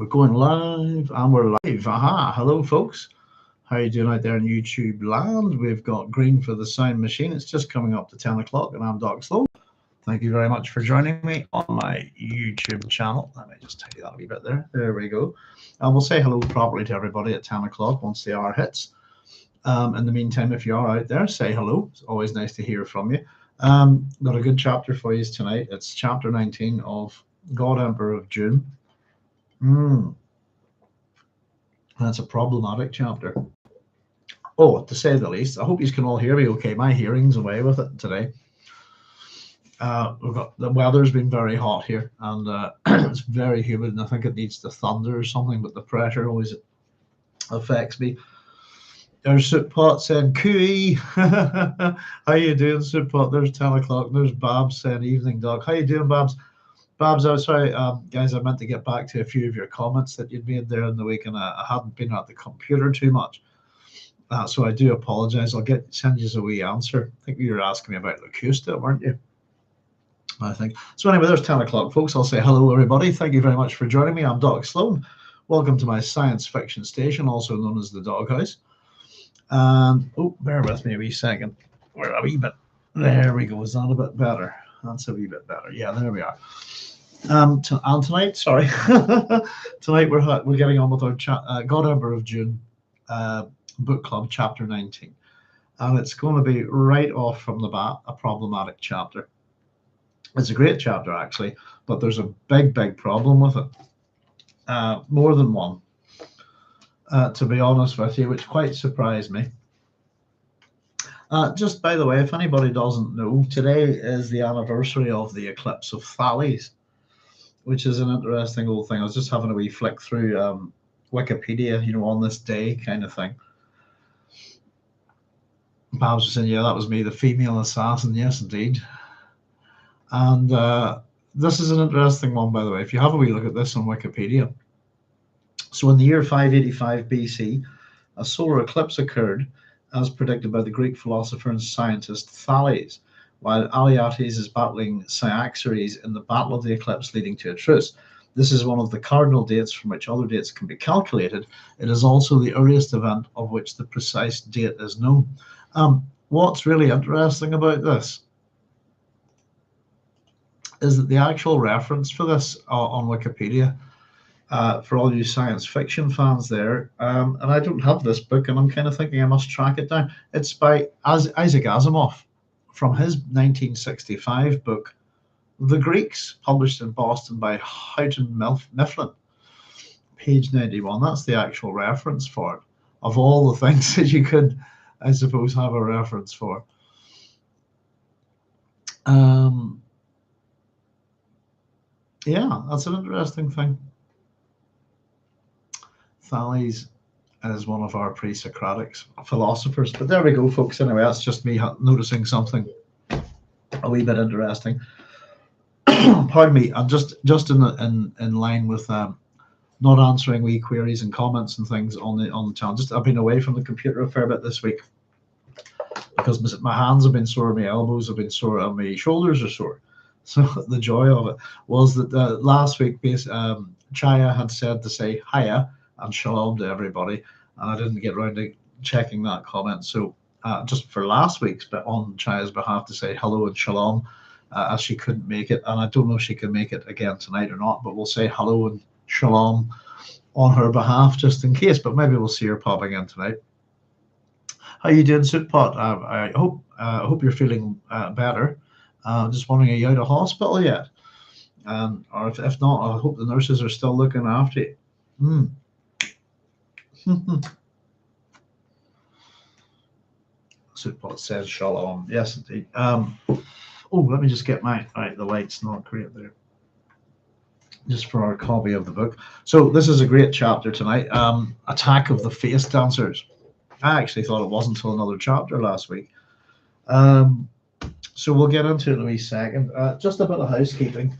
We're going live, and we're live. Aha! Hello, folks. How are you doing out there in YouTube land? We've got green for the sound machine. It's just coming up to 10 o'clock, and I'm Doc Sloan. Thank you very much for joining me on my YouTube channel. Let me just tidy that a wee bit there. There we go. And we'll say hello properly to everybody at 10 o'clock once the hour hits. In the meantime, if you are out there, say hello. It's always nice to hear from you. Got a good chapter for you tonight. It's chapter 19 of God Emperor of Dune. That's a problematic chapter. Oh, to say the least. I hope you can all hear me okay. My hearing's away with it today. We've got the weather's been very hot here, and it's very humid, and I think it needs to thunder or something, but the pressure always affects me. There's Sootpot saying cooey. How you doing, Sootpot? There's 10 o'clock. There's Babs saying evening, Doc. How you doing, Babs? Babs, I'm sorry, guys, I meant to get back to a few of your comments that you'd made there in the week, and I hadn't been at the computer too much. So I do apologize. I'll send you a wee answer. I think you were asking me about Locusta, weren't you? I think. So anyway, there's 10 o'clock, folks. I'll say hello, everybody. Thank you very much for joining me. I'm Doc Sloan. Welcome to my science fiction station, also known as the Doghouse. And, oh, bear with me a wee second. We're a wee bit. There we go. Is that a bit better? That's a wee bit better. Yeah, there we are. And tonight, sorry, tonight we're getting on with our God Emperor of Dune book club, chapter 19, and it's going to be right off from the bat a problematic chapter. It's a great chapter actually, but there's a big problem with it, more than one, to be honest with you, which quite surprised me. Just by the way, if anybody doesn't know, today is the anniversary of the eclipse of Thales, which is an interesting old thing. I was just having a wee flick through Wikipedia, on this day kind of thing. Babs was saying, yeah, that was me, the female assassin. Yes, indeed. And this is an interesting one, by the way. If you have a wee look at this on Wikipedia. So in the year 585 BC, a solar eclipse occurred, as predicted by the Greek philosopher and scientist Thales, while Alyattes is battling Cyaxares in the Battle of the Eclipse, leading to a truce. This is one of the cardinal dates from which other dates can be calculated. It is also the earliest event of which the precise date is known. What's really interesting about this is that the actual reference for this on Wikipedia, for all you science fiction fans there, and I don't have this book, and I'm kind of thinking I must track it down. It's by Isaac Asimov, from his 1965 book, The Greeks, published in Boston by Houghton Mifflin, page 91. That's the actual reference for it, of all the things that you could, I suppose, have a reference for. Yeah, that's an interesting thing. Thales is one of our pre-Socratic philosophers. But there we go, folks. Anyway, that's just me noticing something a wee bit interesting. Pardon me. I'm just in line with not answering wee queries and comments and things on the channel. I've been away from the computer a fair bit this week because my hands have been sore, my elbows have been sore, and my shoulders are sore. So the joy of it was that last week, Chaya had said to say hiya and shalom to everybody, and I didn't get around to checking that comment. So just for last week's, but on Chaya's behalf, to say hello and shalom, as she couldn't make it, and I don't know if she can make it again tonight or not, but we'll say hello and shalom on her behalf just in case. But maybe we'll see her popping in tonight. How you doing, Sootpot? I hope you're feeling better. Just wondering, are you out of hospital yet? Or if not, I hope the nurses are still looking after you. Sootpot says shalom. Yes, indeed. Let me just get the light's not great there. Just for our copy of the book. So this is a great chapter tonight. Attack of the Face Dancers. I actually thought it wasn't until another chapter last week. So we'll get into it in a wee second. Just a bit of housekeeping,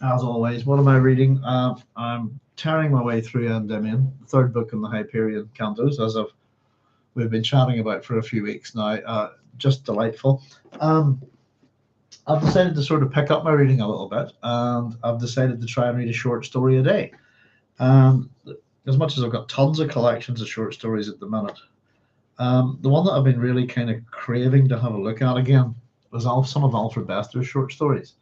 as always. What am I reading? I'm tearing my way through Endymion, the third book in the Hyperion Cantos, as we've been chatting about for a few weeks now. Just delightful. I've decided to sort of pick up my reading a little bit, and I've decided to try and read a short story a day. And as much as I've got tons of collections of short stories at the minute, the one that I've been really kind of craving to have a look at again was some of Alfred Bester's short stories,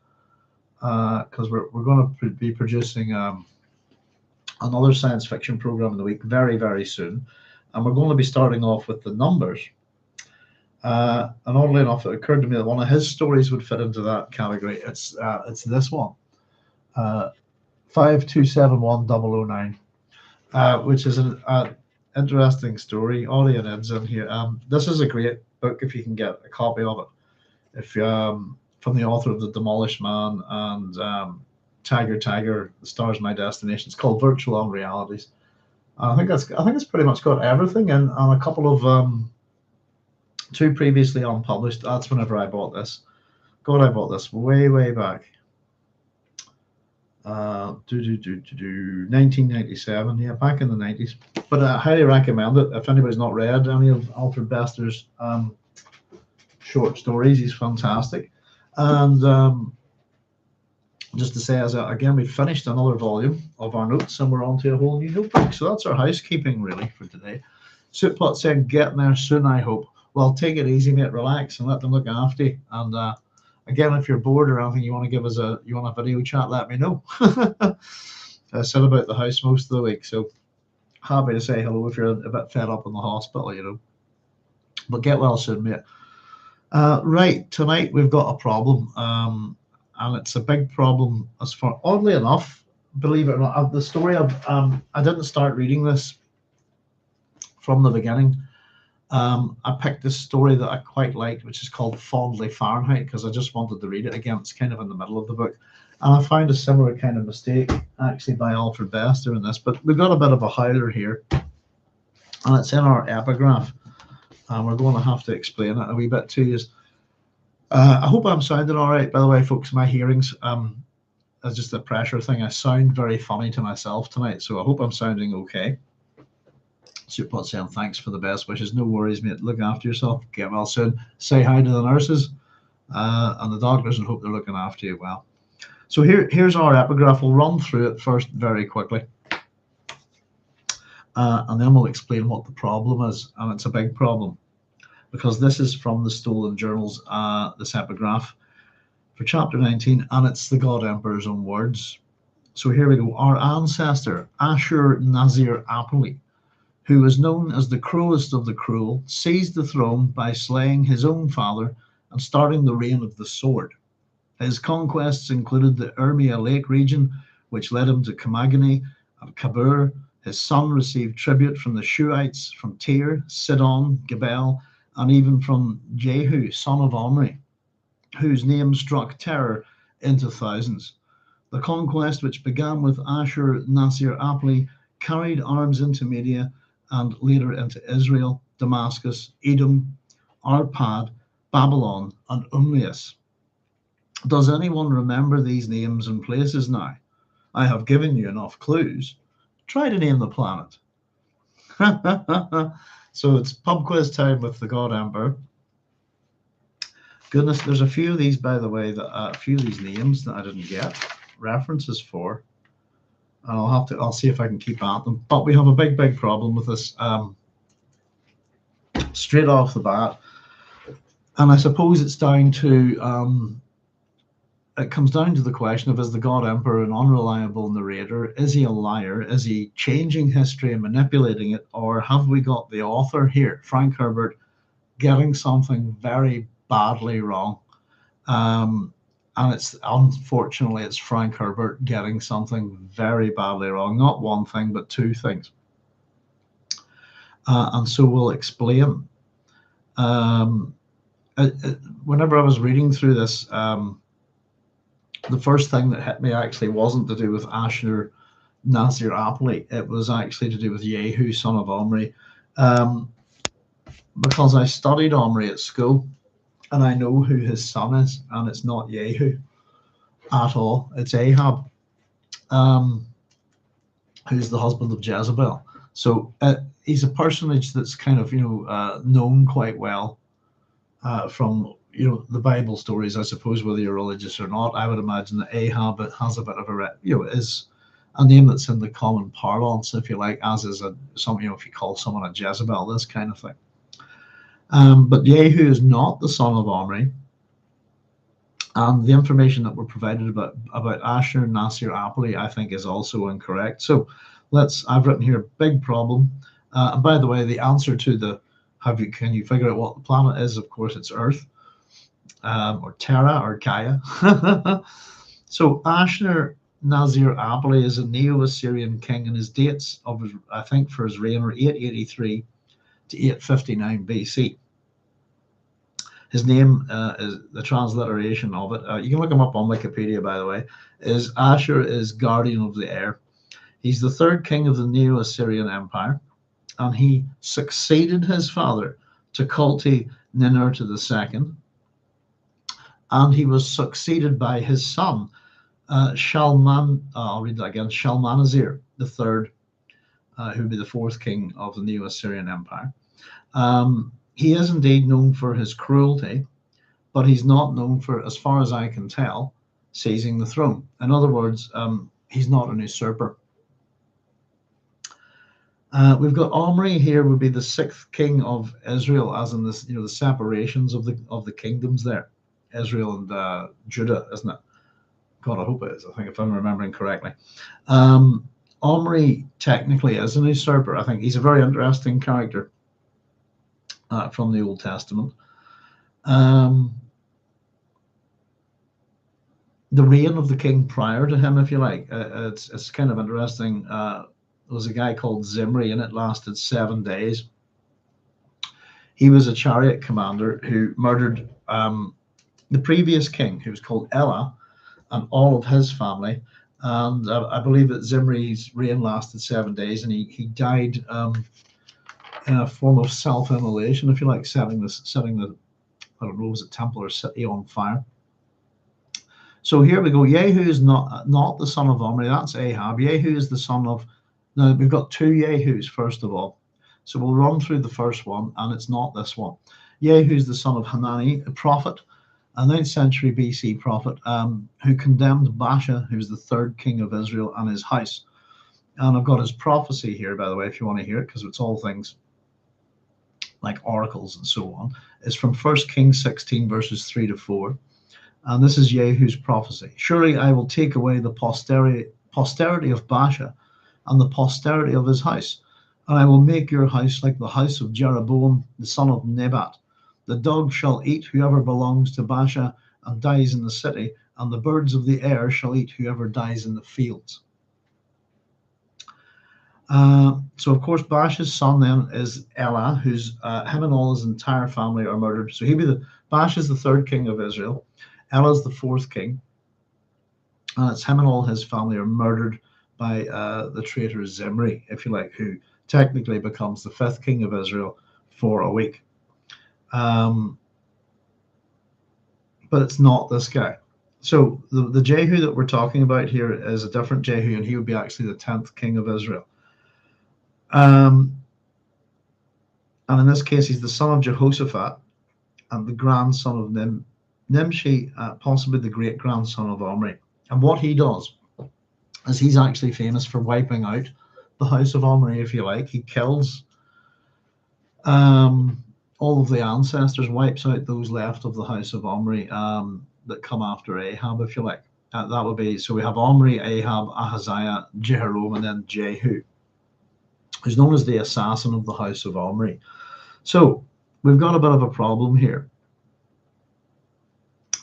because we're going to be producing another science fiction program in the week very, very soon, and we're going to be starting off with the numbers. And oddly enough, it occurred to me that one of his stories would fit into that category. It's this one, 5271009, which is an interesting story. Ollie and Ed's in here. This is a great book if you can get a copy of it. If from the author of The Demolished Man and Tiger, The Stars My Destination. It's called Virtual Unrealities. I think it's pretty much got everything in, and a couple of two previously unpublished. That's whenever I bought this. God, I bought this way back. 1997, yeah, back in the 90s. But I highly recommend it if anybody's not read any of Alfred Bester's short stories. He's fantastic. And just to say, again, we've finished another volume of our notes and we're on to a whole new notebook. So that's our housekeeping really for today. Sootpot saying, getting there soon, I hope. Well, take it easy, mate. Relax and let them look after you. And again, if you're bored or anything, you want to give us a video chat, let me know. I said about the house most of the week, so happy to say hello if you're a bit fed up in the hospital, you know. But get well soon, mate. Right, tonight we've got a problem, and it's a big problem. As far, oddly enough, believe it or not, the story of I didn't start reading this from the beginning. I picked this story that I quite liked, which is called Fondly Fahrenheit, because I just wanted to read it again. It's kind of in the middle of the book. And I found a similar kind of mistake, actually, by Alfred Bester in this. But we've got a bit of a howler here. And it's in our epigraph. And we're going to have to explain it a wee bit to you. I hope I'm sounding all right. By the way, folks, my hearings, is just a pressure thing. I sound very funny to myself tonight. So I hope I'm sounding okay. Sootpot saying thanks for the best wishes. No worries, mate. Look after yourself. Get well soon. Say hi to the nurses and the doctors and hope they're looking after you well. So here's our epigraph. We'll run through it first very quickly. And then we'll explain what the problem is. And it's a big problem because this is from the Stolen Journals, this epigraph for chapter 19, and it's the God Emperor's own words. So here we go. Our ancestor, Assurnasirpal, who was known as the cruelest of the cruel, seized the throne by slaying his own father and starting the reign of the sword. His conquests included the Urmia Lake region, which led him to Kamagani and Kabur. His son received tribute from the Shuites, from Tyr, Sidon, Gebel, and even from Jehu, son of Omri, whose name struck terror into thousands. The conquest, which began with Assurnasirpal, carried arms into Media and later into Israel, Damascus, Edom, Arpad, Babylon, and Umrius. Does anyone remember these names and places now? I have given you enough clues. Try to name the planet. So it's pub quiz time with the God Emperor. Goodness, there's a few of these, by the way, that a few of these names that I didn't get references for. And I'll see if I can keep at them. But we have a big problem with this straight off the bat. And I suppose it's down to it comes down to the question of, is the God Emperor an unreliable narrator? Is he a liar? Is he changing history and manipulating it? Or have we got the author here, Frank Herbert, getting something very badly wrong? And unfortunately, it's Frank Herbert getting something very badly wrong. Not one thing, but two things. And so we'll explain. Whenever I was reading through this, the first thing that hit me actually wasn't to do with Assurnasirpal. It was actually to do with Jehu, son of Omri, because I studied Omri at school, and I know who his son is, and it's not Jehu at all. It's Ahab, who's the husband of Jezebel. So he's a personage that's kind of known quite well from the Bible stories, I suppose, whether you're religious or not. I would imagine that Ahab has a bit of a is a name that's in the common parlance, if you like, as is some, if you call someone a Jezebel, this kind of thing. But Jehu is not the son of Omri, and the information that we're provided about Assurnasirpal, I think, is also incorrect. So I've written here big problem. And by the way, the answer to the can you figure out what the planet is? Of course, it's Earth, or Terra, or Gaia. So Assurnasirpal is a Neo-Assyrian king, and his dates of his, I think, for his reign are 883 to 859 BC. His name is the transliteration of it. You can look him up on Wikipedia, by the way. Is Ashur is guardian of the air. He's the third king of the Neo-Assyrian Empire, and he succeeded his father, Tukulti Ninurta II, and he was succeeded by his son, Shalmaneser III, who would be the fourth king of the Neo-Assyrian Empire. He is indeed known for his cruelty, but he's not known for, as far as I can tell, seizing the throne. In other words, he's not an usurper. We've got Omri here, would be the sixth king of Israel, as in this, the separations of the kingdoms there, Israel and Judah, isn't it? God, I hope it is. I think, if I'm remembering correctly. Omri technically is an usurper. I think he's a very interesting character from the Old Testament. The reign of the king prior to him, if you like, it's kind of interesting. There was a guy called Zimri, and it lasted 7 days. He was a chariot commander who murdered the previous king, who was called Elah, and all of his family. And I believe that Zimri's reign lasted 7 days, and he died in a form of self-immolation, if you like, setting the I don't know, was it temple or city on fire. So here we go. Jehu is not the son of Omri. That's Ahab. Jehu is the son of. Now we've got two Jehus, first of all. So we'll run through the first one, and it's not this one. Jehu is the son of Hanani, a prophet, a 9th century BC prophet, who condemned Baasha, who's the third king of Israel, and his house. And I've got his prophecy here, by the way, if you want to hear it, because it's all things like oracles and so on. It's from 1 Kings 16, verses 3 to 4. And this is Jehu's prophecy. Surely I will take away the posterity of Baasha and the posterity of his house, and I will make your house like the house of Jeroboam, the son of Nebat. The dog shall eat whoever belongs to Baasha and dies in the city, and the birds of the air shall eat whoever dies in the fields. So of course Baasha's son then is Elah, who's him and all his entire family are murdered. So Baasha's the third king of Israel, Elah's the fourth king, and it's him and all his family are murdered by the traitor Zimri, if you like, who technically becomes the fifth king of Israel for a week. But it's not this guy. So the Jehu that we're talking about here is a different Jehu, and he would be actually the 10th king of Israel. And in this case, he's the son of Jehoshaphat and the grandson of Nimshi, possibly the great grandson of Omri. And what he does is he's actually famous for wiping out the house of Omri, if you like. He kills all of the ancestors, wipes out those left of the house of Omri that come after Ahab, if you like. That would be, so we have Omri, Ahab, Ahaziah, Jehoram, and then Jehu, who's known as the assassin of the house of Omri. So we've got a bit of a problem here.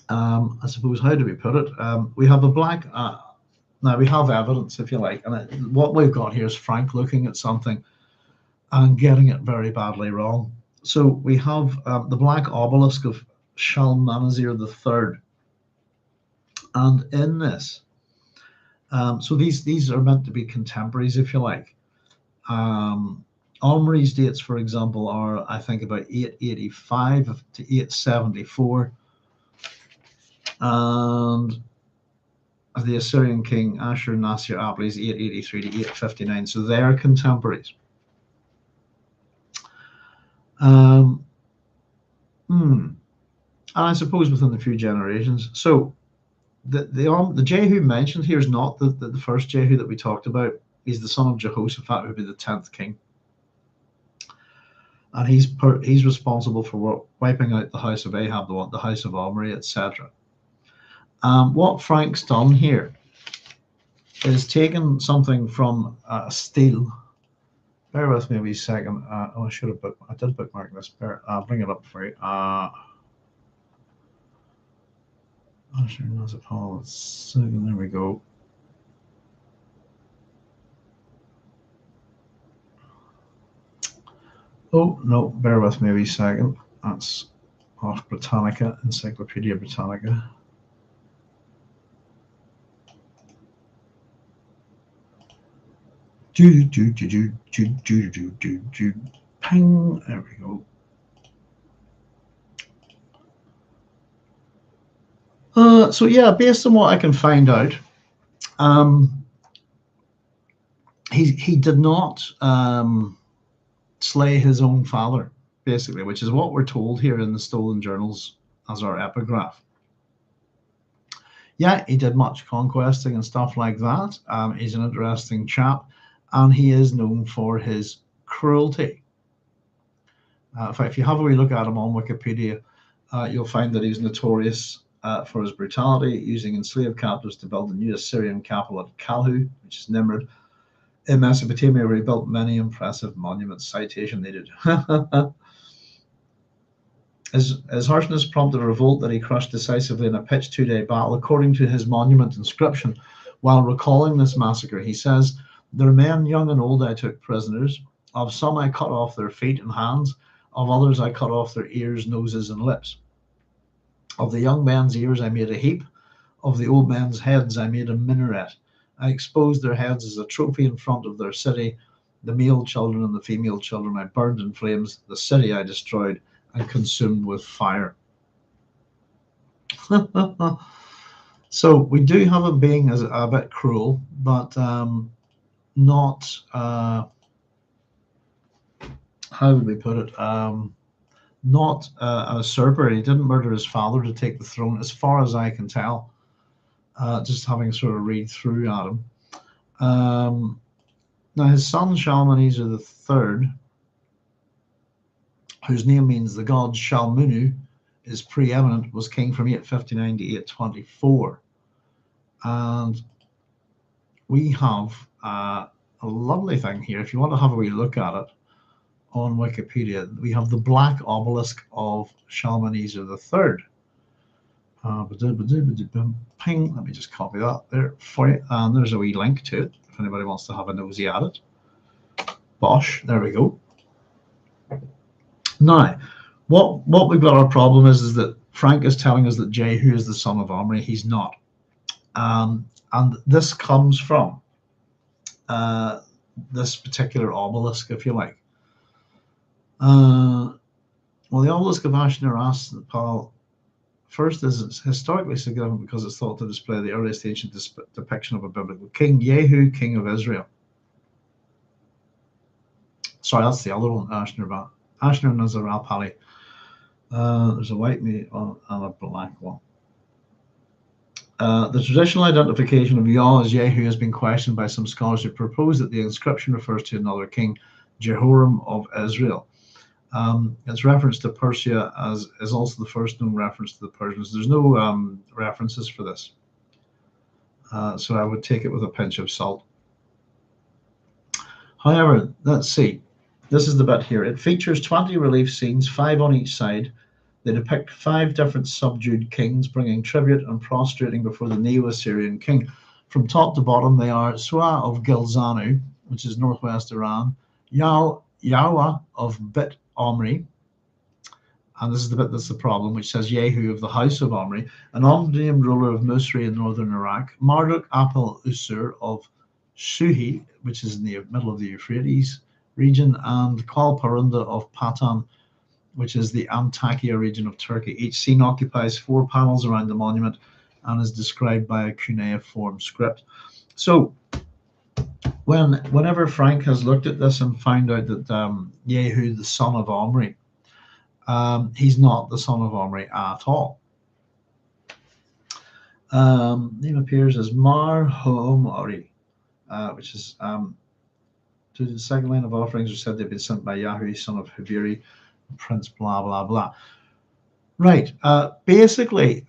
I suppose, how do we put it? We have a black, now we have evidence, if you like, and what we've got here is Frank looking at something and getting it very badly wrong. So we have the black obelisk of Shalmaneser III. And in this, so these are meant to be contemporaries, if you like. Omri's dates, for example, are, I think, about 885 to 874. And the Assyrian king Assurnasirpal is 883 to 859. So they are contemporaries. And I suppose within a few generations. So the Jehu mentioned here is not the first Jehu that we talked about. He's the son of Jehoshaphat, who would be the 10th king, and he's responsible for wiping out the house of Ahab, the house of Omri, etc. What Frank's done here is taken something from steel. Bear with me a wee second. I should have I did bookmark this. I'll bring it up for you. There we go. Oh, no, bear with me a wee second. That's off Britannica, Encyclopedia Britannica. Ping, there we go. So yeah, based on what I can find out, he did not slay his own father, basically, which is what we're told here in the stolen journals as our epigraph. Yeah, he did much conquesting and stuff like that. He's an interesting chap, and he is known for his cruelty. In fact, if you have a wee look at him on Wikipedia, you'll find that he's notorious for his brutality, using enslaved captives to build a new Assyrian capital at Kalhu, which is Nimrud, in Mesopotamia, where he built many impressive monuments. Citation needed. His harshness prompted a revolt that he crushed decisively in a pitched 2-day battle. According to his monument inscription, while recalling this massacre, he says, "Their men, young and old, I took prisoners. Of some I cut off their feet and hands. Of others I cut off their ears, noses, and lips. Of the young men's ears I made a heap. Of the old men's heads I made a minaret. I exposed their heads as a trophy in front of their city. The male children and the female children I burned in flames. The city I destroyed and consumed with fire." So we do have him being a bit cruel, but not, how would we put it, not a usurper. He didn't murder his father to take the throne, as far as I can tell, just having sort of read through at him. Now his son Shalmaneser III, whose name means the god Shalmunu is preeminent, was king from 859 to 824. And we have a lovely thing here. If you want to have a wee look at it on Wikipedia, we have the black obelisk of Shalmaneser III. Ping, let me just copy that there for you. And there's a wee link to it if anybody wants to have a nosy at it. Bosh, there we go. Now, what we've got our problem is that Frank is telling us that Jehu is the son of Omri. He's not. And this comes from this particular obelisk, if you like. Well, the obelisk of Assurnasirpal first is historically significant because it's thought to display the earliest ancient depiction of a biblical king, Jehu, king of Israel. Sorry, that's the other one, Assurnasirpal. There's a white and a black one. The traditional identification of Yah as Jehu has been questioned by some scholars who propose that the inscription refers to another king, Jehoram of Israel. Its reference to Persia is also the first known reference to the Persians. There's no references for this, so I would take it with a pinch of salt. However, let's see. This is the bit here. It features 20 relief scenes, 5 on each side. They depict 5 different subdued kings bringing tribute and prostrating before the Neo-Assyrian king. From top to bottom, they are Su'a of Gilzanu, which is northwest Iran, Yawa of Bit Omri, and this is the bit that's the problem, which says Jehu of the house of Omri, an unnamed ruler of Musri in northern Iraq, Marduk Apel Usur of Shuhi, which is in the middle of the Euphrates region, and Kalparunda of Patan, which is the Antakya region of Turkey. Each scene occupies 4 panels around the monument and is described by a cuneiform script. So whenever Frank has looked at this and found out that Jehu, the son of Omri, he's not the son of Omri at all. Name appears as Mar Omri, which is to the second line of offerings are said they've been sent by Yahu, son of Habiri, Prince blah blah blah. Right. Basically,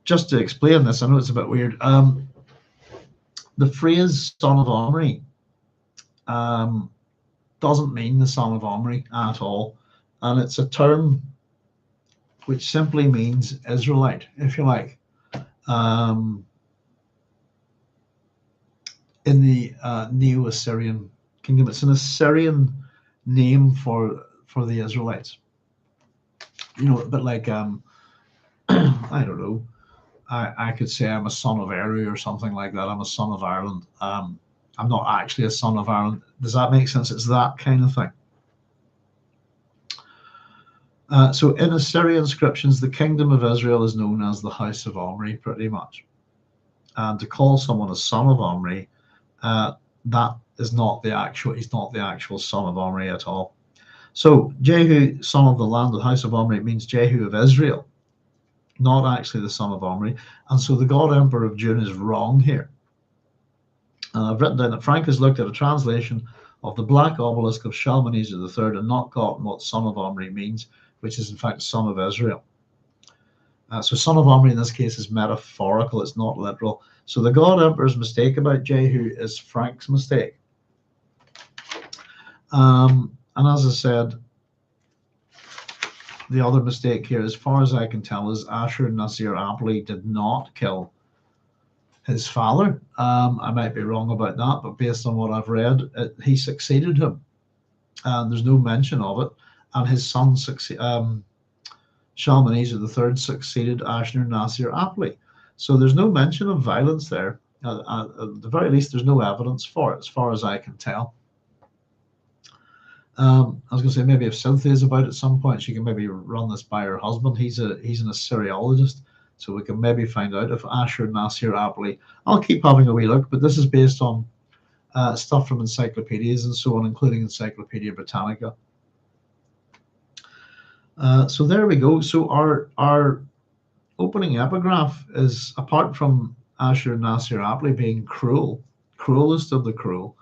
just to explain this, I know it's a bit weird. The phrase "son of Omri" doesn't mean the son of Omri at all, and it's a term which simply means Israelite, if you like. In the Neo-Assyrian kingdom, it's an Assyrian name for the Israelites. You know, but like I don't know. I could say I'm a son of Eru or something like that. I'm a son of Ireland. I'm not actually a son of Ireland. Does that make sense? It's that kind of thing. So in Assyrian inscriptions, the kingdom of Israel is known as the House of Omri, pretty much. And to call someone a son of Omri, that is not the actual. He's not the actual son of Omri at all. So Jehu, son of the land of the House of Omri, means Jehu of Israel, not actually the son of Omri. And so the God Emperor of Dune is wrong here. And I've written down that Frank has looked at a translation of the black obelisk of Shalmaneser III and not gotten what son of Omri means, which is in fact son of Israel. So son of Omri in this case is metaphorical, it's not literal. So the God Emperor's mistake about Jehu is Frank's mistake. And as I said, the other mistake here, as far as I can tell, is Assurnasirpal did not kill his father. I might be wrong about that, but based on what I've read, he succeeded him. And there's no mention of it. And his son, Shalmaneser III, succeeded Assurnasirpal. So there's no mention of violence there. At the very least, there's no evidence for it, as far as I can tell. I was going to say, maybe if Cynthia's about at some point, she can maybe run this by her husband. He's an Assyriologist, so we can maybe find out if Assurnasirpal. I'll keep having a wee look, but this is based on stuff from encyclopedias and so on, including Encyclopedia Britannica. So there we go. So our opening epigraph is, apart from Assurnasirpal being cruelest of the cruel,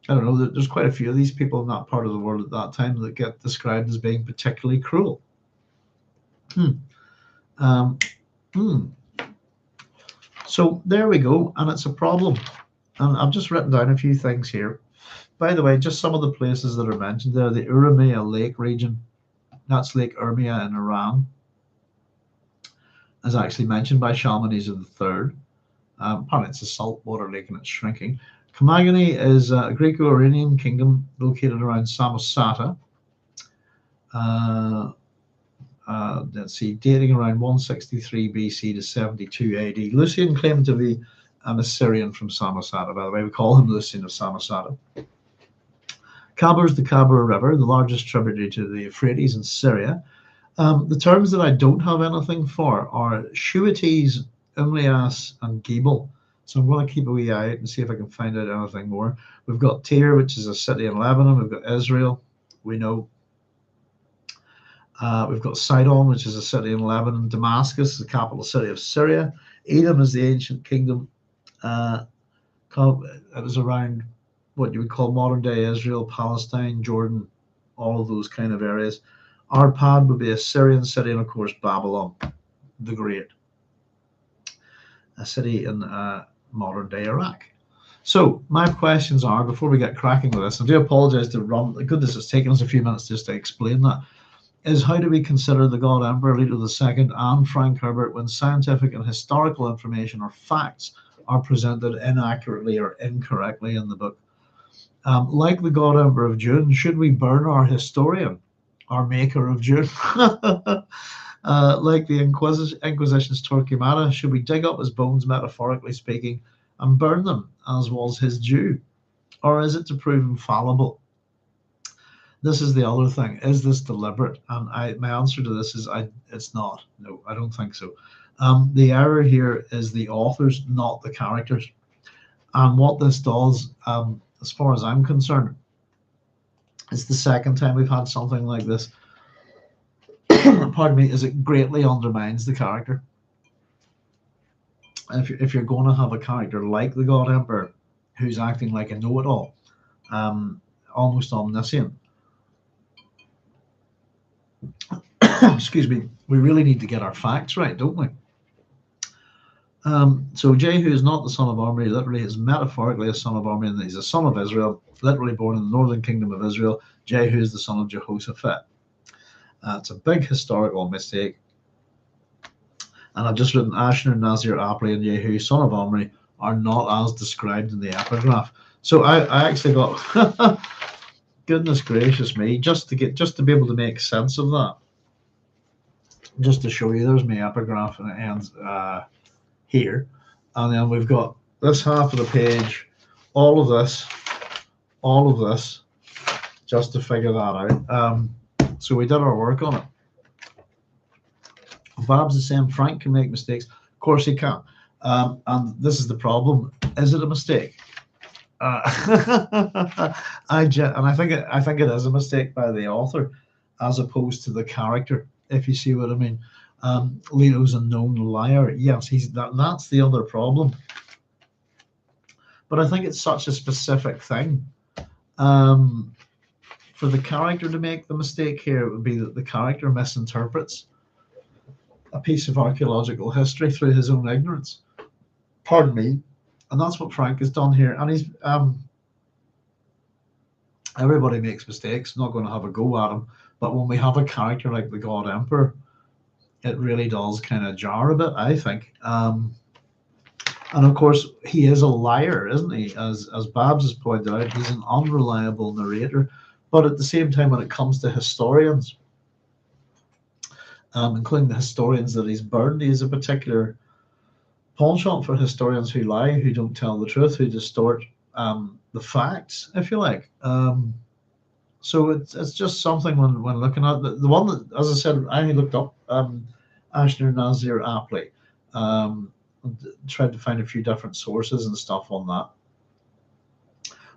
I don't know, there's quite a few of these people in that part of the world at that time that get described as being particularly cruel. So there we go, and it's a problem. And I've just written down a few things here. By the way, just some of the places that are mentioned there, the Urmia Lake region, that's Lake Urmia in Iran, is actually mentioned by Shalmaneser III. Apparently it's a saltwater lake and it's shrinking. Kamagani is a Greco-Iranian kingdom located around Samosata. Let's see, dating around 163 BC to 72 AD. Lucian claimed to be an Assyrian from Samosata, by the way. We call him Lucian of Samosata. Khabur is the Khabur River, the largest tributary to the Euphrates in Syria. The terms that I don't have anything for are Shuates, Umlias, and Gebel. So I'm going to keep a wee eye out and see if I can find out anything more. We've got Tyre, which is a city in Lebanon. We've got Israel, we know. We've got Sidon, which is a city in Lebanon. Damascus, the capital city of Syria. Edom is the ancient kingdom. It was around what you would call modern-day Israel, Palestine, Jordan, all of those kind of areas. Arpad would be a Syrian city, and of course Babylon the Great, a city in modern-day Iraq. So my questions are, before we get cracking with this, I do apologize to Ron. Goodness, it's taken us a few minutes just to explain that. Is how do we consider the God Emperor Leto II and Frank Herbert when scientific and historical information or facts are presented inaccurately or incorrectly in the book? Like the God Emperor of Dune, should we burn our historian, our maker of Dune? Like the Inquisition's Torquemada, should we dig up his bones, metaphorically speaking, and burn them as was his due? Or is it to prove infallible? This is the other thing. Is this deliberate? And my answer to this is it's not. No, I don't think so. The error here is the authors, not the characters. And what this does, as far as I'm concerned, it's the second time we've had something like this. Pardon me, is it greatly undermines the character. if you're going to have a character like the God Emperor, who's acting like a know-it-all, almost omniscient, excuse me, we really need to get our facts right, don't we? So Jehu is not the son of Omri. Literally, is metaphorically a son of Omri, and he's a son of Israel, literally born in the northern kingdom of Israel. Jehu is the son of Jehoshaphat. It's a big historical mistake. And I've just written Assurnasirpal and Jehu, son of Omri, are not as described in the epigraph. So I actually got, goodness gracious me, just to be able to make sense of that. Just to show you, there's my epigraph, and it ends here, and then we've got this half of the page, all of this, just to figure that out. So we did our work on it. Babs is saying Frank can make mistakes. Of course he can, and this is the problem. Is it a mistake? I think it is a mistake by the author, as opposed to the character, if you see what I mean. Leto's a known liar. Yes, that's the other problem. But I think it's such a specific thing. For the character to make the mistake here, it would be that the character misinterprets a piece of archaeological history through his own ignorance. Pardon me. And that's what Frank has done here. And he's everybody makes mistakes. I'm not going to have a go at him. But when we have a character like the God Emperor, it really does kind of jar a bit, I think. And of course, he is a liar, isn't he? As Babs has pointed out, he's an unreliable narrator. But at the same time, when it comes to historians, including the historians that he's burned, he has a particular penchant for historians who lie, who don't tell the truth, who distort the facts, if you like. So it's just something when looking at the one that, as I said, I looked up Assurnasirpal, tried to find a few different sources and stuff on that.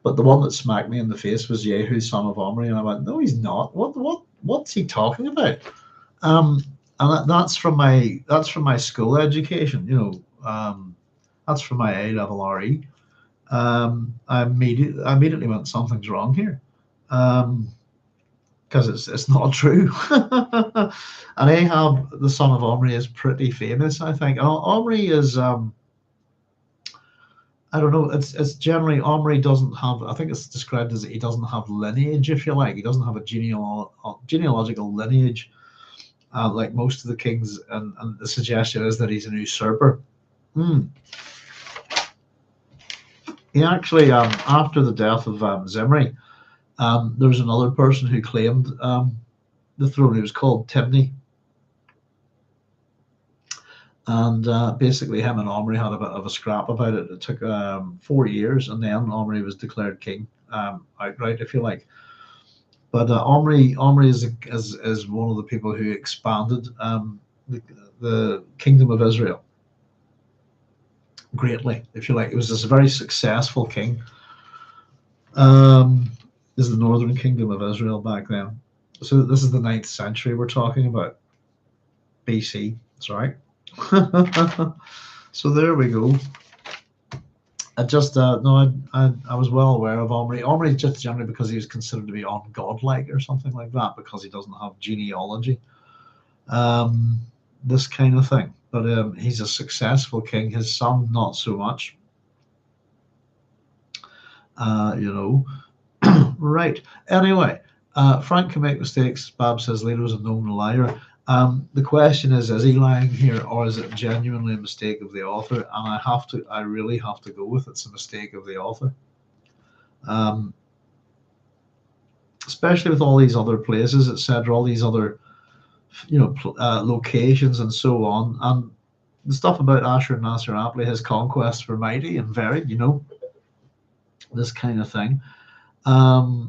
But the one that smacked me in the face was Jehu, son of Omri, and I went, no, he's not. What's he talking about? And that's from my school education, you know. That's from my A-level RE. I immediately went, something's wrong here, because it's not true. And Ahab, the son of Omri, is pretty famous, I think. And Omri is, I don't know, it's generally, Omri doesn't have, I think it's described as he doesn't have lineage, if you like. He doesn't have a genealogical lineage, like most of the kings, and the suggestion is that he's an usurper. He actually, after the death of Zimri, there was another person who claimed the throne. He was called Tibni. And basically him and Omri had a bit of a scrap about it. It took 4 years, and then Omri was declared king outright, if you like. But Omri is one of the people who expanded the kingdom of Israel greatly, if you like. It was this very successful king. Is the northern kingdom of Israel back then. So this is the 9th century we're talking about, BC. That's right. So there we go. I just no, I was well aware of Omri. Omri just generally because he was considered to be ungodlike or something like that, because he doesn't have genealogy, this kind of thing. But he's a successful king. His son, not so much. You know. Right. Anyway, Frank can make mistakes. Bab says Leto's a known liar. The question is he lying here, or is it genuinely a mistake of the author? And I really have to go with it's a mistake of the author. Especially with all these other places, etc., all these other, you know, locations and so on. And the stuff about Assurnasirpal, his conquests were mighty and varied, you know, this kind of thing. I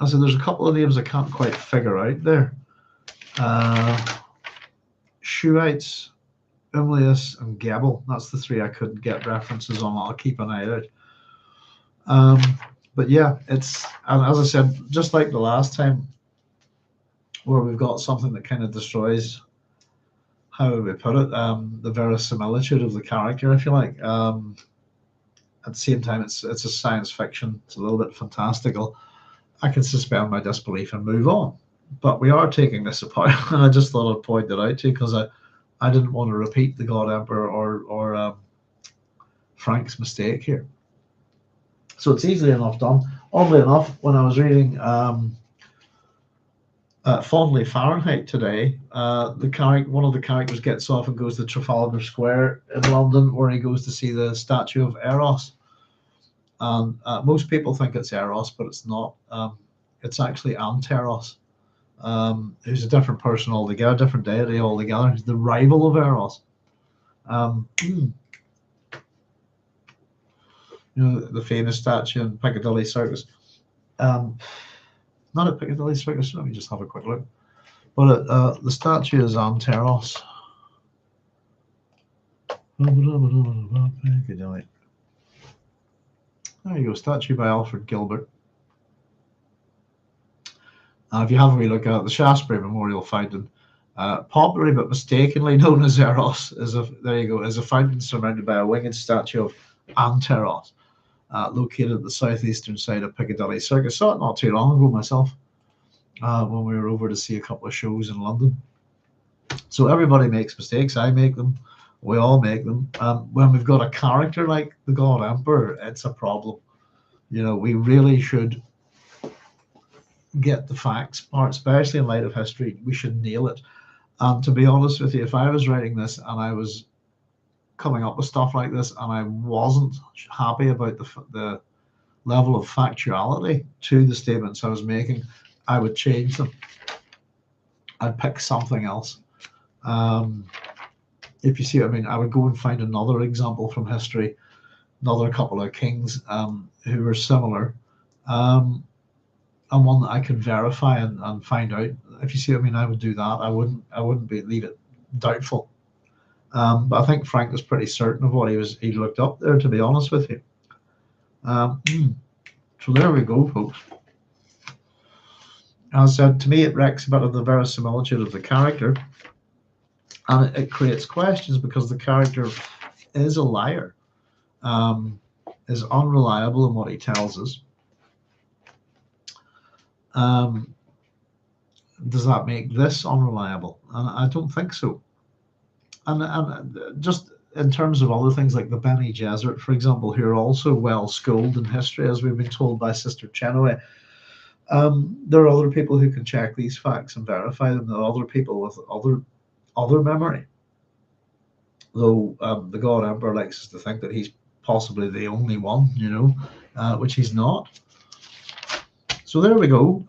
said there's a couple of names I can't quite figure out there. Shuites, Umlius, and Gebel. That's the three I couldn't get references on. I'll keep an eye out. But yeah, it's, and as I said, just like the last time, where we've got something that kind of destroys how would we put it? The verisimilitude of the character, if you like. At the same time, it's a science fiction. It's a little bit fantastical. I can suspend my disbelief and move on. But we are taking this apart, and I just thought I'd point it out to you because I didn't want to repeat the God Emperor or Frank's mistake here. So it's easily enough done. Oddly enough, when I was reading Fondly Fahrenheit today, one of the characters gets off and goes to Trafalgar Square in London, where he goes to see the statue of Eros. And most people think it's Eros, but it's not. It's actually Anteros, who's a different person altogether, different deity altogether. He's the rival of Eros. The famous statue in Piccadilly Circus. Not at Piccadilly Circus, let me just have a quick look. But the statue is Anteros. Piccadilly. There you go, statue by Alfred Gilbert. If you have a wee look at it, the Shaftesbury Memorial Fountain, popularly but mistakenly known as Eros, is a fountain surrounded by a winged statue of Anteros, located at the southeastern side of Piccadilly Circus. Saw it not too long ago myself, when we were over to see a couple of shows in London. So everybody makes mistakes. I make them. We all make them. When we've got a character like the God Emperor, it's a problem. We really should get the facts part, especially in light of history. We should nail it. And to be honest with you, if I was writing this and I was coming up with stuff like this and I wasn't happy about the level of factuality to the statements I was making, I would change them. I'd pick something else. If you see what I mean, I would go and find another example from history, another couple of kings who were similar, and one that I could verify and find out. If you see what I mean, I would do that. I wouldn't leave it doubtful. But I think Frank was pretty certain of what he looked up there, to be honest with you. So there we go, folks. As I said, to me, it wrecks a bit of the verisimilitude of the character, and it creates questions because the character is a liar, is unreliable in what he tells us. Does that make this unreliable? And I don't think so. And just in terms of other things like the Bene Gesserit, for example, who are also well schooled in history, as we've been told by Sister Ch19, there are other people who can check these facts and verify them. There are other people with other memory. Though the God Emperor likes us to think that he's possibly the only one, which he's not. So there we go.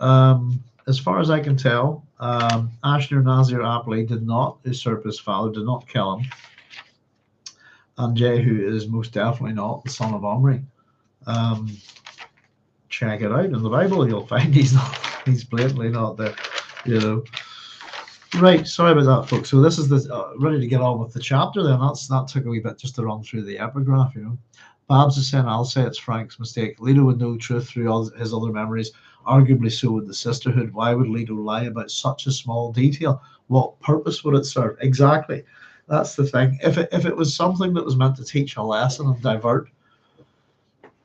As far as I can tell, Assurnasirpal did not usurp his father, did not kill him. And Jehu is most definitely not the son of Omri. Check it out in the Bible, you'll find he's blatantly not there, Right, sorry about that, folks. So this is ready to get on with the chapter then. That took a wee bit just to run through the epigraph, Babs is saying, I'll say it's Frank's mistake. Leto would know truth through all his other memories. Arguably so would the sisterhood. Why would Leto lie about such a small detail? What purpose would it serve? Exactly. That's the thing. If it was something that was meant to teach a lesson and divert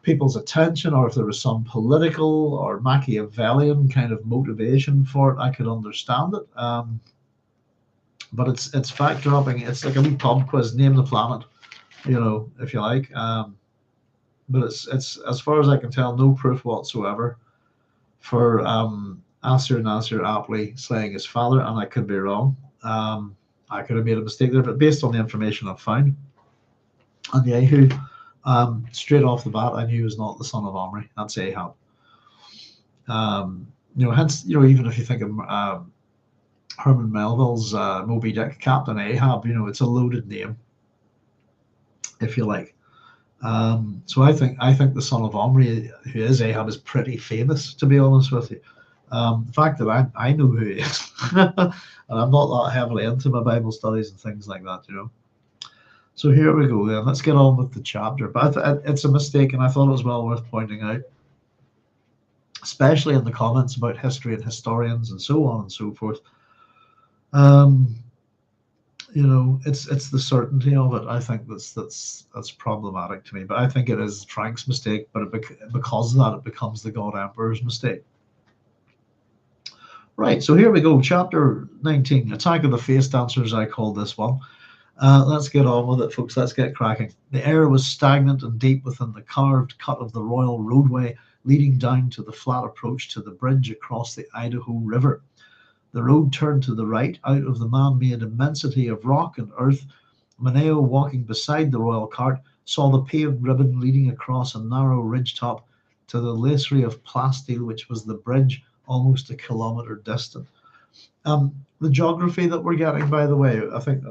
people's attention, or if there was some political or Machiavellian kind of motivation for it, I could understand it. But it's fact dropping. It's like a wee pub quiz. Name the planet, if you like. But it's as far as I can tell, no proof whatsoever for Assurnasirpal slaying his father, and I could be wrong. I could have made a mistake there, but based on the information I've found, and Jehu, straight off the bat, I knew he was not the son of Omri. That's Ahab. Hence, even if you think of Herman Melville's Moby Dick, Captain Ahab, it's a loaded name, if you like. So I think the son of Omri, who is Ahab, is pretty famous, to be honest with you. The fact that I know who he is, and I'm not that heavily into my Bible studies and things like that, So here we go then. Let's get on with the chapter. But it's a mistake, and I thought it was well worth pointing out, especially in the comments about history and historians and so on and so forth. It's the certainty of it. I think that's problematic to me. But I think it is Frank's mistake. But because of that, it becomes the God Emperor's mistake. Right. So here we go. Chapter 19, Attack of the Face Dancers. I call this one. Let's get on with it, folks. Let's get cracking. The air was stagnant and deep within the carved cut of the royal roadway leading down to the flat approach to the bridge across the Idaho River. The road turned to the right out of the man-made immensity of rock and earth. Moneo, walking beside the royal cart, saw the paved ribbon leading across a narrow ridgetop to the lacery of plasteel, which was the bridge almost a kilometre distant. The geography that we're getting, by the way, I think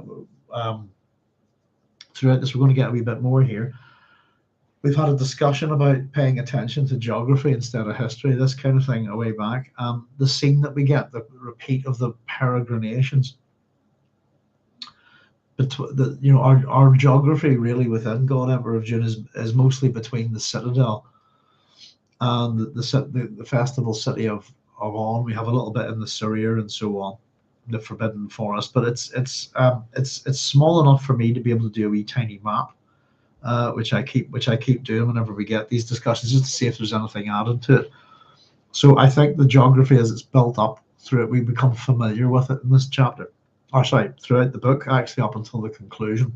throughout this we're going to get a wee bit more here. We've had a discussion about paying attention to geography instead of history, this kind of thing, a way back. The scene that we get, the repeat of the peregrinations. Our geography really within God Emperor of Dune is mostly between the citadel and the festival city of On. We have a little bit in the Surrey and so on, the Forbidden Forest, but it's small enough for me to be able to do a wee tiny map. Which I keep doing whenever we get these discussions, just to see if there's anything added to it. So I think the geography, as it's built up through it, we become familiar with it in this chapter, or sorry, throughout the book, actually up until the conclusion.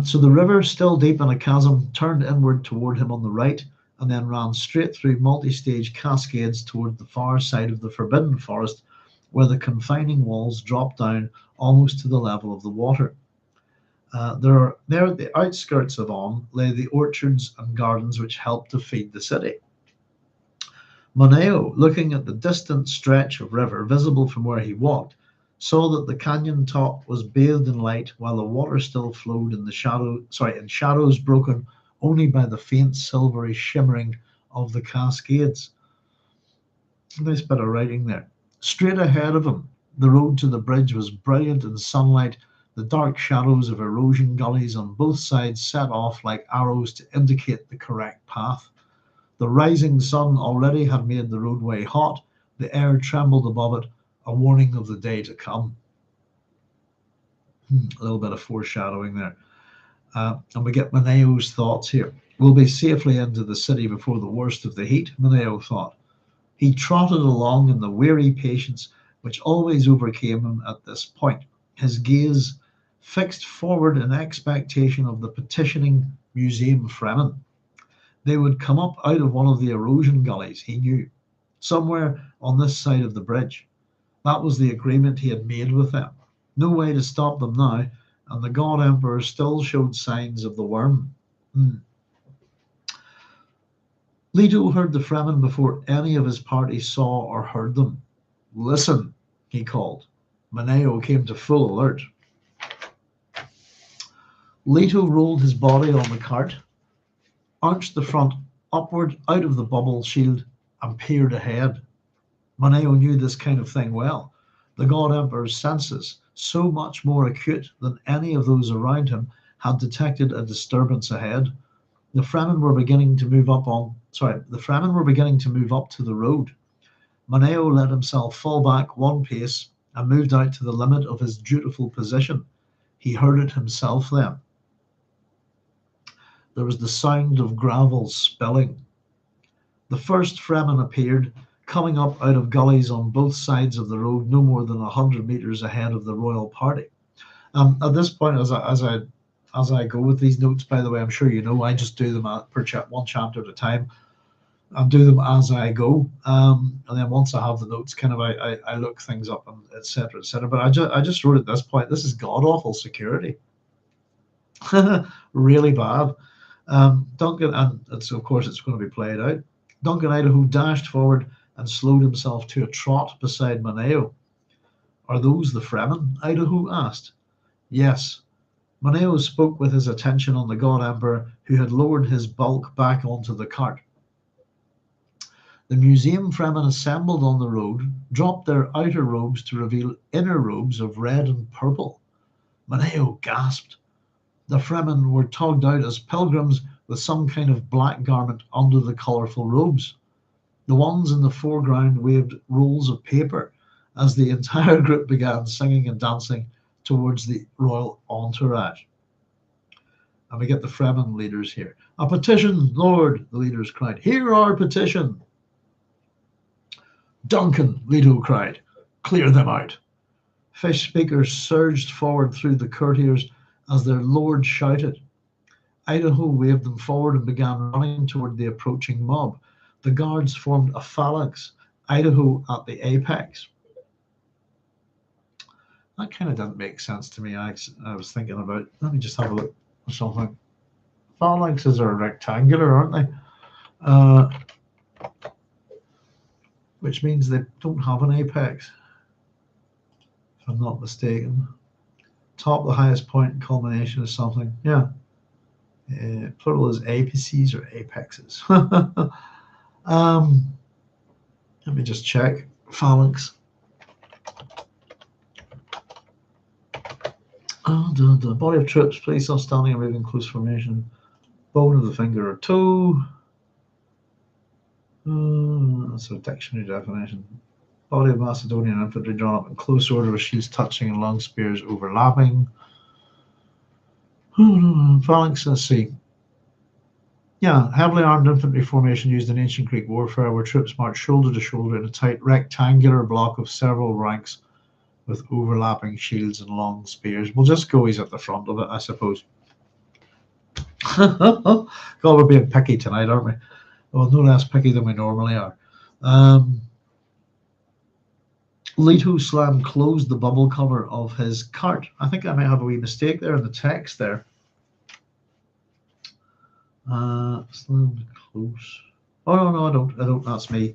So the river, still deep in a chasm, turned inward toward him on the right, and then ran straight through multi-stage cascades toward the far side of the Forbidden Forest, where the confining walls dropped down almost to the level of the water. There at the outskirts of On lay the orchards and gardens which helped to feed the city. Moneo, looking at the distant stretch of river visible from where he walked, saw that the canyon top was bathed in light while the water still flowed in shadows broken only by the faint silvery shimmering of the cascades. Nice bit of writing there. Straight ahead of him, the road to the bridge was brilliant in sunlight. The dark shadows of erosion gullies on both sides set off like arrows to indicate the correct path. The rising sun already had made the roadway hot. The air trembled above it, a warning of the day to come. A little bit of foreshadowing there. And we get Moneo's thoughts here. We'll be safely into the city before the worst of the heat, Moneo thought. He trotted along in the weary patience which always overcame him at this point, his gaze fixed forward in expectation of the petitioning museum fremen. They would come up out of one of the erosion gullies, he knew, somewhere on this side of the bridge. That was the agreement he had made with them. No way to stop them now, and the God Emperor still showed signs of the worm. Leto heard the fremen before any of his party saw or heard them. Listen, he called. Moneo came to full alert. Leto rolled his body on the cart, arched the front upward out of the bubble shield, and peered ahead. Moneo knew this kind of thing well. The God Emperor's senses, so much more acute than any of those around him, had detected a disturbance ahead. The Fremen were beginning to move up to the road. Moneo let himself fall back one pace and moved out to the limit of his dutiful position. He heard it himself then. There was the sound of gravel spilling. The first Fremen appeared, coming up out of gullies on both sides of the road, no more than 100 meters ahead of the royal party. At this point, as I go with these notes, by the way, I'm sure you know, I just do them one chapter at a time, and do them as I go. And then once I have the notes, I look things up and etc. etc. But I just wrote at this point, this is god awful security, really bad. Duncan, and of course it's going to be played out. Duncan Idaho dashed forward and slowed himself to a trot beside Moneo. Are those the Fremen? Idaho asked. Yes. Moneo spoke with his attention on the God Emperor, who had lowered his bulk back onto the cart. The museum Fremen assembled on the road dropped their outer robes to reveal inner robes of red and purple. Moneo gasped. The Fremen were togged out as pilgrims with some kind of black garment under the colourful robes. The ones in the foreground waved rolls of paper, as the entire group began singing and dancing towards the royal entourage. And we get the Fremen leaders here. "A petition, Lord," the leaders cried. "Hear our petition." "Duncan," Leto cried, "clear them out." Fish speakers surged forward through the courtiers as their lord shouted. Idaho waved them forward and began running toward the approaching mob. The guards formed a phalanx, Idaho at the apex. That kind of didn't make sense to me. I was thinking about, let me just have a look at something. Phalanxes are rectangular, aren't they? Which means they don't have an apex, if I'm not mistaken. Top, the highest point, and culmination is something. Yeah. Plural is apices or apexes. Let me just check. Phalanx. The body of troops placed on standing and moving close formation. Bone of the finger or toe. That's a dictionary definition. Body of Macedonian infantry drawn up in close order with shields touching and long spears overlapping. Phalanx, let's see. Yeah, heavily armed infantry formation used in ancient Greek warfare where troops marched shoulder to shoulder in a tight rectangular block of several ranks with overlapping shields and long spears. We'll just go he's at the front of it, I suppose. God, we're being picky tonight, aren't we? Well, no less picky than we normally are. Leto slammed closed the bubble cover of his cart. I think I might have a wee mistake there in the text there. Slammed close. Oh, no, I don't. That's me.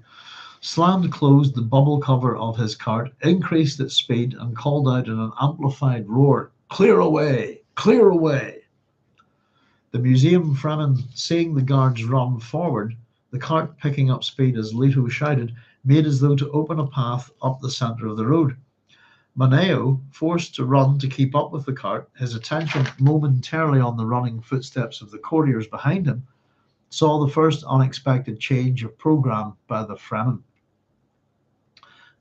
Slammed closed the bubble cover of his cart, increased its speed, and called out in an amplified roar, "Clear away! Clear away!" The museum Fremen, seeing the guards run forward, the cart picking up speed as Leto shouted, made as though to open a path up the center of the road. Moneo, forced to run to keep up with the cart, his attention momentarily on the running footsteps of the courtiers behind him, saw the first unexpected change of program by the Fremen.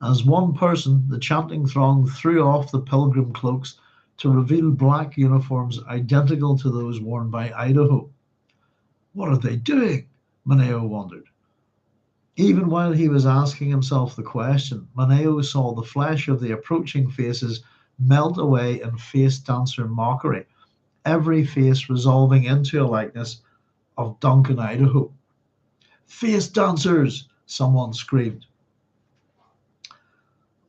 As one person, the chanting throng threw off the pilgrim cloaks to reveal black uniforms identical to those worn by Idaho. What are they doing? Moneo wondered. Even while he was asking himself the question, Moneo saw the flesh of the approaching faces melt away in face dancer mockery, every face resolving into a likeness of Duncan Idaho. "Face dancers!" someone screamed.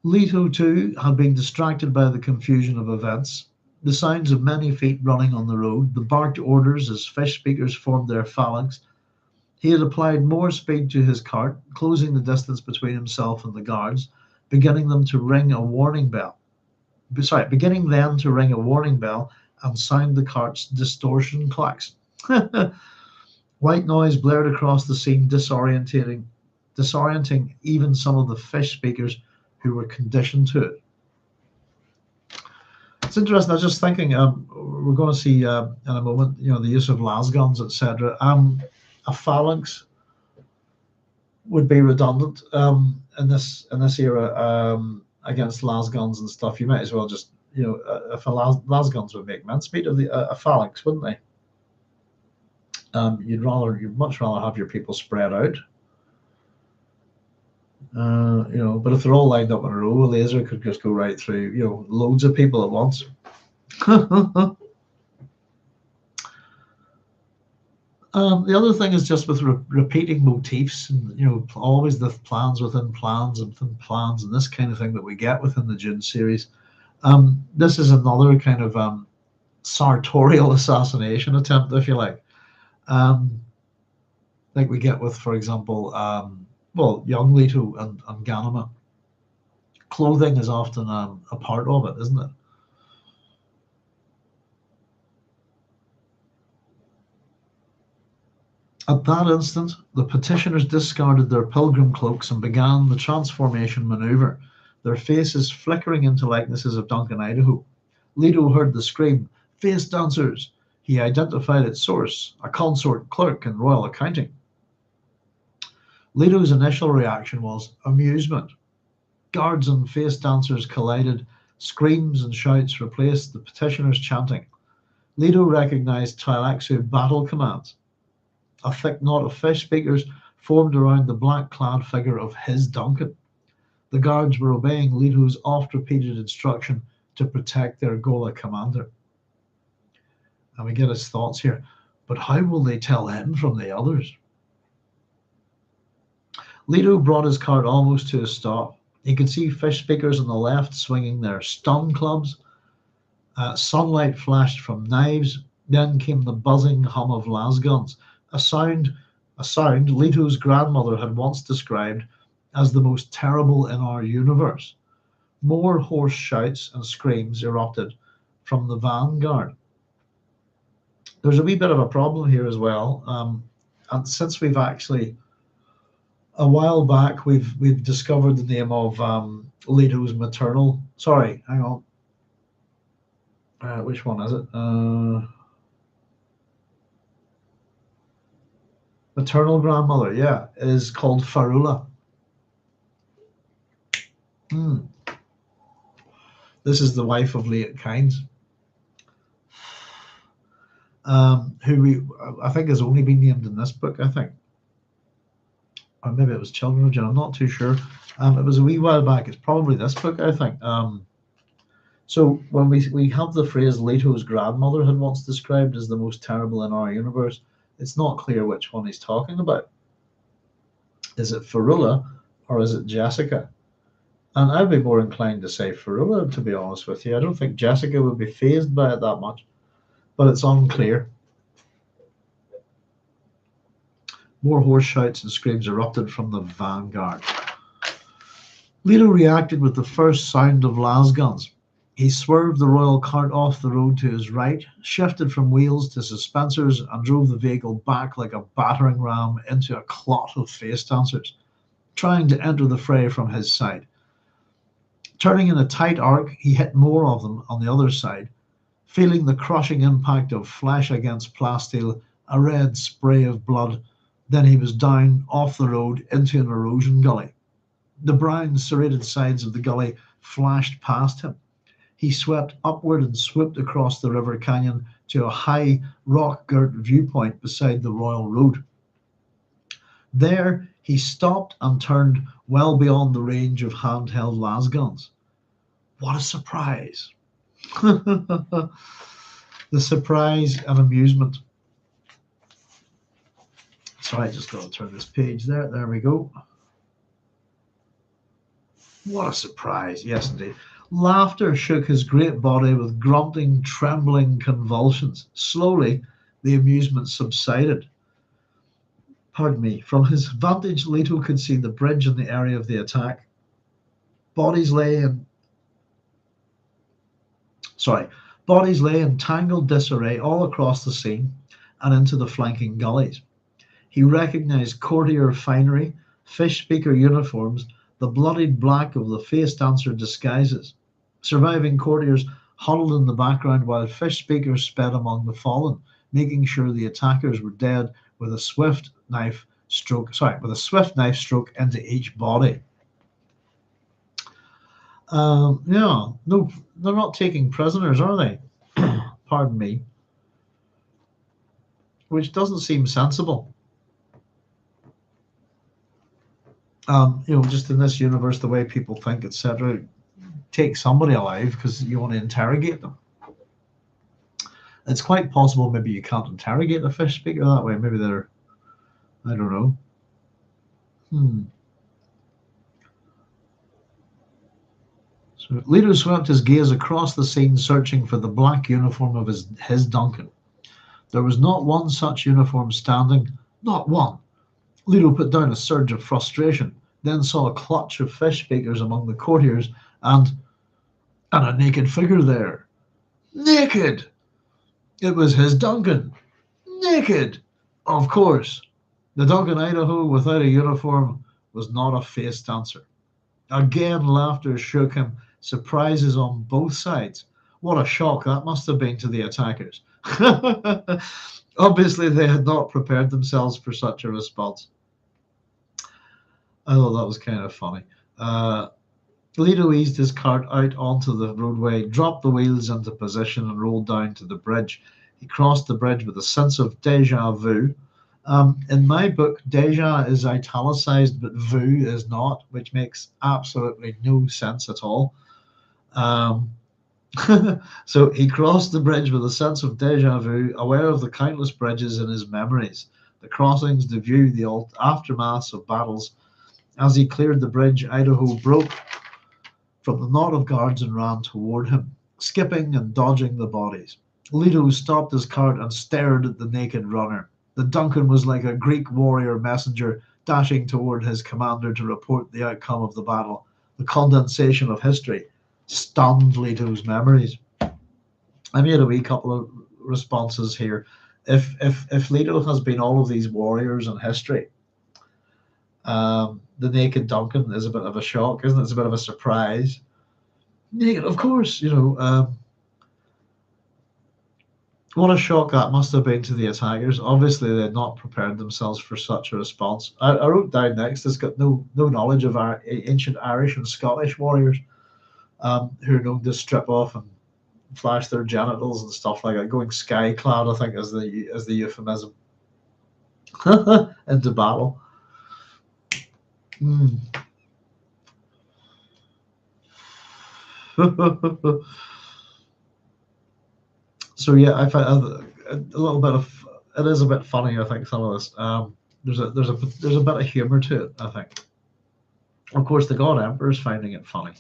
Leto, too, had been distracted by the confusion of events, the sounds of many feet running on the road, the barked orders as fish speakers formed their phalanx. He had applied more speed to his cart, closing the distance between himself and the guards, beginning then to ring a warning bell and sound the cart's distortion clacks. White noise blared across the scene, disorienting even some of the fish speakers who were conditioned to it. It's interesting. I was just thinking, we're going to see in a moment, the use of lasguns, etc. A phalanx would be redundant in this era against lasguns and stuff. You might as well just, if lasguns would make mincemeat of a phalanx, wouldn't they? You'd much rather have your people spread out. But if they're all lined up in a row, a laser could just go right through, loads of people at once. The other thing is just with repeating motifs, and always the plans within plans and within plans, and this kind of thing that we get within the Dune series. This is another kind of sartorial assassination attempt, if you like. Like we get with, for example, young Leto and Ganima. Clothing is often a part of it, isn't it? At that instant, the petitioners discarded their pilgrim cloaks and began the transformation maneuver, their faces flickering into likenesses of Duncan Idaho. Leto heard the scream, "Face dancers!" He identified its source, a consort clerk in royal accounting. Leto's initial reaction was amusement. Guards and face dancers collided. Screams and shouts replaced the petitioners' chanting. Leto recognized Tleilaxu battle commands. A thick knot of fish speakers formed around the black-clad figure of his Duncan. The guards were obeying Leto's oft-repeated instruction to protect their Gola commander. And we get his thoughts here. But how will they tell him from the others? Leto brought his cart almost to a stop. He could see fish speakers on the left swinging their stun clubs. Sunlight flashed from knives. Then came the buzzing hum of lasguns, a sound Leto's grandmother had once described as the most terrible in our universe. More hoarse shouts and screams erupted from the vanguard. There's a wee bit of a problem here as well. And since we've actually, a while back, we've discovered the name of Leto's maternal. Sorry, hang on. Which one is it? Maternal grandmother, yeah, is called Farula. This is the wife of Leto Kynes, who I think has only been named in this book, I think. Or maybe it was Children of Jinn, I'm not too sure. It was a wee while back. It's probably this book, I think. So when we have the phrase Leto's grandmother had once described as the most terrible in our universe, it's not clear which one he's talking about. Is it Farula or is it Jessica? And I'd be more inclined to say Farula, to be honest with you. I don't think Jessica would be fazed by it that much, but it's unclear. More hoarse shouts and screams erupted from the vanguard. Leto reacted with the first sound of lasguns. He swerved the royal cart off the road to his right, shifted from wheels to suspensors, and drove the vehicle back like a battering ram into a clot of face dancers, trying to enter the fray from his side. Turning in a tight arc, he hit more of them on the other side, feeling the crushing impact of flesh against plasteel, a red spray of blood. Then he was down off the road into an erosion gully. The brown, serrated sides of the gully flashed past him. He swept upward and swooped across the river canyon to a high, rock-girt viewpoint beside the royal road. There, he stopped and turned well beyond the range of handheld lasguns. What a surprise! The surprise and amusement. Sorry, I just got to turn this page there. There we go. What a surprise. Yes, indeed. Laughter shook his great body with grunting, trembling convulsions. Slowly, the amusement subsided. Pardon me. From his vantage, Leto could see the bridge in the area of the attack. Bodies lay in tangled disarray all across the scene and into the flanking gullies. He recognized courtier finery, fish speaker uniforms, the bloodied black of the face dancer disguises. Surviving courtiers huddled in the background while fish speakers sped among the fallen, making sure the attackers were dead with a swift knife stroke into each body. No, they're not taking prisoners, are they? Pardon me. Which doesn't seem sensible. Just in this universe, the way people think, etc., take somebody alive because you want to interrogate them. It's quite possible maybe you can't interrogate a fish speaker that way. Maybe they're, I don't know. So Leto swept his gaze across the scene, searching for the black uniform of his Duncan. There was not one such uniform standing, not one. Leto put down a surge of frustration, then saw a clutch of fish speakers among the courtiers and a naked figure there. Naked! It was his Duncan. Naked! Of course. The Duncan Idaho without a uniform was not a face dancer. Again, laughter shook him, surprises on both sides. What a shock that must have been to the attackers. Obviously, they had not prepared themselves for such a response. I thought that was kind of funny. Leto eased his cart out onto the roadway, dropped the wheels into position, and rolled down to the bridge. He crossed the bridge with a sense of deja vu. In my book, deja is italicized, but vu is not, which makes absolutely no sense at all. So he crossed the bridge with a sense of deja vu, aware of the countless bridges in his memories, the crossings, the view, the aftermaths of battles. As he cleared the bridge, Idaho broke from the knot of guards and ran toward him, skipping and dodging the bodies. Leto stopped his cart and stared at the naked runner. The Duncan was like a Greek warrior messenger dashing toward his commander to report the outcome of the battle. The condensation of history stunned Leto's memories. I made a wee couple of responses here. If Leto has been all of these warriors in history, the naked Duncan is a bit of a shock, isn't it? It's a bit of a surprise. Naked, of course, what a shock that must have been to the attackers. Obviously, they had not prepared themselves for such a response. I wrote down next, it's got no knowledge of our ancient Irish and Scottish warriors who are known to strip off and flash their genitals and stuff like that, going sky-clad, I think, as the euphemism, into battle. So yeah, I find a little bit of it is a bit funny. I think some of this. There's a bit of humor to it. I think. Of course, the God Emperor is finding it funny.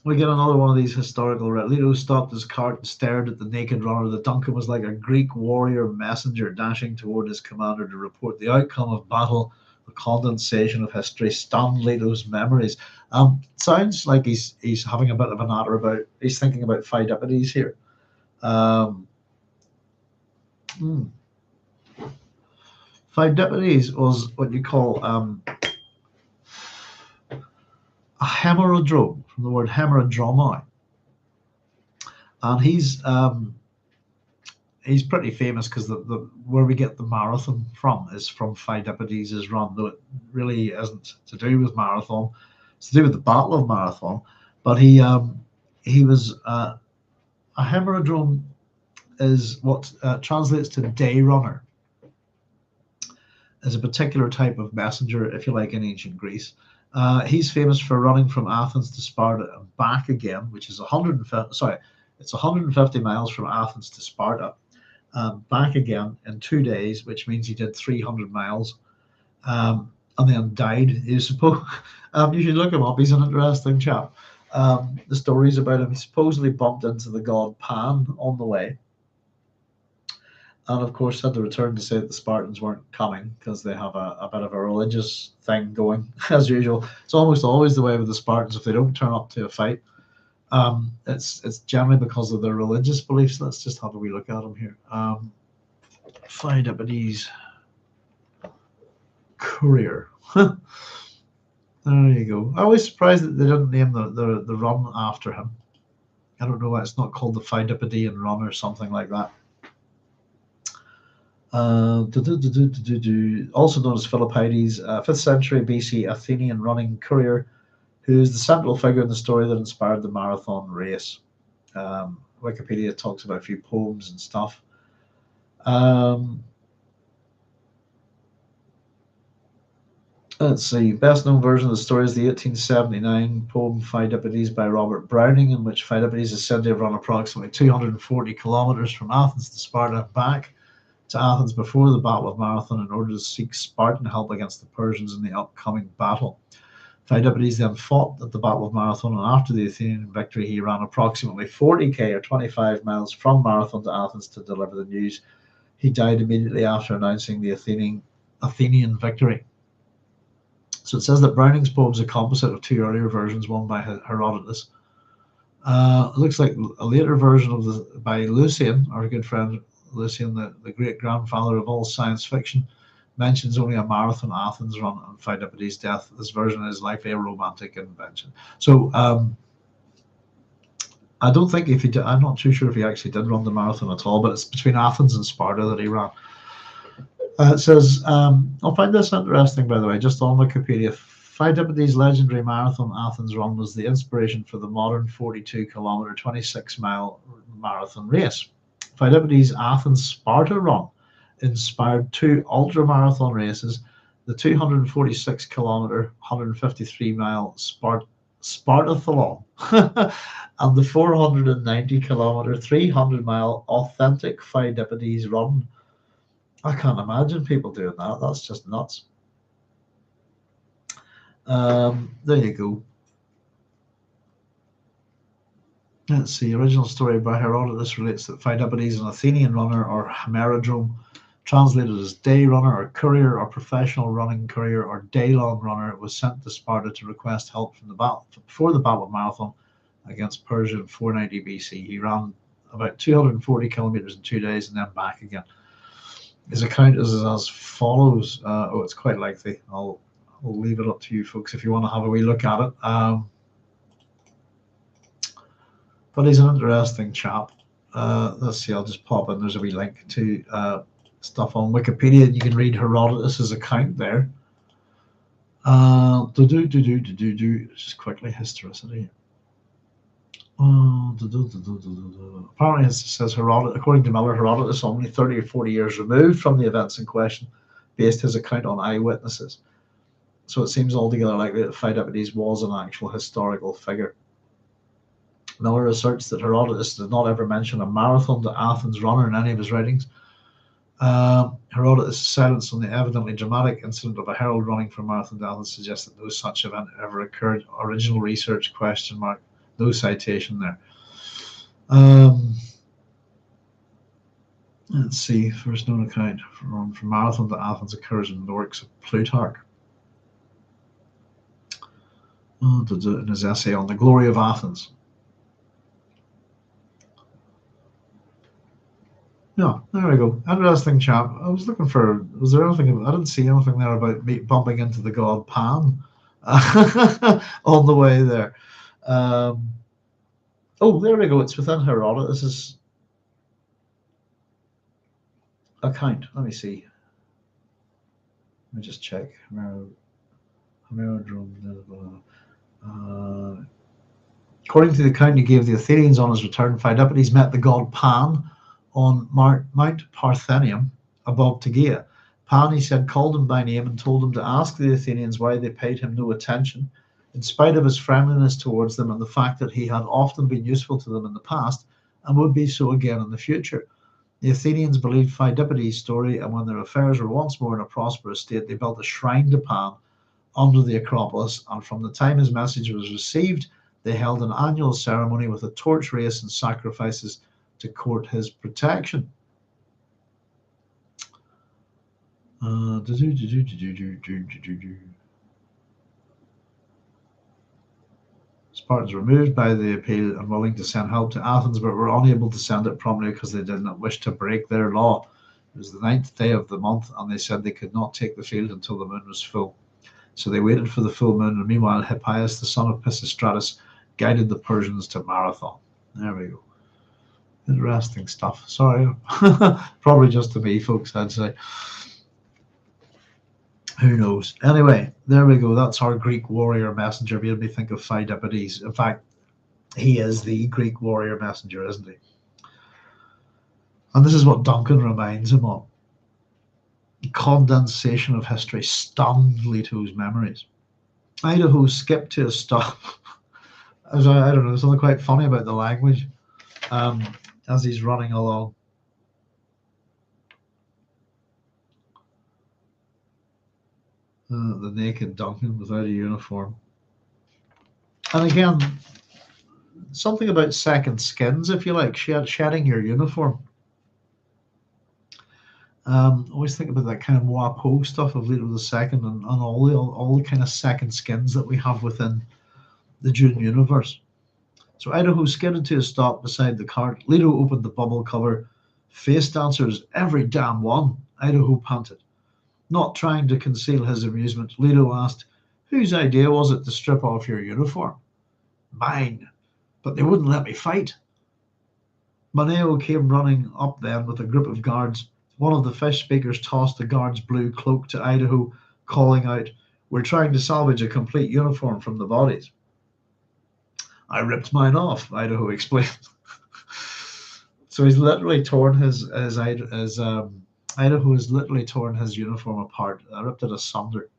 We get another one of these historical. Leto stopped his cart and stared at the naked runner. The Duncan was like a Greek warrior messenger dashing toward his commander to report the outcome of battle. The condensation of history stunned Leto's memories. Sounds like he's having a bit of an natter about. He's thinking about Pheidippides here. Pheidippides was what you call a hemerodrome, from the word hemerodromai, and he's pretty famous because the where we get the marathon from is from Pheidippides' run, though it really isn't to do with marathon. It's to do with the Battle of Marathon. But he was a hemerodrome is what translates to day runner. Is a particular type of messenger, if you like, in ancient Greece. He's famous for running from Athens to Sparta and back again, which is 150 miles from Athens to Sparta, back again in 2 days, which means he did 300 miles, and then died. You should look him up. He's an interesting chap. The stories about him, he supposedly bumped into the god Pan on the way, and of course had to return to say that the Spartans weren't coming because they have a bit of a religious thing going, as usual. It's almost always the way with the Spartans. If they don't turn up to a fight, it's generally because of their religious beliefs. Let's just have a wee look at them here. Pheidippides career. There you go. I was surprised that they didn't name the run after him. I don't know why it's not called the Pheidippidean run or something like that. Also known as Philippides, 5th century BC Athenian running courier, who is the central figure in the story that inspired the marathon race. Wikipedia talks about a few poems and stuff. Let's see. Best known version of the story is the 1879 poem Pheidippides by Robert Browning, in which Pheidippides is said to have run approximately 240 kilometers from Athens to Sparta, back to Athens before the Battle of Marathon in order to seek Spartan help against the Persians in the upcoming battle. Pheidippides then fought at the Battle of Marathon, and after the Athenian victory, he ran approximately 40k or 25 miles from Marathon to Athens to deliver the news. He died immediately after announcing the Athenian victory. So it says that Browning's poem is a composite of two earlier versions, one by Herodotus. It looks like a later version by Lucian, our good friend Lucian, the great grandfather of all science fiction, mentions only a marathon Athens run and Pheidippides' death. This version is likely a romantic invention. So I don't think if he did, I'm not too sure if he actually did run the marathon at all, but it's between Athens and Sparta that he ran. It says, I'll find this interesting, by the way, just on Wikipedia. Pheidippides' legendary marathon Athens run was the inspiration for the modern 42-kilometer, 26-mile marathon race. Pheidippides' Athens-Sparta run inspired two ultra-marathon races, the 246-kilometer, 153-mile Spartathlon and the 490-kilometer, 300-mile authentic Pheidippides run. I can't imagine people doing that. That's just nuts. There you go. Let's see. Original story by Herodotus relates that Pheidippides, an Athenian runner or hemerodrome, translated as day runner or courier or professional running courier or day-long runner, was sent to Sparta to request help from the battle before the Battle of Marathon against Persia in 490 BC. He ran about 240 kilometers in 2 days and then back again. His account is as follows. It's quite lengthy. I'll leave it up to you folks if you want to have a wee look at it. But he's an interesting chap. Let's see, I'll just pop in. There's a wee link to stuff on Wikipedia. You can read Herodotus' account there. Just quickly, historicity. Apparently, it says Herodotus, according to Miller, Herodotus, only 30 or 40 years removed from the events in question, based his account on eyewitnesses. So it seems altogether likely that Pheidippides was an actual historical figure. Miller asserts that Herodotus did not ever mention a marathon to Athens runner in any of his writings. Herodotus' silence on the evidently dramatic incident of a herald running for marathon to Athens suggests that no such event ever occurred. Original research ? No citation there. Let's see. First known account from marathon to Athens occurs in the works of Plutarch. In his essay on the glory of Athens. Yeah, there we go. Interesting chap. I was looking for, was there anything, I didn't see anything there about me bumping into the god Pan on the way there. Oh, there we go. It's within Herodotus' account. Let me see. Let me just check. According to the account he gave the Athenians on his return, Pheidippides met the god Pan on Mount Parthenium above Tegea. Pan, he said, called him by name and told him to ask the Athenians why they paid him no attention, in spite of his friendliness towards them and the fact that he had often been useful to them in the past and would be so again in the future. The Athenians believed Pheidippides' story, and when their affairs were once more in a prosperous state, they built a shrine to Pan under the Acropolis, and from the time his message was received, they held an annual ceremony with a torch race and sacrifices to court his protection. Spartans were moved by the appeal and willing to send help to Athens, but were unable to send it promptly because they did not wish to break their law. It was the 9th day of the month, and they said they could not take the field until the moon was full. So they waited for the full moon, and meanwhile Hippias, the son of Pisistratus, guided the Persians to Marathon. There we go. Interesting stuff. Sorry, probably just to me, folks, I'd say. Who knows? Anyway, there we go. That's our Greek warrior messenger. Made me think of Pheidippides. In fact, he is the Greek warrior messenger, isn't he? And this is what Duncan reminds him of. The condensation of history stunned Leto's memories. Idaho skipped to a stop. I don't know, there's something quite funny about the language as he's running along. The naked Duncan without a uniform. And again, something about second skins, if you like, shedding your uniform. Always think about that kind of Wapo stuff of Leto II and all the kind of second skins that we have within the Dune universe. So Idaho skidded to a stop beside the cart. Leto opened the bubble cover. Face dancers, every damn one, Idaho panted. Not trying to conceal his amusement, Leto asked, whose idea was it to strip off your uniform? Mine, but they wouldn't let me fight. Moneo came running up then with a group of guards. One of the fish speakers tossed the guard's blue cloak to Idaho, calling out, We're trying to salvage a complete uniform from the bodies. I ripped mine off, Idaho explained. So he's literally torn his Idaho has literally torn his uniform apart. I ripped it asunder.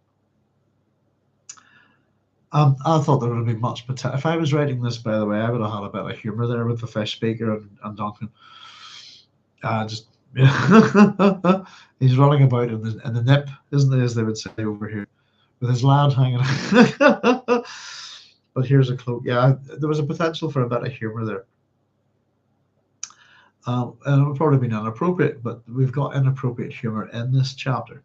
I thought there would have been much potential. If I was writing this, by the way, I would have had a bit of humour there with the fish speaker and Duncan. Just he's running about in the nip, isn't he, as they would say over here, with his lad hanging. But here's a cloak. Yeah, there was a potential for a bit of humour there. And it would probably been inappropriate, but we've got inappropriate humour in this chapter.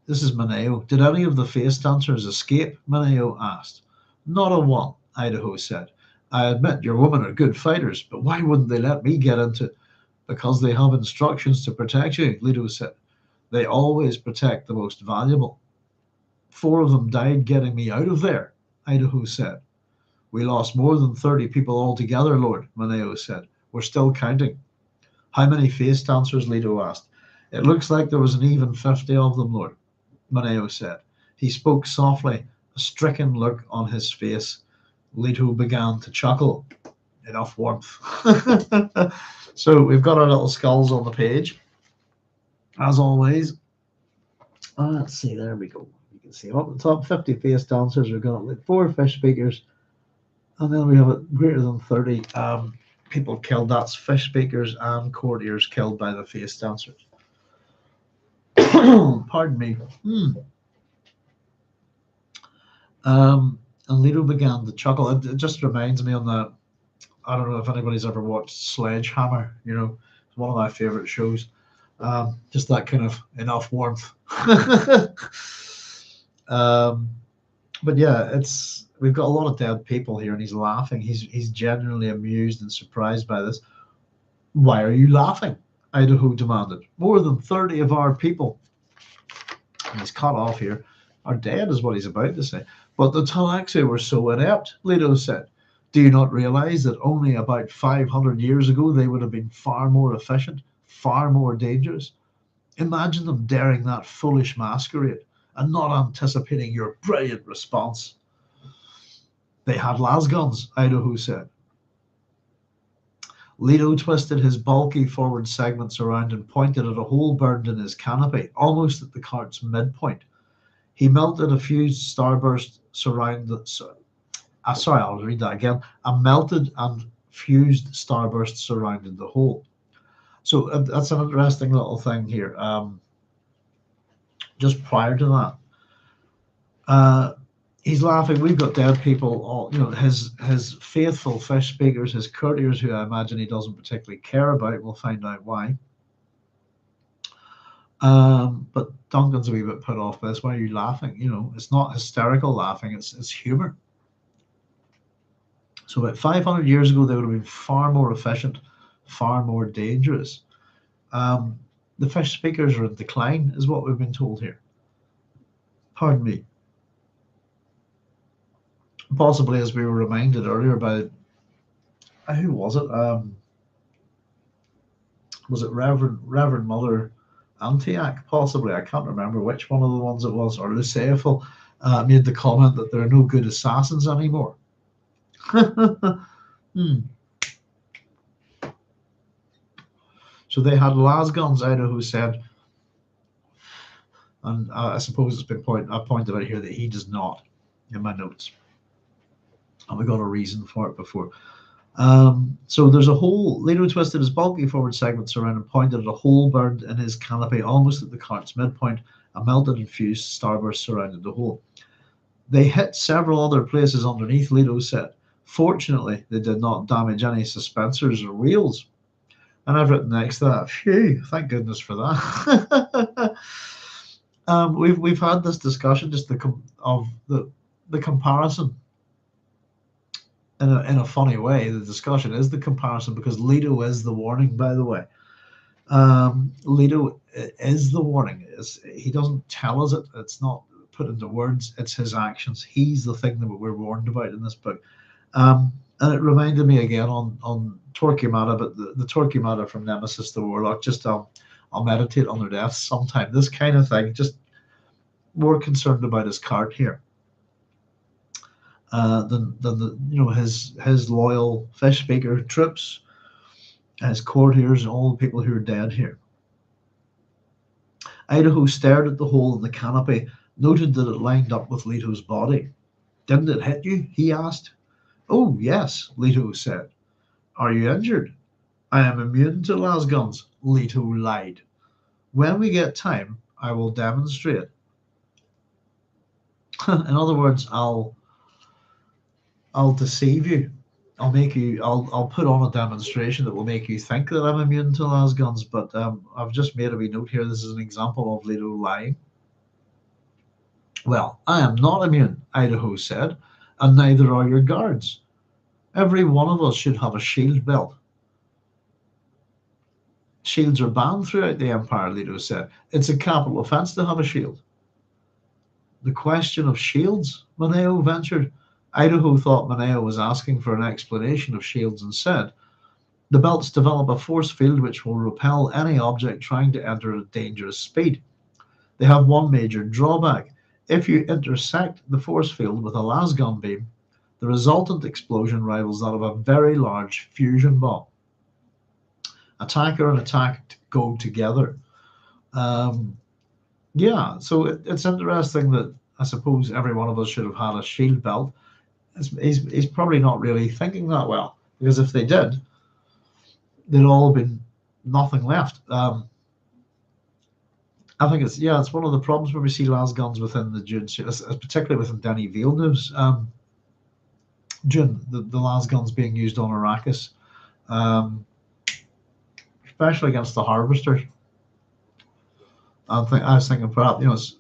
This is Moneo. Did any of the face dancers escape? Moneo asked. Not a one, Idaho said. I admit your women are good fighters, but why wouldn't they let me get into it? Because they have instructions to protect you, Leto said. They always protect the most valuable. 4 of them died getting me out of there, Idaho said. We lost more than 30 people altogether, Lord, Moneo said. We're still counting. How many face dancers? Leto asked. It looks like there was an even 50 of them, Lord, Moneo said. He spoke softly, a stricken look on his face. Leto began to chuckle. Enough warmth. So we've got our little skulls on the page, as always. Let's see, there we go. You can see up at the top, 50 face dancers. We've got like 4 fish speakers, and then we have it greater than 30 people killed. That's fish speakers and courtiers killed by the face dancers. Pardon me. And Leto began to chuckle. It just reminds me on the, I don't know if anybody's ever watched Sledgehammer, you know, it's one of my favorite shows. Just that kind of enough warmth. But yeah, we've got a lot of dead people here, and he's laughing. He's genuinely amused and surprised by this. Why are you laughing? Idaho demanded. More than 30 of our people, and he's cut off here, are dead, is what he's about to say. But the Tleilaxu were so inept, Leto said. Do you not realize that only about 500 years ago they would have been far more efficient, far more dangerous? Imagine them daring that foolish masquerade and not anticipating your brilliant response. They had lasguns, Idaho said. Leto twisted his bulky forward segments around and pointed at a hole burned in his canopy, almost at the cart's midpoint. He melted a fused starburst surround the... sorry, I'll read that again. A melted and fused starburst surrounded the hole. So that's an interesting little thing here. Just prior to that, he's laughing. We've got dead people. All, you know, his faithful fish speakers, his courtiers, who I imagine he doesn't particularly care about. We'll find out why. But Duncan's a wee bit put off by this. Why are you laughing? You know, it's not hysterical laughing. It's humor. So about 500 years ago, they would have been far more efficient, far more dangerous. The fish speakers are in decline, is what we've been told here. Pardon me. Possibly, as we were reminded earlier by, who was it? Was it Reverend Mother Antioch? Possibly, I can't remember which one of the ones it was. Or Lucéfil made the comment that there are no good assassins anymore. So they had lasguns, Idaho said, and I suppose it's been I pointed out here that he does not in my notes, and we got a reason for it before. So there's a hole. Leto twisted his bulky forward segments around and pointed at a hole burned in his canopy, almost at the cart's midpoint. A melted and fused starburst surrounded the hole. They hit several other places underneath, Leto said. Fortunately, they did not damage any suspensors or wheels. And I've written next to that, phew, thank goodness for that. We've had this discussion, just of the comparison. In a funny way, the discussion is the comparison, because Leto is the warning, by the way. Leto is the warning. He doesn't tell us it. It's not put into words. It's his actions. He's the thing that we're warned about in this book. And it reminded me again on Torquemada, but the Torquemada from Nemesis the Warlock. Just I'll meditate on their deaths sometime. This kind of thing, just more concerned about his cart here than the his loyal fish speaker troops, his courtiers, and all the people who are dead here. Idaho stared at the hole in the canopy, noted that it lined up with Leto's body. "Didn't it hit you?" he asked. "Oh, yes," Leto said. "Are you injured?" "I am immune to lasguns," Leto lied. "When we get time, I will demonstrate." In other words, I'll deceive you. I'll put on a demonstration that will make you think that I'm immune to lasguns. But I've just made a wee note here. This is an example of Leto lying. "Well, I am not immune," Idaho said, "and neither are your guards. Every one of us should have a shield belt." "Shields are banned throughout the Empire," Leto said. "It's a capital offense to have a shield." "The question of shields?" Moneo ventured. Idaho thought Moneo was asking for an explanation of shields and said, "The belts develop a force field which will repel any object trying to enter at dangerous speed. They have one major drawback. If you intersect the force field with a lasgun beam, the resultant explosion rivals that of a very large fusion bomb. Attacker and attack go together." Yeah, so it's interesting that I suppose every one of us should have had a shield belt. He's probably not really thinking that well, because if they did, there'd all been nothing left. I think it's one of the problems when we see lasguns within the Dune, particularly within Denis Villeneuve's Dune, the lasguns being used on Arrakis, especially against the harvesters. I was thinking perhaps it's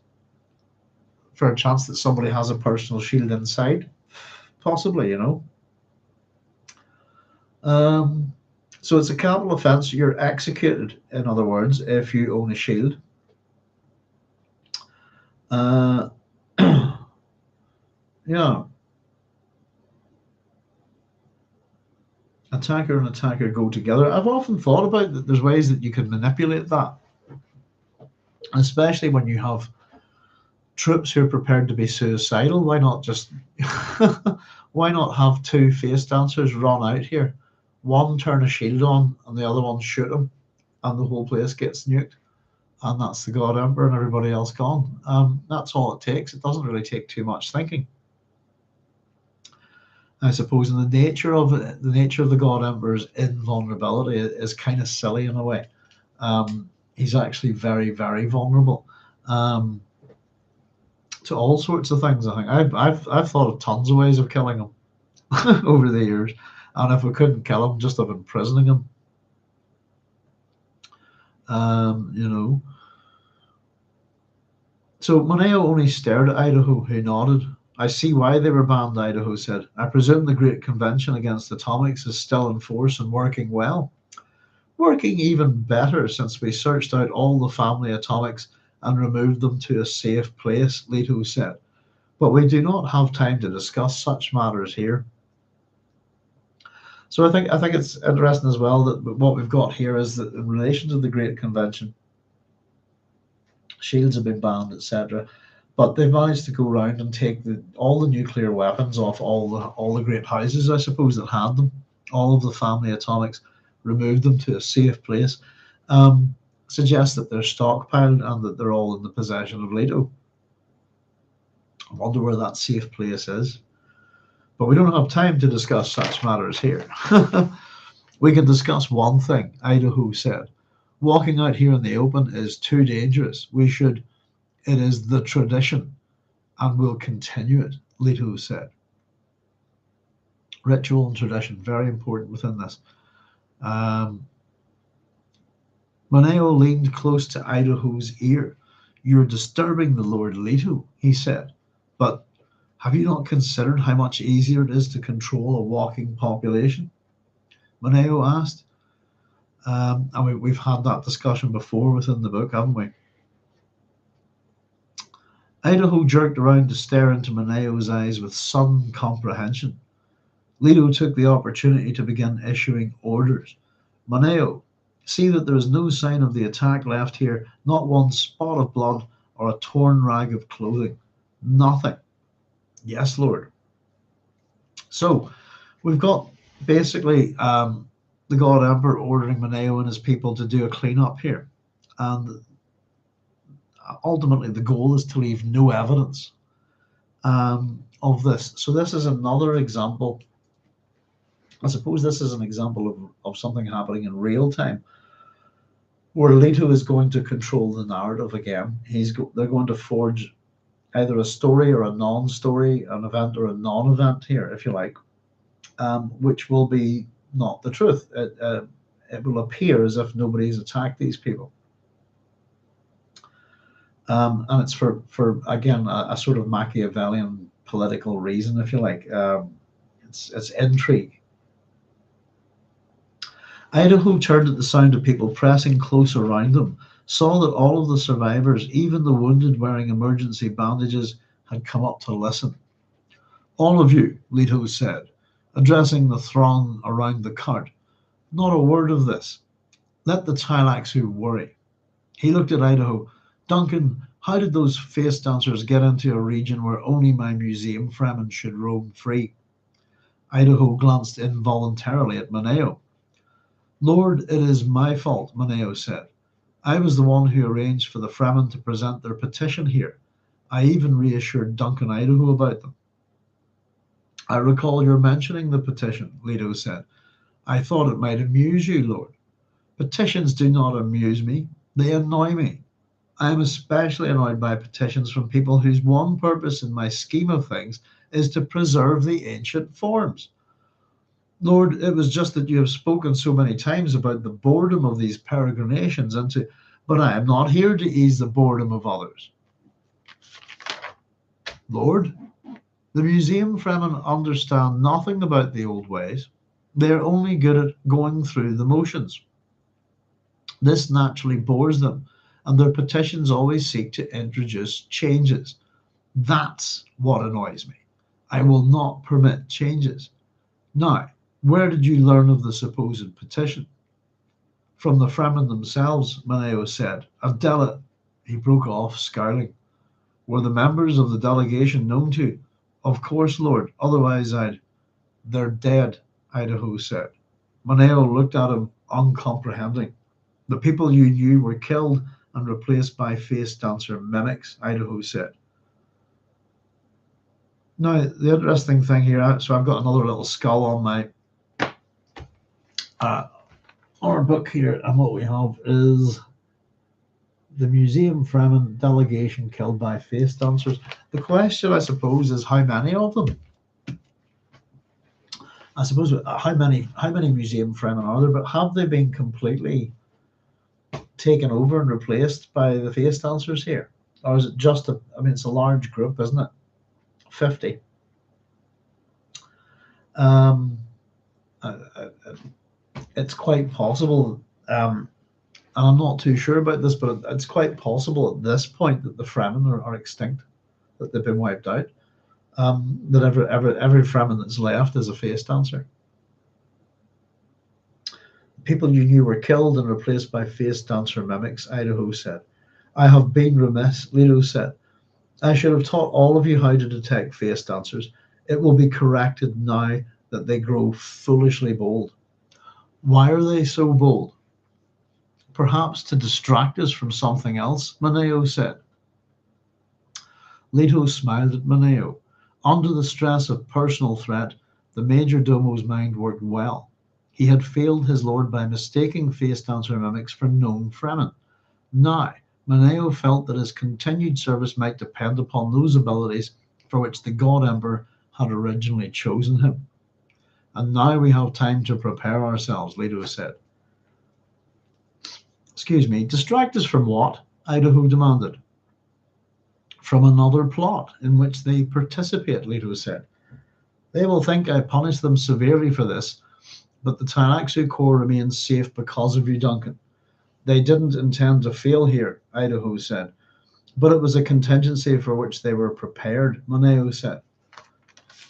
for a chance that somebody has a personal shield inside, possibly. So it's a capital offense. You're executed, in other words, if you own a shield. Yeah. Attacker and attacker go together. I've often thought about that. There's ways that you can manipulate that, especially when you have troops who are prepared to be suicidal. Why not just why not have two face dancers run out here, one turn a shield on and the other one shoot him, and the whole place gets nuked, and that's the God Emperor and everybody else gone. That's all it takes. It doesn't really take too much thinking. I suppose, and the nature of the God Emperor's invulnerability is kind of silly in a way. He's actually very, very vulnerable to all sorts of things. I think I've thought of tons of ways of killing him over the years, and if we couldn't kill him, just of imprisoning him. So Moneo only stared at Idaho, who nodded. "I see why they were banned," Idaho said. "I presume the Great Convention against atomics is still in force and working well." "Working even better since we searched out all the family atomics and removed them to a safe place," Leto said. "But we do not have time to discuss such matters here." So I think it's interesting as well that what we've got here is that in relation to the Great Convention, shields have been banned, etc. But they've managed to go around and take all the nuclear weapons off all the great houses, I suppose, that had them, all of the family atomics, removed them to a safe place, suggests that they're stockpiled and that they're all in the possession of Leto. I wonder where that safe place is. But we don't have time to discuss such matters here. "We can discuss one thing," Idaho said. "Walking out here in the open is too dangerous. It is the tradition, and we'll continue it," Leto said. Ritual and tradition, very important within this. Moneo leaned close to Idaho's ear. "You're disturbing the Lord Leto," he said. "But have you not considered how much easier it is to control a walking population?" Moneo asked. And we've had that discussion before within the book, haven't we? Idaho jerked around to stare into Moneo's eyes with sudden comprehension. Leto took the opportunity to begin issuing orders. "Moneo, see that there is no sign of the attack left here, not one spot of blood or a torn rag of clothing. Nothing. Yes, Lord. So we've got basically the God Emperor ordering Moneo and his people to do a cleanup here. And ultimately the goal is to leave no evidence of this. So this is another example. I suppose this is an example of something happening in real time, where Leto is going to control the narrative again. They're going to forge either a story or a non-story, an event or a non-event here, if you like, which will be not the truth. It will appear as if nobody's attacked these people. And it's for again, a sort of Machiavellian political reason, if you like. It's intrigue. Idaho turned at the sound of people pressing close around them, saw that all of the survivors, even the wounded wearing emergency bandages, had come up to listen. All of you, Leto said, addressing the throng around the cart, not a word of this. Let the Tleilaxu worry. He looked at Idaho. Duncan, how did those face dancers get into a region where only my museum fremen should roam free? Idaho glanced involuntarily at Moneo. Lord, it is my fault, Moneo said. I was the one who arranged for the Fremen to present their petition here. I even reassured Duncan Idaho about them. I recall your mentioning the petition, Leto said. I thought it might amuse you, Lord. Petitions do not amuse me. They annoy me. I am especially annoyed by petitions from people whose one purpose in my scheme of things is to preserve the ancient forms. Lord, it was just that you have spoken so many times about the boredom of these peregrinations but I am not here to ease the boredom of others. Lord, the museum fremen understand nothing about the old ways. They are only good at going through the motions. This naturally bores them, and their petitions always seek to introduce changes. That's what annoys me. I will not permit changes. Now, where did you learn of the supposed petition? From the Fremen themselves, Moneo said. He broke off, scowling. Were the members of the delegation known to you? Of course, Lord. Otherwise, They're dead, Idaho said. Moneo looked at him, uncomprehending. The people you knew were killed and replaced by face dancer mimics, Idaho said. Now, the interesting thing here, so I've got another little skull on my our book here, and what we have is the museum Fremen delegation killed by face dancers. The question, I suppose, is how many of them? I suppose how many museum Fremen are there, but have they been completely taken over and replaced by the face dancers here? Or is it just it's a large group, isn't it? 50. It's quite possible, and I'm not too sure about this, but it's quite possible at this point that the Fremen are extinct, that they've been wiped out, that every Fremen that's left is a face dancer. People you knew were killed and replaced by face dancer mimics, Idaho said. I have been remiss, Leto said. I should have taught all of you how to detect face dancers. It will be corrected now that they grow foolishly bold. Why are they so bold? Perhaps to distract us from something else, Moneo said. Leto smiled at Moneo. Under the stress of personal threat, the Major Domo's mind worked well. He had failed his lord by mistaking face dancer mimics for known Fremen. Now, Moneo felt that his continued service might depend upon those abilities for which the God Emperor had originally chosen him. And now we have time to prepare ourselves, Leto said. Excuse me, distract us from what? Idaho demanded. From another plot in which they participate, Leto said. They will think I punish them severely for this, but the Tleilaxu Corps remains safe because of you, Duncan. They didn't intend to fail here, Idaho said, but it was a contingency for which they were prepared, Moneo said.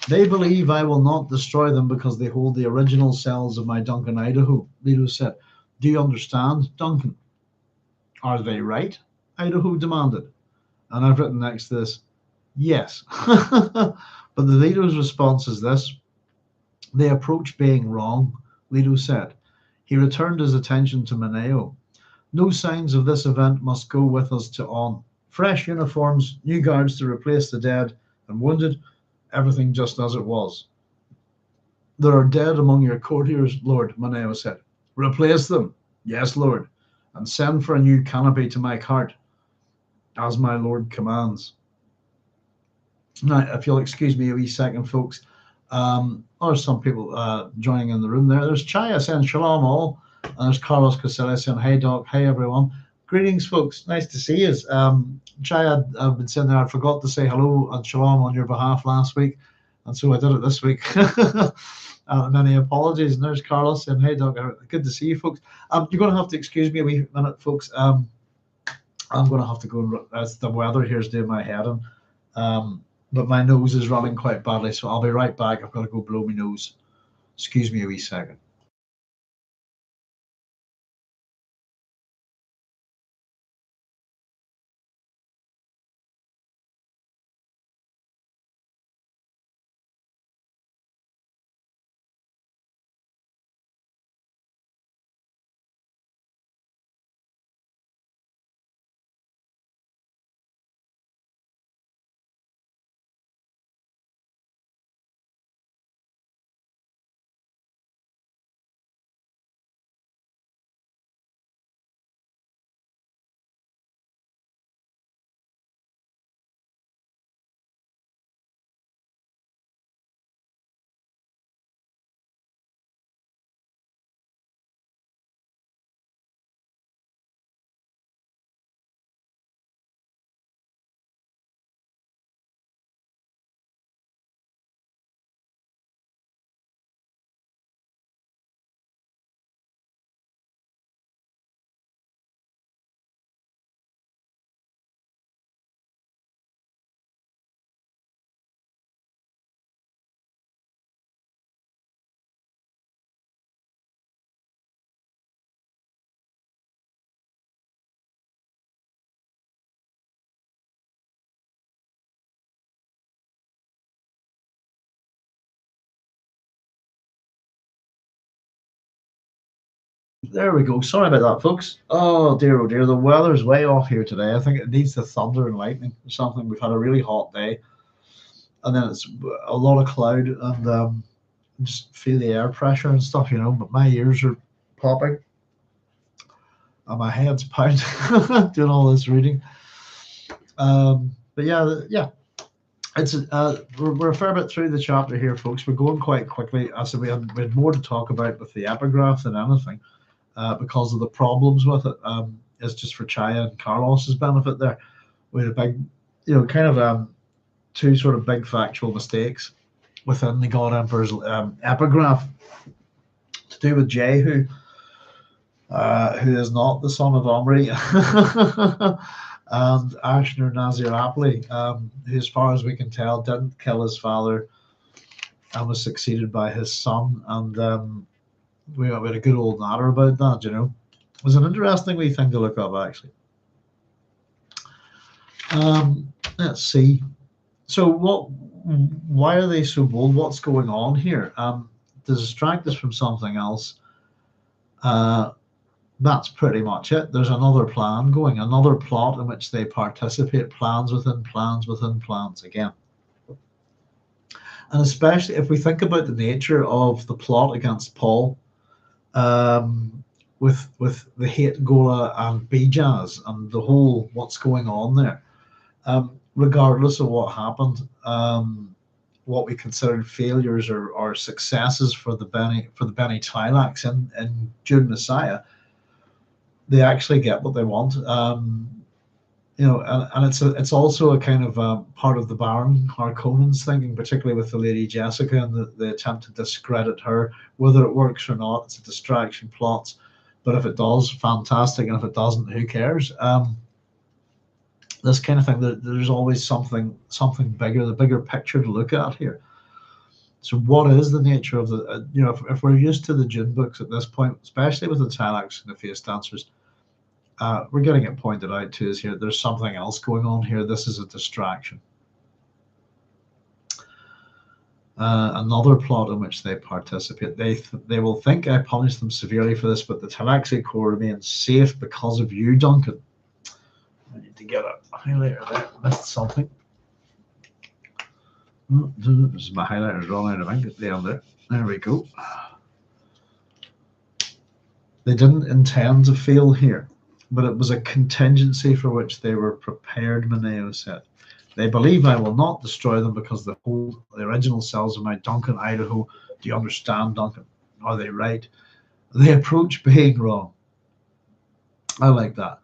They believe I will not destroy them because they hold the original cells of my Duncan Idaho, Leto said. Do you understand, Duncan? Are they right? Idaho demanded. And I've written next to this, yes. But the Leto's response is this. They approach being wrong, Leto said. He returned his attention to Moneo. No signs of this event must go with us to On. Fresh uniforms, new guards to replace the dead and wounded, everything just as it was. There are dead among your courtiers, Lord, Moneo said. Replace them. Yes, Lord. And send for a new canopy to my cart, as my Lord commands. Now, if you'll excuse me a wee second, folks, there's some people joining in the room there. There's Chaya saying shalom all, and there's Carlos Casella saying hey Doc, hey everyone. Greetings, folks. Nice to see you. Chaya, I've been saying there I forgot to say hello and shalom on your behalf last week, and so I did it this week. Many apologies. And there's Carlos saying hey Doc, good to see you, folks. You're going to have to excuse me a wee minute, folks. I'm going to have to go. As the weather here's doing my head in. But my nose is running quite badly, so I'll be right back. I've got to go blow my nose. Excuse me a wee second. There we go. Sorry about that, folks. Oh dear, the weather's way off here today. I think it needs the thunder and lightning or something. We've had a really hot day, and then it's a lot of cloud, and just feel the air pressure and stuff, But my ears are popping, and my head's pounding doing all this reading. But yeah. It's we're a fair bit through the chapter here, folks. We're going quite quickly. As we had more to talk about with the epigraph than anything. Because of the problems with it. It's just for Chaya and Carlos's benefit there. We had a big, kind of two sort of big factual mistakes within the God Emperor's epigraph to do with Jehu, who is not the son of Omri, and Assurnasirpal, who, as far as we can tell, didn't kill his father and was succeeded by his son. And we had a good old natter about that, It was an interesting wee thing to look up, actually. Let's see. So why are they so bold? What's going on here? To distract us from something else, that's pretty much it. There's another plan going, another plot in which they participate, plans within plans within plans again. And especially if we think about the nature of the plot against Paul, with the hate Gola and Bijaz and the whole what's going on there, regardless of what happened, what we considered failures or successes for the Bene Tleilaxu in Dune Messiah, they actually get what they want. And it's also a kind of part of the Baron Harkonnen's thinking, particularly with the Lady Jessica and the attempt to discredit her. Whether it works or not, it's a distraction plot. But if it does, fantastic, and if it doesn't, who cares? This kind of thing. There's always something bigger, the bigger picture to look at here. So, what is the nature of the? If we're used to the Dune books at this point, especially with the Tleilaxu and the Face Dancers. we're getting it pointed out to us here. There's something else going on here. This is a distraction. Another plot in which they participate. They will think I punish them severely for this, but the Tleilaxu core remains safe because of you, Duncan. I need to get a highlighter there. Missed something. This is my highlighter's run out of ink at the end there. There we go. They didn't intend to fail here, but it was a contingency for which they were prepared, Moneo said. They believe I will not destroy them because they hold the original selves of my Duncan Idaho. Do you understand, Duncan? Are they right? They approach being wrong. I like that.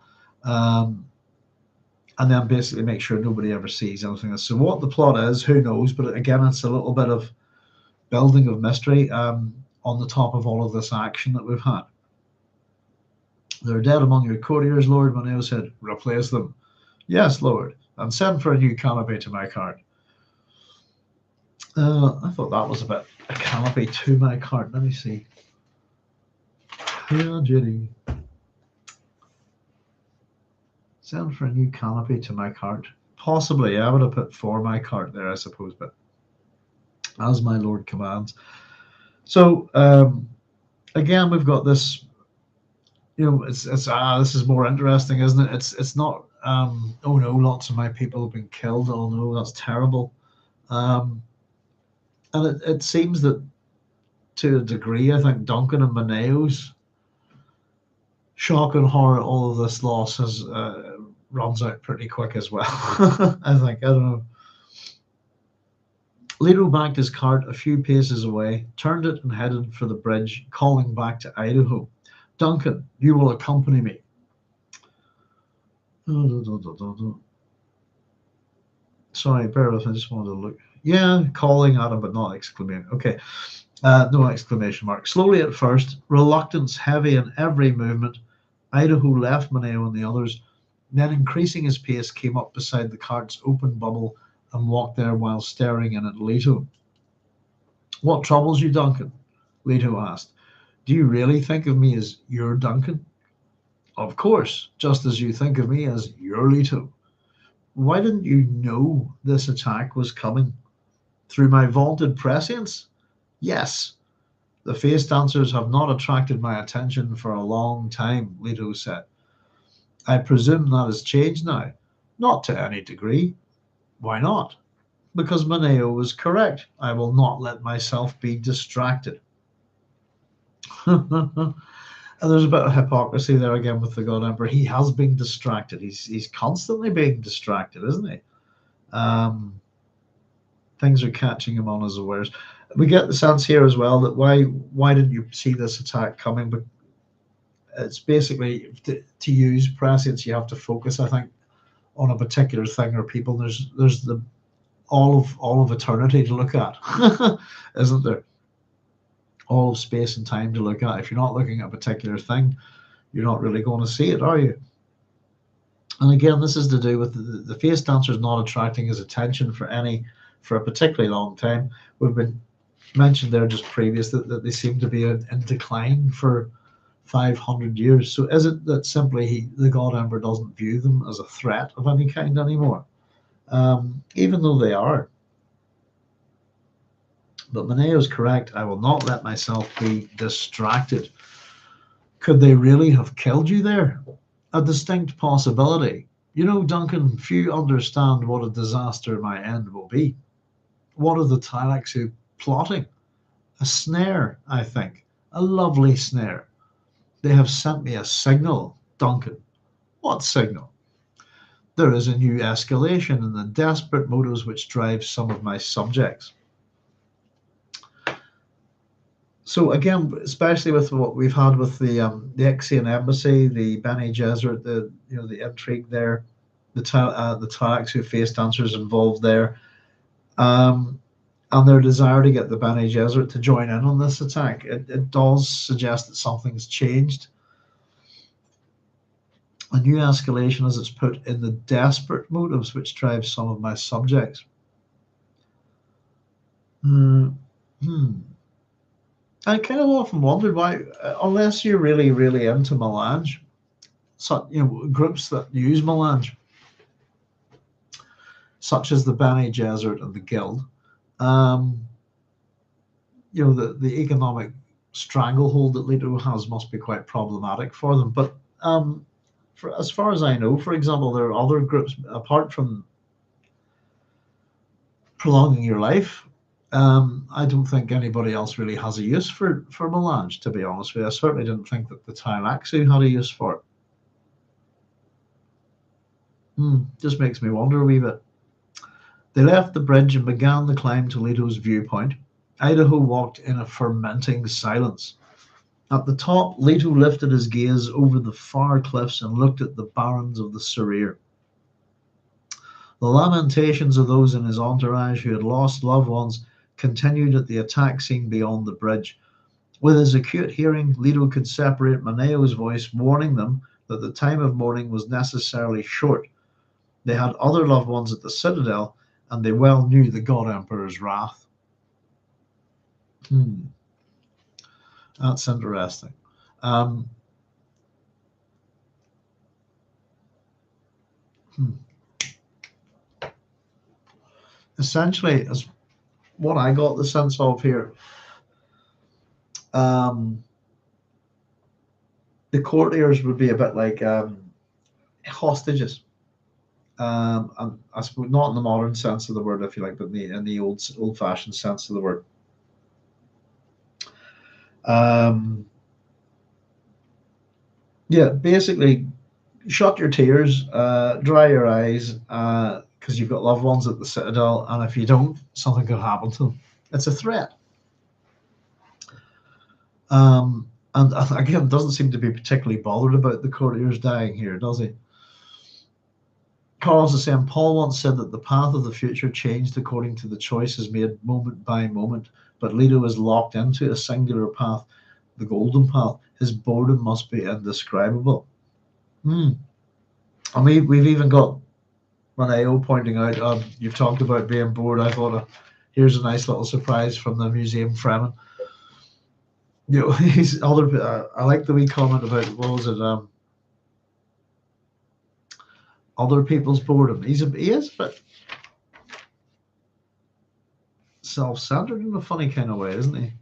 And then basically make sure nobody ever sees anything else. So what the plot is, who knows? But again, it's a little bit of building of mystery on the top of all of this action that we've had. They're dead among your courtiers, Lord. Moneo said, replace them. Yes, Lord. And send for a new canopy to my cart. I thought that was a canopy to my cart. Let me see. Yeah, Judy. Send for a new canopy to my cart. Possibly, I would have put for my cart there, I suppose, but as my Lord commands. So, again, we've got this, this is more interesting, isn't it? It's not, oh no, lots of my people have been killed. Oh no, that's terrible. And it seems that to a degree, I think Duncan and Moneo's shock and horror, all of this loss runs out pretty quick as well. I don't know. Leto backed his cart a few paces away, turned it and headed for the bridge, calling back to Idaho. Duncan, you will accompany me. Sorry, bear with me, I just wanted to look. Yeah, calling at him, but not exclaiming. Okay, no exclamation mark. Slowly at first, reluctance heavy in every movement, Idaho left Moneo and the others, then increasing his pace, came up beside the cart's open bubble and walked there while staring in at Leto. What troubles you, Duncan? Leto asked. Do you really think of me as your Duncan? Of course, just as you think of me as your Leto. Why didn't you know this attack was coming? Through my vaunted prescience? Yes. The face dancers have not attracted my attention for a long time, Leto said. I presume that has changed now. Not to any degree. Why not? Because Moneo was correct. I will not let myself be distracted. And there's a bit of hypocrisy there again with the God Emperor. He has been distracted. He's constantly being distracted, isn't he? Things are catching him on his awares. We get the sense here as well that why didn't you see this attack coming? But it's basically to use prescience, you have to focus, I think, on a particular thing or people. There's the all of eternity to look at, isn't there? All of space and time to look at. If you're not looking at a particular thing, you're not really going to see it, are you? And again, this is to do with the face dancers not attracting his attention for a particularly long time. We've been mentioned there just previous that they seem to be in decline for 500 years. So is it that simply the God Emperor doesn't view them as a threat of any kind anymore? Even though they are. But Moneo is correct. I will not let myself be distracted. Could they really have killed you there? A distinct possibility. You know, Duncan, few understand what a disaster my end will be. What are the Tleilaxu plotting? A snare, I think. A lovely snare. They have sent me a signal, Duncan. What signal? There is a new escalation in the desperate motives which drive some of my subjects. So again, especially with what we've had with the Ixian embassy, the Bene Gesserit, the intrigue there, the Tleilaxu face dancers involved there, and their desire to get the Bene Gesserit to join in on this attack, it does suggest that something's changed. A new escalation, as it's put, in the desperate motives which drive some of my subjects. I kind of often wondered why, unless you're really, really into melange, groups that use melange, such as the Bene Gesserit and the Guild. The economic stranglehold that Leto has must be quite problematic for them. But as far as I know, for example, there are other groups apart from prolonging your life. I don't think anybody else really has a use for melange, to be honest with you. I certainly didn't think that the Tleilaxu had a use for it. Just makes me wonder a wee bit. They left the bridge and began the climb to Leto's viewpoint. Idaho walked in a fermenting silence. At the top, Leto lifted his gaze over the far cliffs and looked at the barrens of the Sarir. The lamentations of those in his entourage who had lost loved ones continued at the attack scene beyond the bridge. With his acute hearing, Leto could separate Moneo's voice warning them that the time of mourning was necessarily short. They had other loved ones at the Citadel, and they well knew the God Emperor's wrath. That's interesting. Essentially, as what I got the sense of here, the courtiers would be a bit like hostages. And I suppose not in the modern sense of the word, if you like, but in the old-fashioned sense of the word. Basically, shut your tears, dry your eyes, because you've got loved ones at the Citadel, and if you don't, something could happen to them. It's a threat. And again, doesn't seem to be particularly bothered about the courtiers dying here, does he? Carlos is saying, Paul once said that the path of the future changed according to the choices made moment by moment, but Leto is locked into a singular path, the golden path. His boredom must be indescribable. And we've even got Moneo pointing out, you've talked about being bored. I thought, here's a nice little surprise from the Museum Fremen. I like the wee comment about, what was it, other people's boredom. He is a bit self-centered in a funny kind of way, isn't he?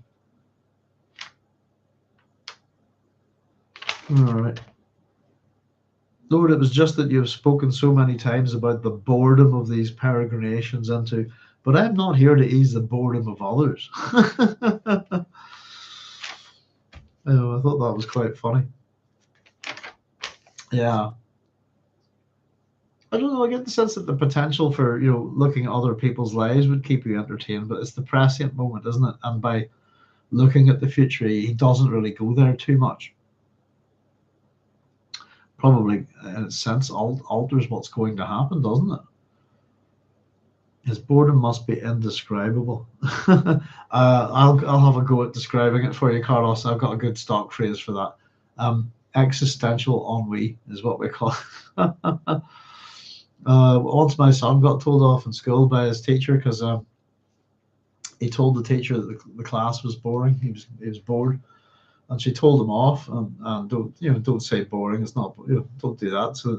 All right. Lord, it was just that you have spoken so many times about the boredom of these peregrinations into, but I'm not here to ease the boredom of others. I thought that was quite funny. Yeah. I don't know, I get the sense that the potential for, looking at other people's lives would keep you entertained, but it's the prescient moment, isn't it? And by looking at the future, he doesn't really go there too much. Probably, in a sense, alters what's going to happen, doesn't it? His boredom must be indescribable. I'll have a go at describing it for you, Carlos. I've got a good stock phrase for that. Existential ennui is what we call it. Once my son got told off in school by his teacher because he told the teacher that the class was boring. He was bored, and she told him off. And don't say boring. It's not. Don't do that. So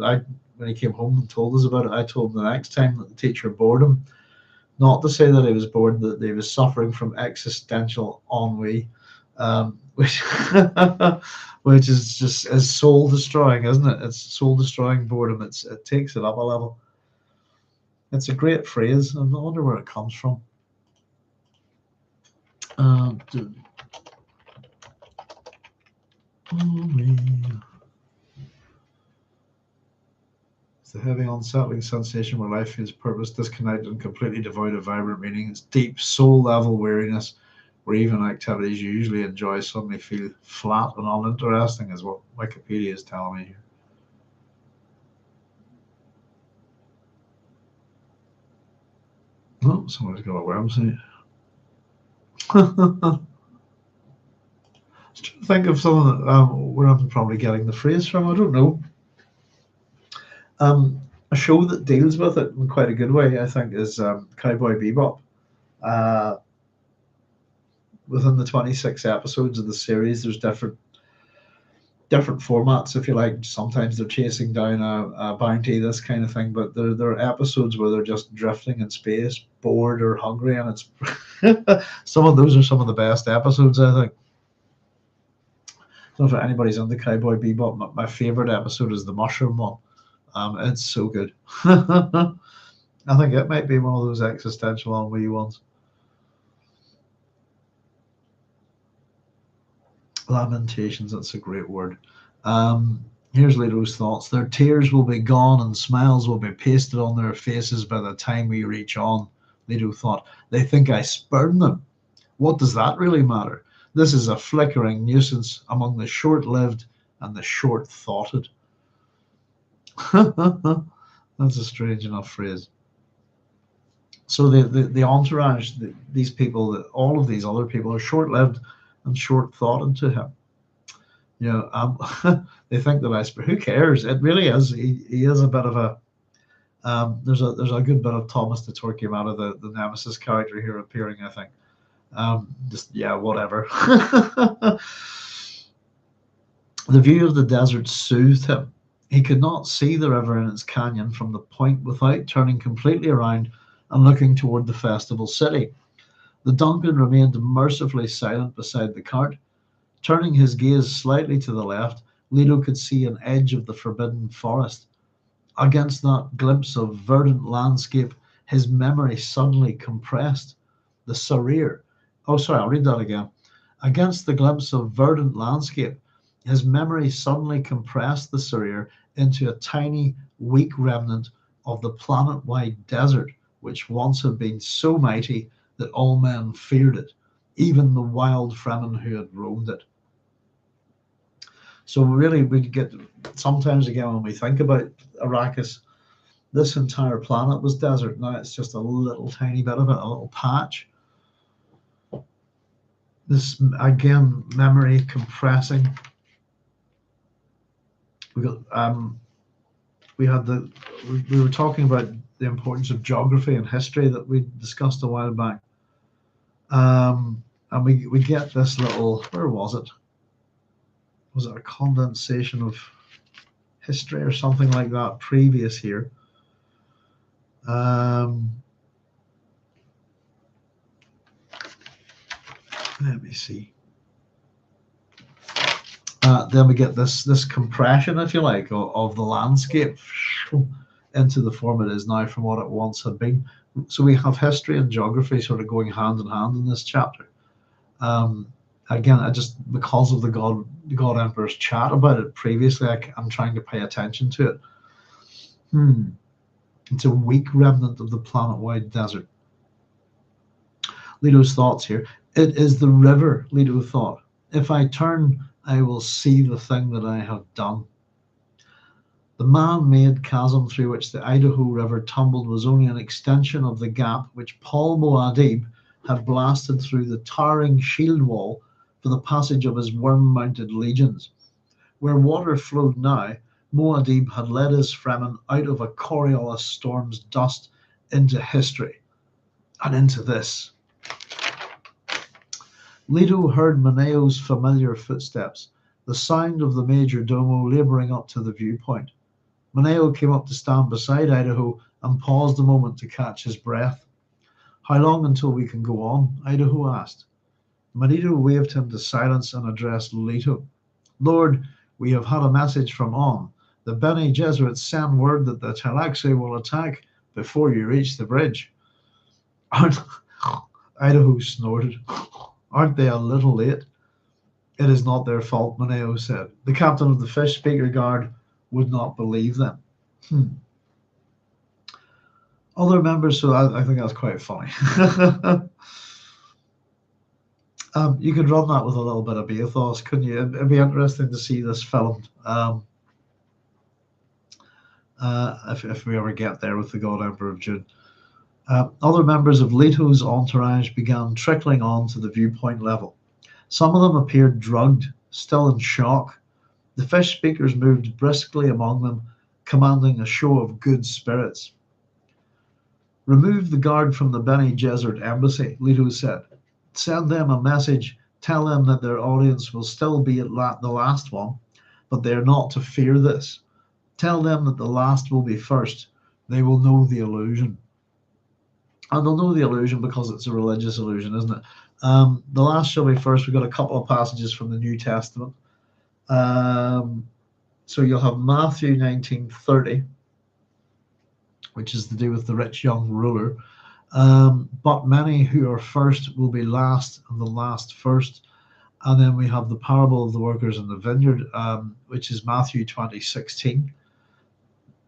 when he came home and told us about it, I told him the next time that the teacher bored him, not to say that he was bored, that he was suffering from existential ennui, which which is just soul destroying, isn't it? It's soul destroying boredom. It takes it up a level. It's a great phrase. I wonder where it comes from. It's the heavy, unsettling sensation where life feels purpose, disconnected, and completely devoid of vibrant meaning. It's deep soul-level weariness, where even activities you usually enjoy suddenly feel flat and uninteresting, is what Wikipedia is telling me here. Oh, somebody's got a website. Just trying to think of someone where I'm probably getting the phrase from. I don't know. A show that deals with it in quite a good way, I think, is Cowboy Bebop. Within the 26 episodes of the series, there's different different formats, if you like. Sometimes they're chasing down a bounty, this kind of thing, but there are episodes where they're just drifting in space, bored or hungry, and it's some of those are some of the best episodes, I think. I don't know if anybody's into Cowboy Bebop. My favorite episode is the mushroom one. It's so good. I think it might be one of those existential ennui ones. Lamentations, that's a great word. Here's Leto's thoughts. Their tears will be gone and smiles will be pasted on their faces by the time we reach on. Leto thought. They think I spurn them. What does that really matter? This is a flickering nuisance among the short-lived and the short-thoughted. That's a strange enough phrase. So the entourage, these people, all of these other people are short-lived and short-thoughted to him. You know, they think that who cares? It really is. He is a bit of a. There's a good bit of Thomas the Torquemada, the Nemesis character here appearing, I think. Just yeah, whatever. The view of the desert soothed him. He could not see the river in its canyon from the point without turning completely around and looking toward the festival city. The Duncan remained mercifully silent beside the cart. Turning his gaze slightly to the left, Leto could see an edge of the forbidden forest. Against that glimpse of verdant landscape, his memory suddenly compressed. The Sarir. Oh, sorry, I'll read that again. Against the glimpse of verdant landscape, his memory suddenly compressed the Sarir into a tiny, weak remnant of the planet-wide desert, which once had been so mighty that all men feared it, even the wild Fremen who had roamed it. So really, we get sometimes again when we think about Arrakis, this entire planet was desert. Now it's just a little tiny bit of it, a little patch. This again, memory compressing. We were talking about the importance of geography and history that we discussed a while back. And we get this little, where was it? Was it a condensation of history or something like that previous here? Let me see. Then we get this compression, if you like, of the landscape into the form it is now from what it once had been. So we have history and geography sort of going hand in hand in this chapter. Again, because of the God Emperor's chat about it previously, I'm trying to pay attention to it. It's a weak remnant of the planet-wide desert. Leto's thoughts here. It is the river, Leto thought. If I turn, I will see the thing that I have done. The man-made chasm through which the Idaho River tumbled was only an extension of the gap which Paul Muad'Dib had blasted through the towering shield wall for the passage of his worm-mounted legions. Where water flowed now, Muad'Dib had led his Fremen out of a Coriolis storm's dust into history, and into this. Leto heard Moneo's familiar footsteps, the sound of the major domo laboring up to the viewpoint. Moneo came up to stand beside Idaho and paused a moment to catch his breath. How long until we can go on? Idaho asked. Moneo waved him to silence and addressed Leto. Lord, we have had a message from On. The Bene Gesserit send word that the Tleilaxu will attack before you reach the bridge. Idaho snorted. Aren't they a little late? It is not their fault, Moneo said. The captain of the fish speaker guard would not believe them. Other members, so I think that's quite funny. You could run that with a little bit of bathos, couldn't you? It'd be interesting to see this filmed. If we ever get there with the God Emperor of Dune. Other members of Leto's entourage began trickling on to the viewpoint level. Some of them appeared drugged, still in shock. The fish speakers moved briskly among them, commanding a show of good spirits. Remove the guard from the Bene Gesserit embassy, Leto said. Send them a message. Tell them that their audience will still be at the last one. but they are not to fear this. Tell them that the last will be first. They will know the illusion. And they'll know the illusion because it's a religious illusion, isn't it? The last shall be first. We've got a couple of passages from the New Testament. So you'll have Matthew 19:30, which is to do with the rich young ruler. But many who are first will be last, and the last first. And then we have the parable of the workers in the vineyard, which is Matthew 20:16.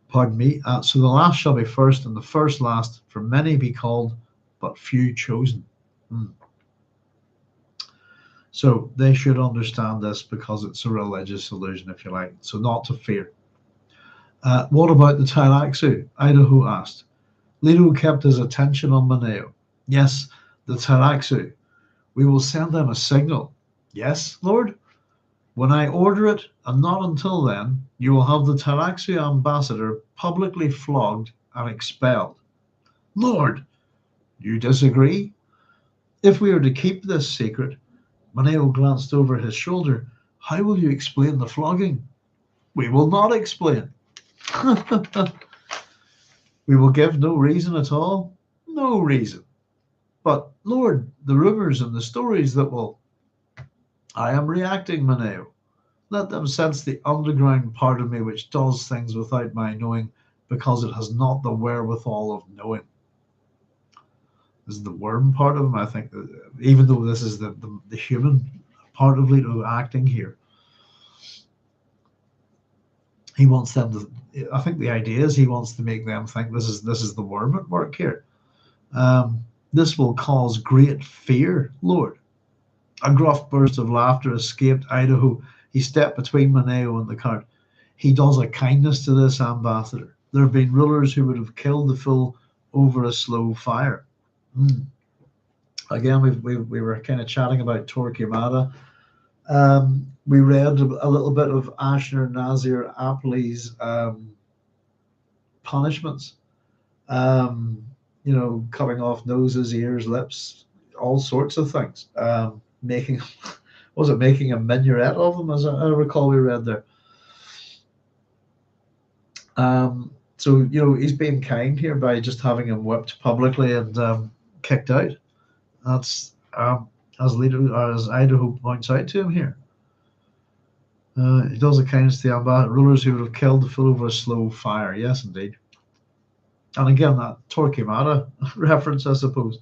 Pardon me. So the last shall be first, and the first last. For many be called, but few chosen. So they should understand this because it's a religious illusion, if you like. So not to fear. What about the Tleilaxu? Idaho asked. Leto kept his attention on Moneo. Yes, the Tleilaxu. We will send them a signal. Yes, Lord? When I order it, and not until then, you will have the Tleilaxu ambassador publicly flogged and expelled. Lord, you disagree? If we are to keep this secret, Moneo glanced over his shoulder. How will you explain the flogging? We will not explain. We will give no reason at all. No reason. But, Lord, the rumors and the stories that will... I am reacting, Moneo. Let them sense the underground part of me which does things without my knowing, because it has not the wherewithal of knowing. This is the worm part of him, I think, even though this is the human part of Leto acting here. He wants them to, I think the idea is he wants to make them think this is the worm at work here. This will cause great fear, Lord. A gruff burst of laughter escaped Idaho. He stepped between Moneo and the cart. He does a kindness to this ambassador. There have been rulers who would have killed the fool over a slow fire. Again, we were kind of chatting about Torquemada. We read a little bit of Assurnasirpal's punishments. Cutting off noses, ears, lips, all sorts of things. Making a minuet of them, as I recall we read there. So he's being kind here by just having him whipped publicly and kicked out. That's as Idaho points out to him here. He does a kindness to the rulers who would have killed the fool over a slow fire. Yes, indeed. And again, that Torquemada reference, I suppose.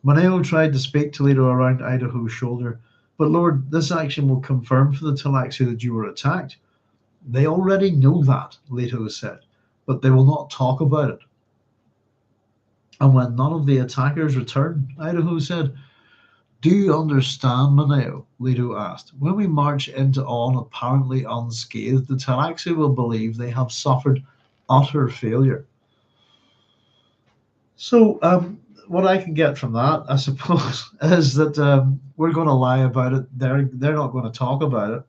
Moneo tried to speak to Leto around Idaho's shoulder, but Lord, this action will confirm for the Tleilaxu that you were attacked. They already know that, Leto said, but they will not talk about it. And when none of the attackers return, Idaho said, do you understand, Moneo? Leto asked. When we march into On apparently unscathed, the Tleilaxu will believe they have suffered utter failure. So, what I can get from that, I suppose, is that we're going to lie about it. They're not going to talk about it,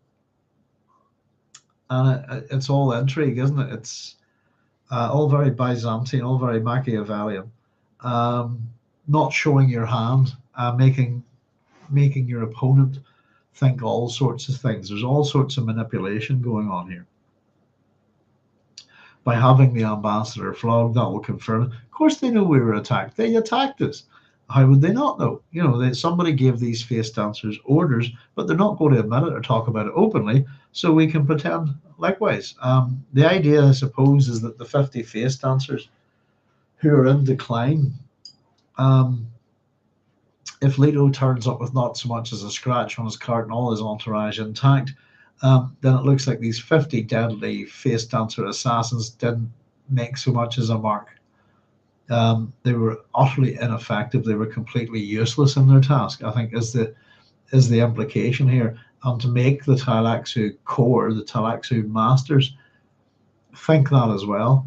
and it's all intrigue, isn't it? It's all very Byzantine, all very Machiavellian. Not showing your hand, making your opponent think all sorts of things. There's all sorts of manipulation going on here. By having the ambassador flogged, that will confirm it. Of course, they know we were attacked. They attacked us. How would they not know? Somebody gave these face dancers orders, but they're not going to admit it or talk about it openly, so we can pretend likewise. The idea, I suppose, is that the 50 face dancers who are in decline, if Leto turns up with not so much as a scratch on his cart and all his entourage intact, then it looks like these 50 deadly face dancer assassins didn't make so much as a mark. They were utterly ineffective. They were completely useless in their task, I think, is the implication here. And to make the Tleilaxu core, the Tleilaxu masters, think that as well.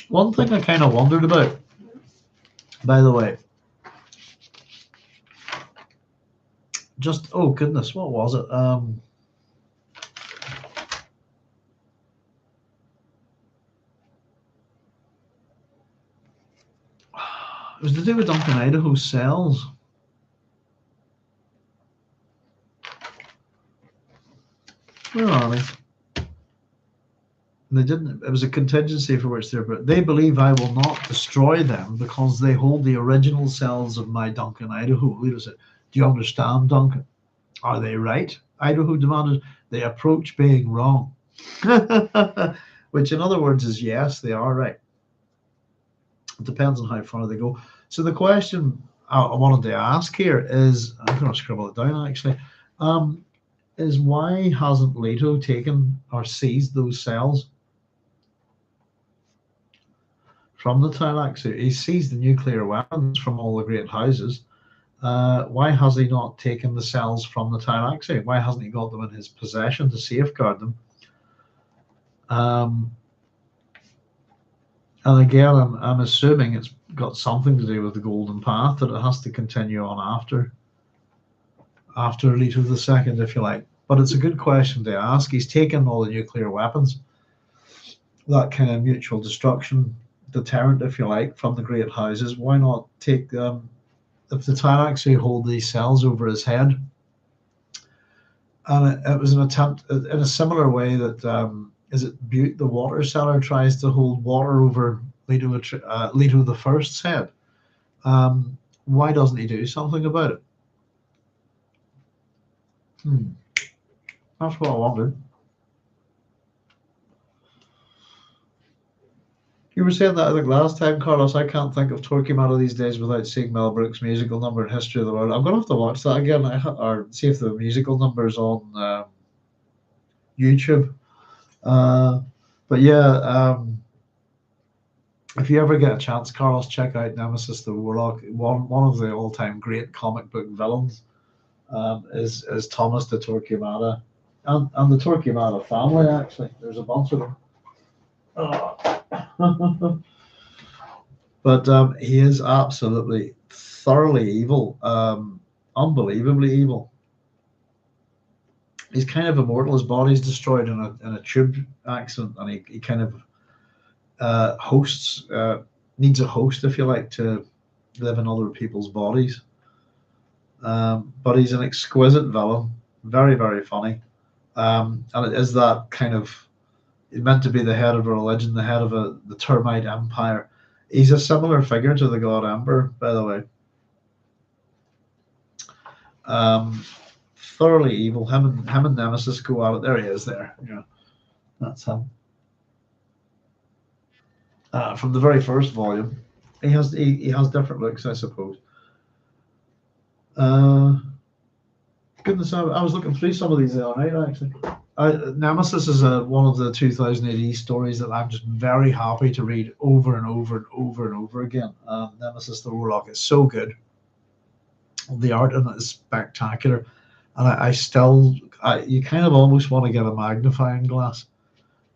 One thing I kind of wondered about, by the way, oh goodness, what was it? It was to do with Duncan Idaho's cells. And they didn't. It was a contingency for which they believe I will not destroy them because they hold the original cells of my Duncan Idaho. Leto said, "Do you understand, Duncan? Are they right?" Idaho demanded. "They approach being wrong." Which, in other words, is yes, they are right. It depends on how far they go. So the question I wanted to ask here is, I'm going to scribble it down actually, is why hasn't Leto taken or seized those cells from the Tleilaxu? He seized the nuclear weapons from all the great houses. Why has he not taken the cells from the Tleilaxu? Why hasn't he got them in his possession to safeguard them? And again, I'm assuming it's got something to do with the Golden Path, that it has to continue on after Leto II, if you like. But it's a good question to ask. He's taken all the nuclear weapons, that kind of mutual destruction deterrent, if you like, from the great houses. Why not take them? If the Tleilaxu hold these cells over his head, and it was an attempt in a similar way that is it Butte the water seller tries to hold water over Leto the First's head. Why doesn't he do something about it? That's what I wondered. You were saying that I think last time, Carlos. I can't think of Torquemada these days without seeing Mel Brooks' musical number in History of the World. I'm going to have to watch that again, or see if the musical number's on YouTube. But yeah, if you ever get a chance, Carlos, check out Nemesis the Warlock. One of the all-time great comic book villains is Thomas de Torquemada, and the Torquemada family. Actually, there's a bunch of them. But he is absolutely, thoroughly evil, unbelievably evil. He's kind of immortal. His body's destroyed in a tube accident, and he kind of needs a host, if you like, to live in other people's bodies. But he's an exquisite villain, very, very funny, and it is that kind of, he's meant to be the head of a religion, the head of the termite empire. He's a similar figure to the god Ember, by the way. Thoroughly evil. Him and Nemesis go out. There he is. There, yeah, that's him. From the very first volume, he has different looks, I suppose. Goodness, I was looking through some of these the other night actually. Nemesis is one of the 2000 AD stories that I'm just very happy to read over and over and over and over again. Nemesis the Warlock is so good. The art in it is spectacular, and you kind of almost want to get a magnifying glass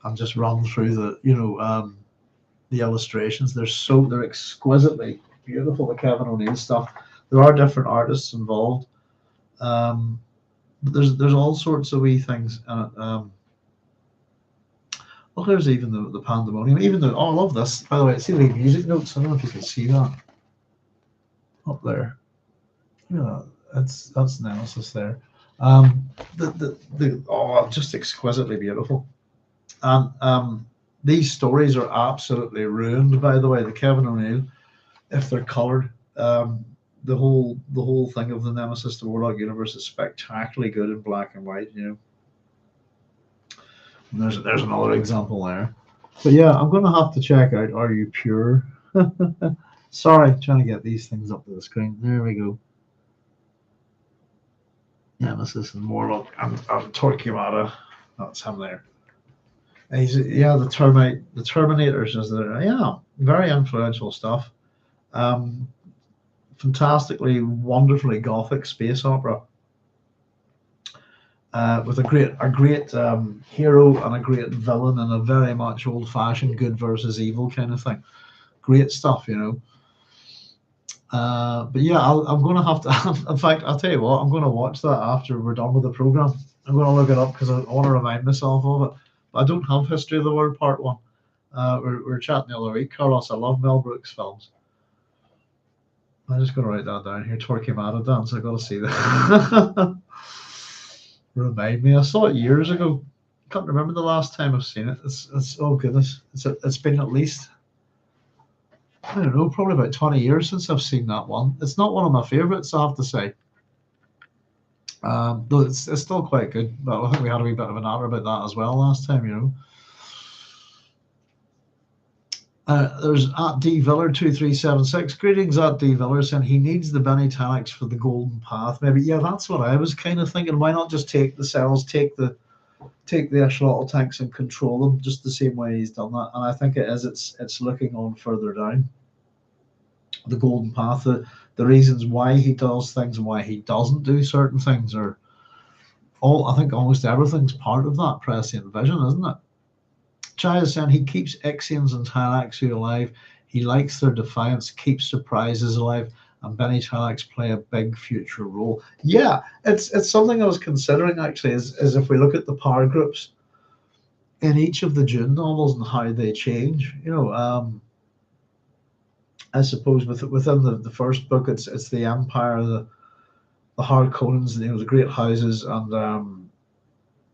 and just run through the illustrations. They're exquisitely beautiful. The Kevin O'Neill stuff. There are different artists involved. But there's all sorts of wee things. Well, there's even the pandemonium. I love this. By the way, see the music notes. I don't know if you can see that up there. Yeah, that's Nemesis there. Just exquisitely beautiful. And these stories are absolutely ruined, by the way. The Kevin O'Neill, if they're coloured. The whole thing of the Nemesis the Warlock universe is spectacularly good in black and white, And there's another example there. But yeah, I'm going to have to check out Are You Pure? Sorry, trying to get these things up to the screen. There we go. Nemesis and Warlock and Torquemada. That's him there. And the Terminators is there. Yeah, very influential stuff. Fantastically, wonderfully gothic space opera with a great hero and a great villain and a very much old-fashioned good versus evil kind of thing. Great stuff, But yeah, I'm going to have to. In fact, I'll tell you what, I'm going to watch that after we're done with the program. I'm going to look it up because I want to remind myself of it. But I don't have History of the World Part 1. We're chatting the other week, Carlos. I love Mel Brooks films. I'm just going to write that down here. Torquemada dance. I got to see that. Remind me. I saw it years ago. can't remember the last time I've seen it. It's oh goodness, it's been at least, I don't know, probably about 20 years since I've seen that one. It's not one of my favorites, I have to say. Though it's still quite good. But I think we had a wee bit of an hour about that as well last time, you know. There's at D Viller 2376. Greetings at D Viller, saying he needs the Benny Tleilaxu for the golden path. Maybe, yeah, that's what I was kind of thinking. Why not just take the cells, take the axolotl tanks and control them just the same way he's done that? And I think it is. It's looking on further down the golden path. The reasons why he does things and why he doesn't do certain things are all, I think almost everything's part of that prescient vision, isn't it? Chai is saying he keeps Ixians and Tleilaxu alive. He likes their defiance, keeps surprises alive, and Benny Tleilaxu play a big future role. Yeah, it's something I was considering actually, is if we look at the power groups in each of the Dune novels and how they change, you know. I suppose within the first book, it's the Empire, the Harkonnens, you know, the Great Houses, and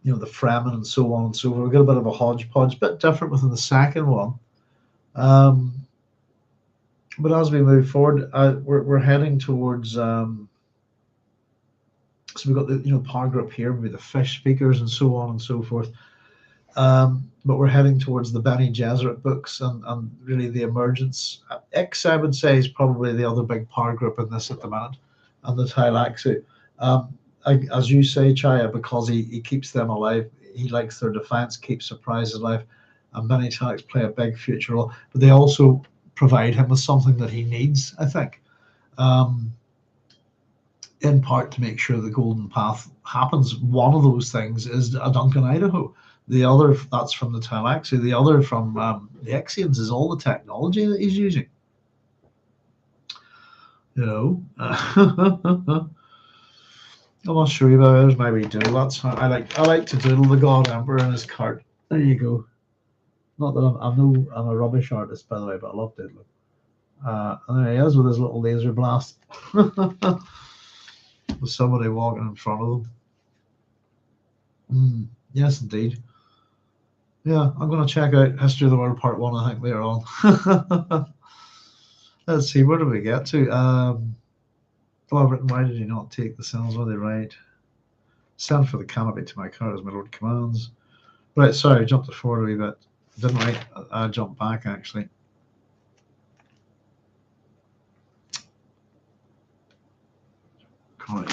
you know, the Fremen, and so on and so forth. We got a bit of a hodgepodge, bit different within the second one. But as we move forward, we're heading towards. So we've got the, you know, power group here, maybe the fish speakers, and so on and so forth. But we're heading towards the Bene Gesserit books, and really the emergence. X, I would say, is probably the other big power group in this at the minute, and the Tleilaxu. As you say, Chaya, because he keeps them alive, he likes their defiance, keeps surprises alive, and Bene Tleilaxu play a big future role. But they also provide him with something that he needs, I think, in part to make sure the golden path happens. One of those things is a Duncan Idaho. The other, that's from the Tleilaxu. The other from the Ixians is all the technology that he's using. You know, I'm not sure about it. There's my wee doodle. That's how I like to doodle the God Emperor in his cart. There you go. Not that I'm a rubbish artist, by the way, but I love doodling. And there he is with his little laser blast. With somebody walking in front of them. Yes, indeed. Yeah, I'm going to check out History of the World Part 1, I think, later on. Let's see, where do we get to? I've written, why did you not take the cells? What are they right? Send for the canopy to my car as my Lord commands. Right, sorry, I jumped forward a wee bit. Didn't I? I jumped back, actually.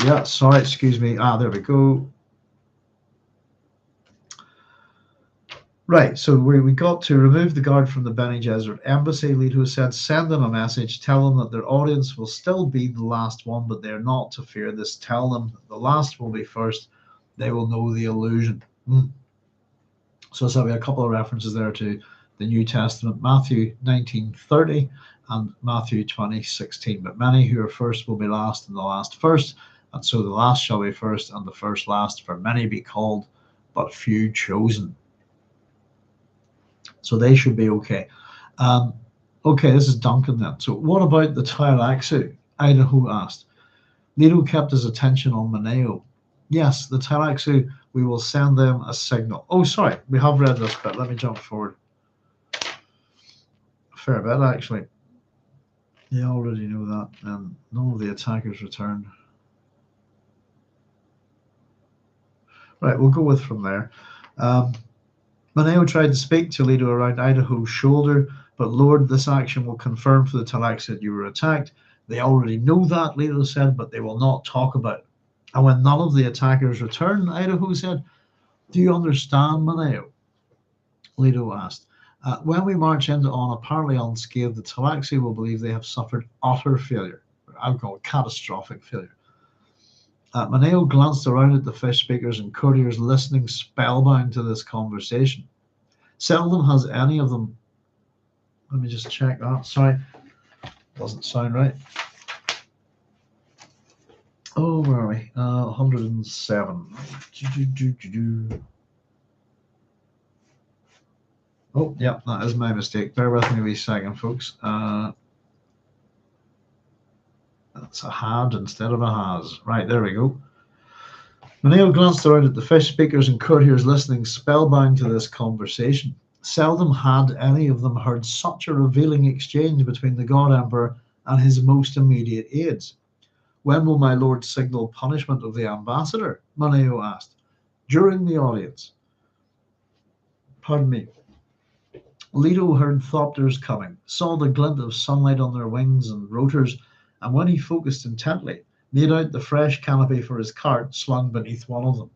Yeah, sorry, excuse me. There we go. Right, so we got to remove the guard from the Bene Gesserit embassy. Leto said, send them a message, tell them that their audience will still be the last one, but they're not to fear this. Tell them that the last will be first. They will know the illusion. So there'll be a couple of references there to the New Testament, Matthew 19:30 and Matthew 20:16. But many who are first will be last, and the last first. And so the last shall be first, and the first last. For many be called, but few chosen. So they should be okay. Okay, this is Duncan then. So what about the Tleilaxu? Idaho asked. Leto kept his attention on Moneo. Yes, the Tleilaxu, we will send them a signal. Oh, sorry, we have read this bit. Let me jump forward. A fair bit, actually. You already know that. And none of the attackers returned. Right, we'll go with from there. Moneo tried to speak to Leto around Idaho's shoulder, but Lord, this action will confirm for the Tleilaxu that you were attacked. They already know that, Leto said, but they will not talk about it. And when none of the attackers returned, Idaho said, do you understand, Moneo? Leto asked. When we march into on apparently unscathed, the Tleilaxu will believe they have suffered utter failure. I would call it catastrophic failure. Moneo glanced around at the fish speakers and courtiers listening spellbound to this conversation. Seldom has any of them. Let me just check that. Sorry, doesn't sound right. Oh, where are we? 107. Oh, yeah, that is my mistake. Bear with me a wee second, folks. That's a had instead of a has. Right, there we go. Moneo glanced around at the fish speakers and courtiers listening spellbound to this conversation. Seldom had any of them heard such a revealing exchange between the God Emperor and his most immediate aides. When will my lord signal punishment of the ambassador? Moneo asked. During the audience. Pardon me. Leto heard thopters coming, saw the glint of sunlight on their wings and rotors, and when he focused intently, made out the fresh canopy for his cart slung beneath one of them.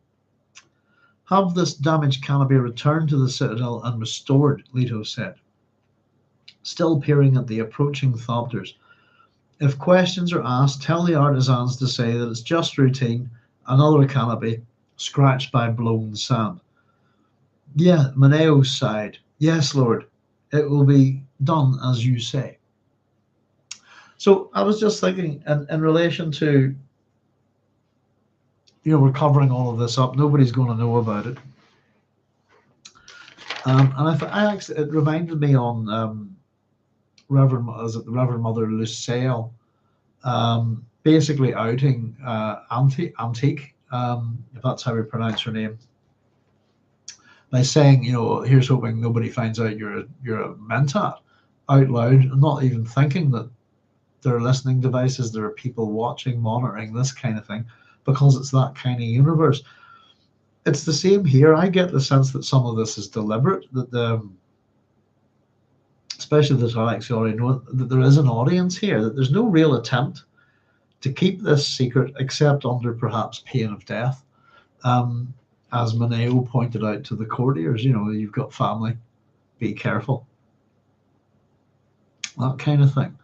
Have this damaged canopy returned to the citadel and restored, Leto said, still peering at the approaching thopters. If questions are asked, tell the artisans to say that it's just routine, another canopy, scratched by blown sand. Yeah, Moneo sighed. Yes, Lord, it will be done as you say. So I was just thinking, in relation to, we're covering all of this up. Nobody's going to know about it. And I actually, it reminded me on the Reverend Mother Lucille, basically outing Antique, if that's how we pronounce her name, by saying, here's hoping nobody finds out you're a mentat out loud, and not even thinking that there are listening devices, there are people watching, monitoring, this kind of thing, because it's that kind of universe. It's the same here. I get the sense that some of this is deliberate, that especially the Tleilaxu already know that there is an audience here, that there's no real attempt to keep this secret except under perhaps pain of death. As Moneo pointed out to the courtiers, you've got family, be careful. That kind of thing.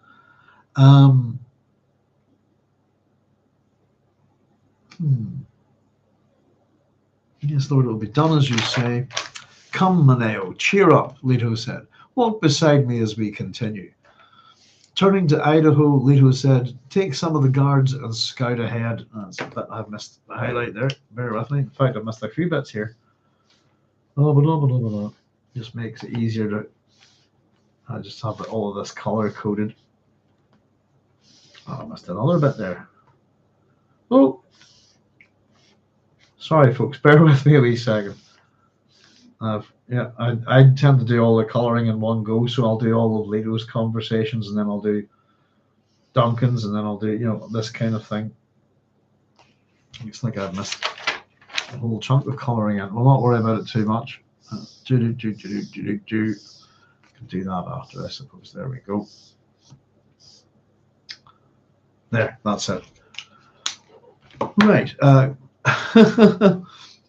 Yes, Lord, it will be done as you say. Come, Moneo, cheer up, Leto said. Walk beside me as we continue. Turning to Idaho, Leto said, take some of the guards and scout ahead. That's a bit I've missed the highlight there. Bear with me. In fact, I've missed a few bits here. Just makes it easier to... I just have all of this color coded. I missed another bit there. Oh! Sorry, folks. Bear with me a wee second. I tend to do all the colouring in one go, so I'll do all of Leto's conversations, and then I'll do Duncan's, and then I'll do, this kind of thing. Looks like I've missed a whole chunk of colouring in. We'll not worry about it too much. Can do that after, I suppose. There we go. There, that's it. Right.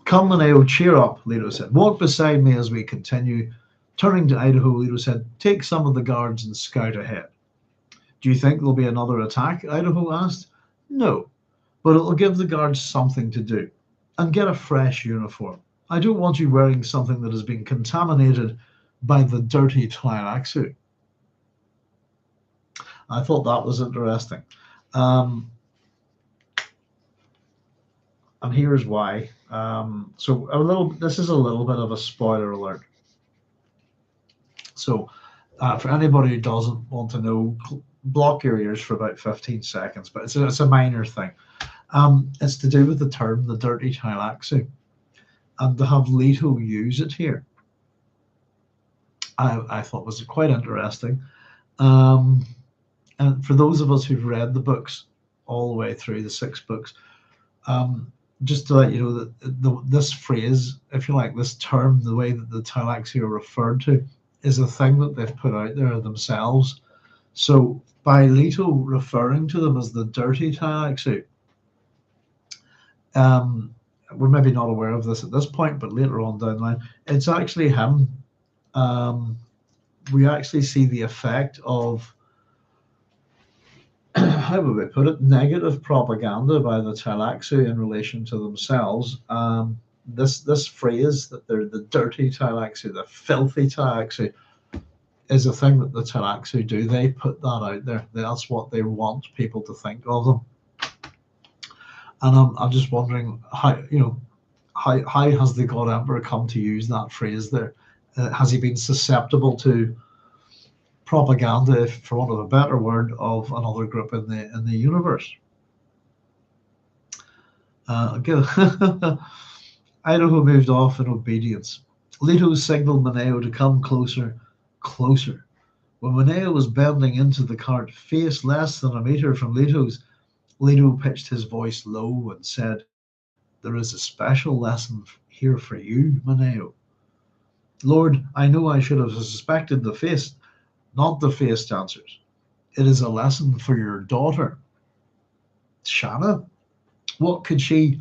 Come, Moneo, cheer up, Leto said. Walk beside me as we continue. Turning to Idaho, Leto said, take some of the guards and scout ahead. Do you think there'll be another attack? Idaho asked. No, but it'll give the guards something to do. And get a fresh uniform. I don't want you wearing something that has been contaminated by the dirty Tleilaxu. I thought that was interesting. And here's why. This is a little bit of a spoiler alert. So for anybody who doesn't want to know, block your ears for about 15 seconds, but it's a minor thing. It's to do with the term, the dirty Tleilaxu, and to have Leto use it here, I thought was quite interesting. And for those of us who've read the books all the way through, the 6 books, just to let you know that this phrase, if you like, this term, the way that the Tleilaxu are referred to, is a thing that they've put out there themselves. So by Leto referring to them as the dirty Tleilaxu, we're maybe not aware of this at this point, but later on down the line, it's actually him. We actually see the effect of, how would we put it, negative propaganda by the Tleilaxu in relation to themselves. This phrase that they're the dirty Tleilaxu, the filthy Tleilaxu, is a thing that the Tleilaxu do. They put that out there. That's what they want people to think of them. And I'm just wondering how has the God Emperor come to use that phrase there? Has he been susceptible to propaganda, for want of a better word, of another group in the universe? Idaho moved off in obedience. Leto signaled Moneo to come closer, closer. When Moneo was bending into the cart, face less than a meter from Leto's, Leto pitched his voice low and said, "There is a special lesson here for you, Moneo." "Lord, I know I should have suspected the face." "Not the face," answers. "It is a lesson for your daughter." Shanna? What could she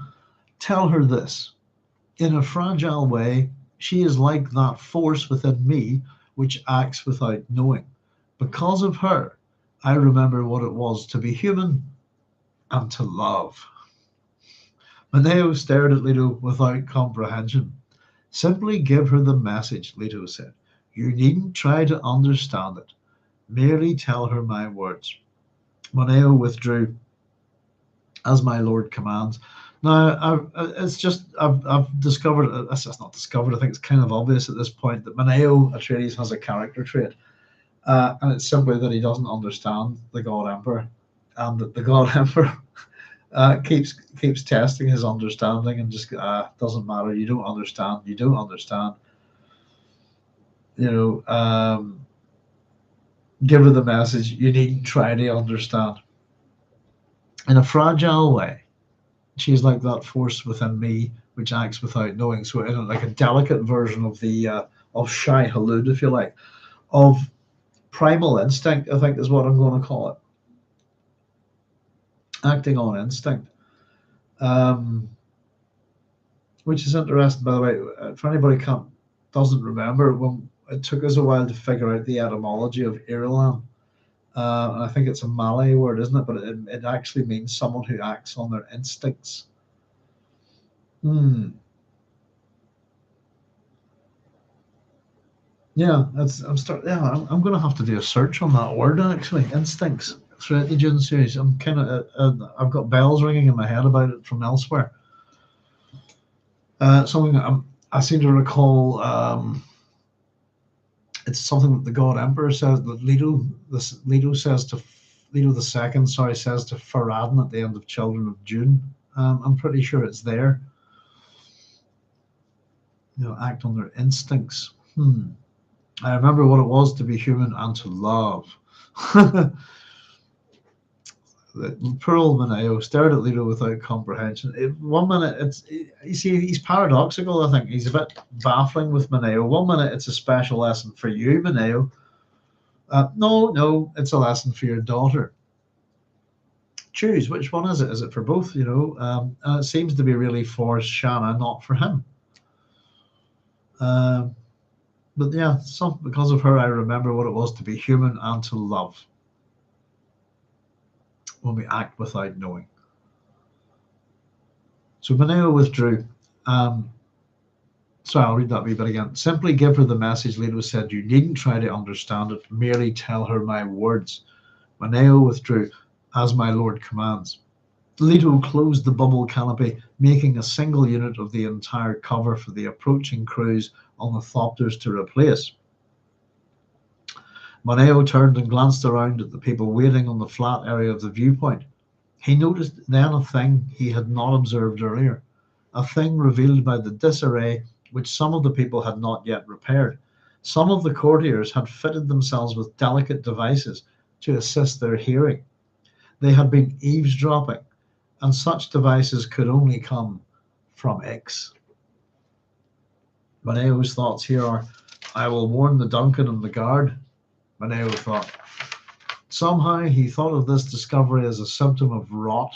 tell her this? In a fragile way, she is like that force within me which acts without knowing. Because of her, I remember what it was to be human and to love. Moneo stared at Leto without comprehension. "Simply give her the message," Leto said. "You needn't try to understand it. Merely tell her my words." Moneo withdrew. "As my lord commands." Now, I've discovered, it's not discovered, I think it's kind of obvious at this point, that Moneo Atreides has a character trait, and it's simply that he doesn't understand the God Emperor, and that the God Emperor keeps testing his understanding and just doesn't matter. You don't understand. You don't understand. You know, give her the message. You needn't try to understand. In a fragile way, she's like that force within me which acts without knowing. So, in like a delicate version of the of Shai Halud, if you like, of primal instinct, I think is what I'm going to call it. Acting on instinct. Which is interesting, by the way. For anybody doesn't remember, when it took us a while to figure out the etymology of Irulan, and I think it's a Malay word, isn't it? But it actually means someone who acts on their instincts. Yeah, I'm going to have to do a search on that word actually. Instincts throughout the Dune series. I'm kind of I've got bells ringing in my head about it from elsewhere. Something I seem to recall. It's something that the God Emperor says that Leto says to Leto the Second. Sorry, says to Farad'n at the end of Children of Dune. I'm pretty sure it's there. Act on their instincts. I remember what it was to be human and to love. Poor old Moneo stared at Leto without comprehension. One minute, you see, he's paradoxical, I think. He's a bit baffling with Moneo. One minute, it's a special lesson for you, Moneo. No, it's a lesson for your daughter. Choose, which one is it? Is it for both, And it seems to be really for Shanna, not for him. But yeah, because of her, I remember what it was to be human and to love. When we act without knowing. So Moneo withdrew. Sorry, I'll read that wee bit again. Simply give her the message, Leto said. You needn't try to understand it. Merely tell her my words. Moneo withdrew, as my lord commands. Leto closed the bubble canopy, making a single unit of the entire cover for the approaching cruise on the Thopters to replace. Moneo turned and glanced around at the people waiting on the flat area of the viewpoint. He noticed then a thing he had not observed earlier, a thing revealed by the disarray which some of the people had not yet repaired. Some of the courtiers had fitted themselves with delicate devices to assist their hearing. They had been eavesdropping, and such devices could only come from Ix. Moneo's thoughts here are, I will warn the Duncan and the guard. Moneo thought. Somehow he thought of this discovery as a symptom of rot.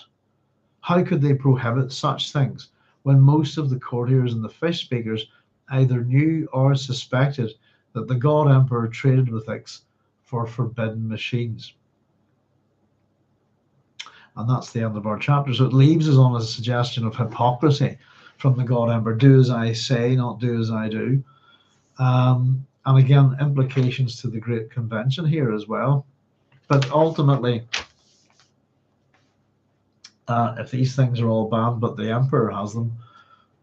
How could they prohibit such things when most of the courtiers and the fish speakers either knew or suspected that the God Emperor traded with Ix for forbidden machines? And that's the end of our chapter. So it leaves us on a suggestion of hypocrisy from the God Emperor. Do as I say, not do as I do. And again, implications to the Great Convention here as well. But ultimately, if these things are all banned, but the Emperor has them,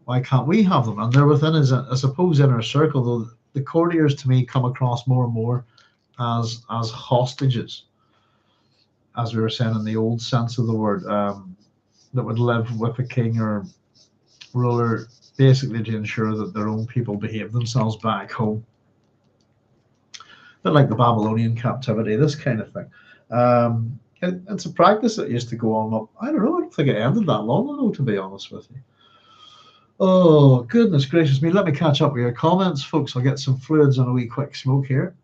why can't we have them? And they're within his, I suppose, inner circle. Though the courtiers, to me, come across more and more as hostages, as we were saying in the old sense of the word. that would live with a king or ruler, basically to ensure that their own people behave themselves back home. But like the Babylonian captivity, this kind of thing. It's a practice that used to go on up. I don't know. I don't think it ended that long ago, to be honest with you. Oh, goodness gracious me. Let me catch up with your comments, folks. I'll get some fluids and a wee quick smoke here.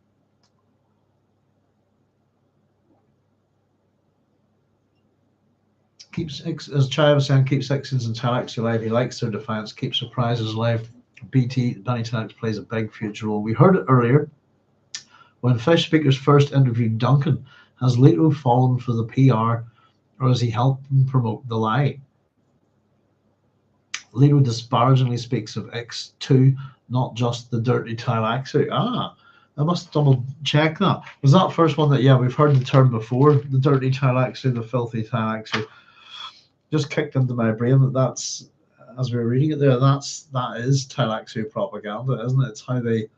As Chai was saying, keeps Ixens and Tleilaxu alive. He likes their defiance, keeps surprises alive. BT, Danny Tleilaxu plays a big future role. We heard it earlier when Fish Speakers first interviewed Duncan. Has Leto fallen for the PR, or has he helped him promote the lie? Leto disparagingly speaks of X2, not just the dirty Tleilaxu. I must double check that. Was that first one that, yeah, we've heard the term before, the dirty Tleilaxu, the filthy Tleilaxu. Just kicked into my brain that that's, as we were reading it there, that is Tleilaxu propaganda, isn't it? It's how they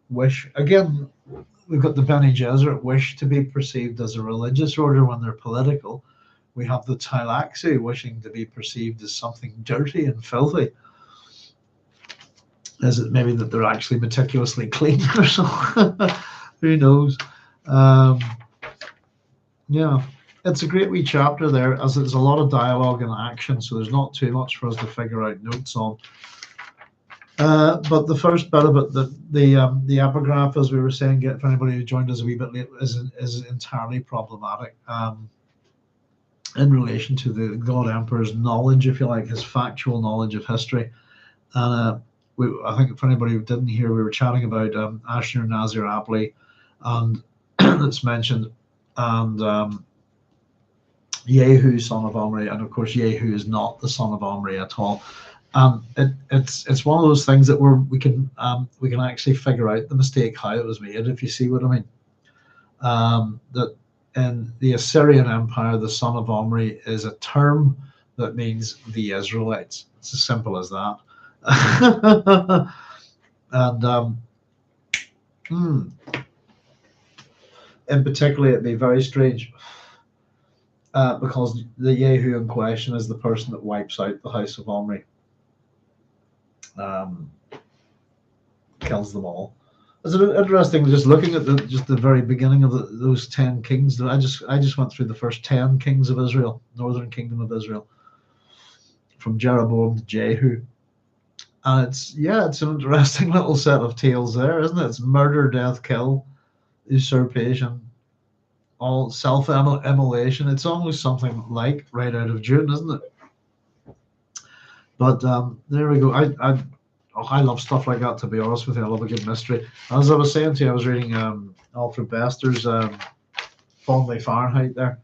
wish. Again, we've got the Bene Gesserit wish to be perceived as a religious order when they're political. We have the Tleilaxu wishing to be perceived as something dirty and filthy. Is it maybe that they're actually meticulously clean or something? Who knows? Yeah, it's a great wee chapter there, as there's a lot of dialogue and action, so there's not too much for us to figure out notes on. But the first bit of it, the epigraph, as we were saying, for anybody who joined us a wee bit late, is entirely problematic. In relation to the God Emperor's knowledge, if you like, his factual knowledge of history. And I think for anybody who didn't hear, we were chatting about Assurnasirpal and it's mentioned, and Jehu, son of Omri, and of course Jehu is not the son of Omri at all. It's one of those things that we can actually figure out the mistake, how it was made, if you see what I mean. That in the Assyrian Empire, the son of Omri is a term that means the Israelites. It's as simple as that. And in particular, it'd be very strange because the Jehu in question is the person that wipes out the house of Omri, kills them all. It's interesting just looking at the very beginning of those 10 kings. I just went through the first 10 kings of Israel, northern kingdom of Israel, from Jeroboam to Jehu, and it's an interesting little set of tales there, isn't it? It's murder, death, kill, usurpation, all self-immolation. It's almost something like right out of Dune, isn't it? But there we go. I love stuff like that, to be honest with you. I love a good mystery. As I was saying to you, I was reading Alfred Bester's Fondly Fahrenheit there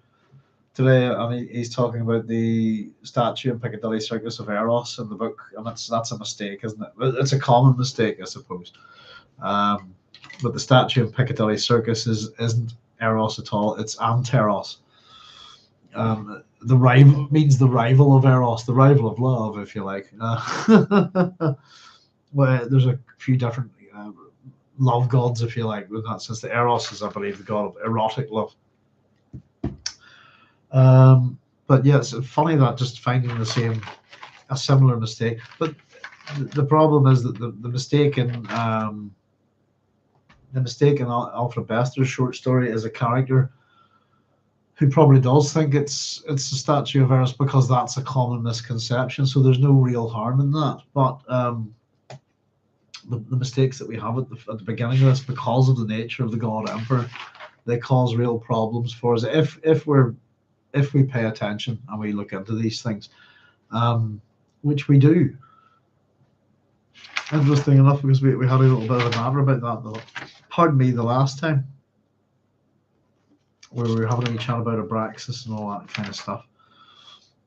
today, and he's talking about the statue in Piccadilly Circus of Eros in the book, and that's a mistake, isn't it? It's a common mistake, I suppose. But the statue in Piccadilly Circus isn't Eros at all. It's Anteros. The rival means the rival of Eros, the rival of love, if you like. Well, there's a few different love gods, if you like, in that sense. The Eros is, I believe, the god of erotic love. But yeah, it's funny that just finding a similar mistake. But the problem is that the mistake in Alfred Bester's short story is a character who probably does think it's a statue of Eros because that's a common misconception. So there's no real harm in that. But the mistakes that we have at the beginning of this, because of the nature of the God Emperor, they cause real problems for us if we pay attention and we look into these things, which we do. Interesting enough, because we had a little bit of a matter about that, though. Pardon me, the last time, where we were having a wee chat about Abraxas and all that kind of stuff,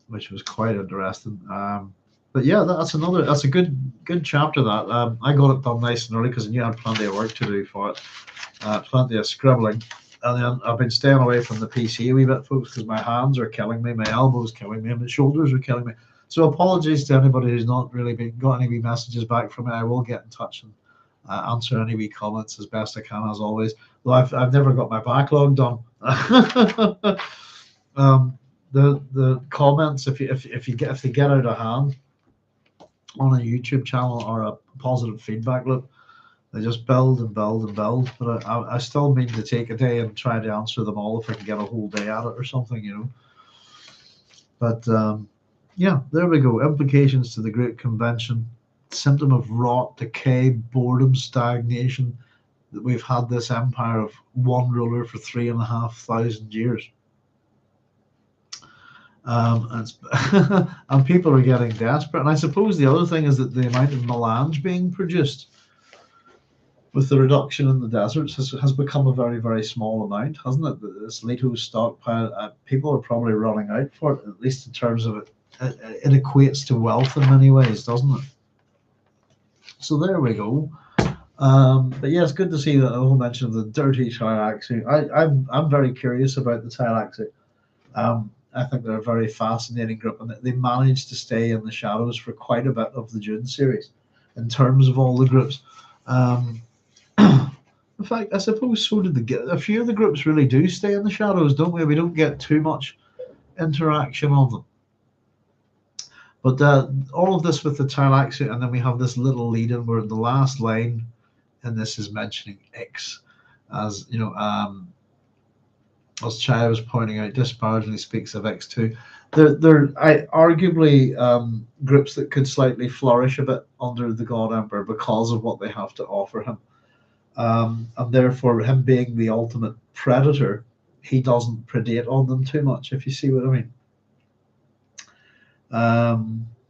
which was quite interesting. But yeah, that's a good chapter. That I got it done nice and early because I knew I had plenty of work to do for it, plenty of scribbling, and then I've been staying away from the PC a wee bit, folks, because my hands are killing me, my elbows killing me, and my shoulders are killing me. So apologies to anybody who's not really got any wee messages back from me. I will get in touch and answer any wee comments as best I can, as always. Though I've never got my backlog done. the comments, if they get out of hand on a YouTube channel or a positive feedback loop, they just build and build and build. But I still mean to take a day and try to answer them all if I can get a whole day at it or something, you know. But yeah, there we go. Implications to the Great Convention. Symptom of rot, decay, boredom, stagnation. That we've had this empire of one ruler for 3,500 years. And, and people are getting desperate. And I suppose the other thing is that the amount of melange being produced with the reduction in the deserts has become a very, very small amount, hasn't it? This Leto stockpile, people are probably running out for it, at least in terms of it. It equates to wealth in many ways, doesn't it? So there we go. But yeah, it's good to see that the whole mention of the dirty Tleilaxu. I'm very curious about the Tleilaxu. I think they're a very fascinating group, and they managed to stay in the shadows for quite a bit of the Dune series, in terms of all the groups. In fact, I suppose so did a few of the groups really do stay in the shadows, don't we? We don't get too much interaction of them. But all of this with the Tleilaxu, and then we have this little lead-in where the last line in this is mentioning X, as you know, as Chai was pointing out, disparagingly speaks of X2. They're arguably groups that could slightly flourish a bit under the God Emperor because of what they have to offer him. And therefore, him being the ultimate predator, he doesn't predate on them too much, if you see what I mean.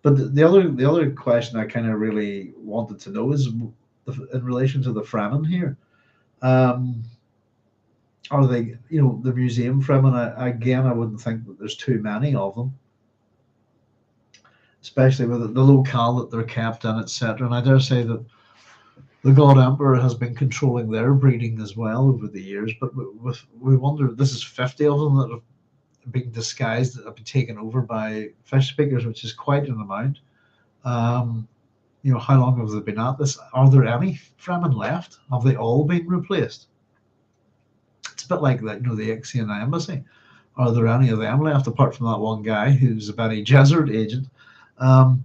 But the other question I kind of really wanted to know is in relation to the Fremen here. Are they, you know, the museum Fremen? Again, I wouldn't think that there's too many of them, especially with the locale that they're kept in, etc. And I dare say that the God Emperor has been controlling their breeding as well over the years. But we wonder, this is 50 of them that have been disguised, that have been taken over by fish speakers, which is quite an amount. You know, how long have they been at this? Are there any Fremen left? Have they all been replaced? It's a bit like that, you know, the Ixian embassy. Are there any of them left apart from that one guy who's a Bene Gesserit agent? Are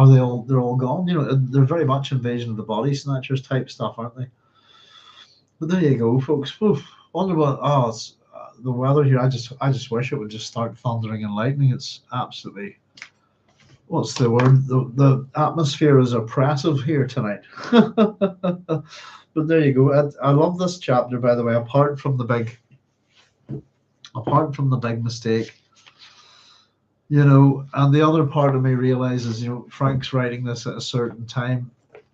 they all? They're all gone. You know, they're very much Invasion of the Body Snatchers type stuff, aren't they? But there you go, folks. Oof, wonder what? Oh, it's, the weather here. I just wish it would just start thundering and lightning. It's absolutely. What's the word? The atmosphere is oppressive here tonight. But there you go. I love this chapter, by the way. Apart from the big mistake. You know, and the other part of me realizes, you know, Frank's writing this at a certain time.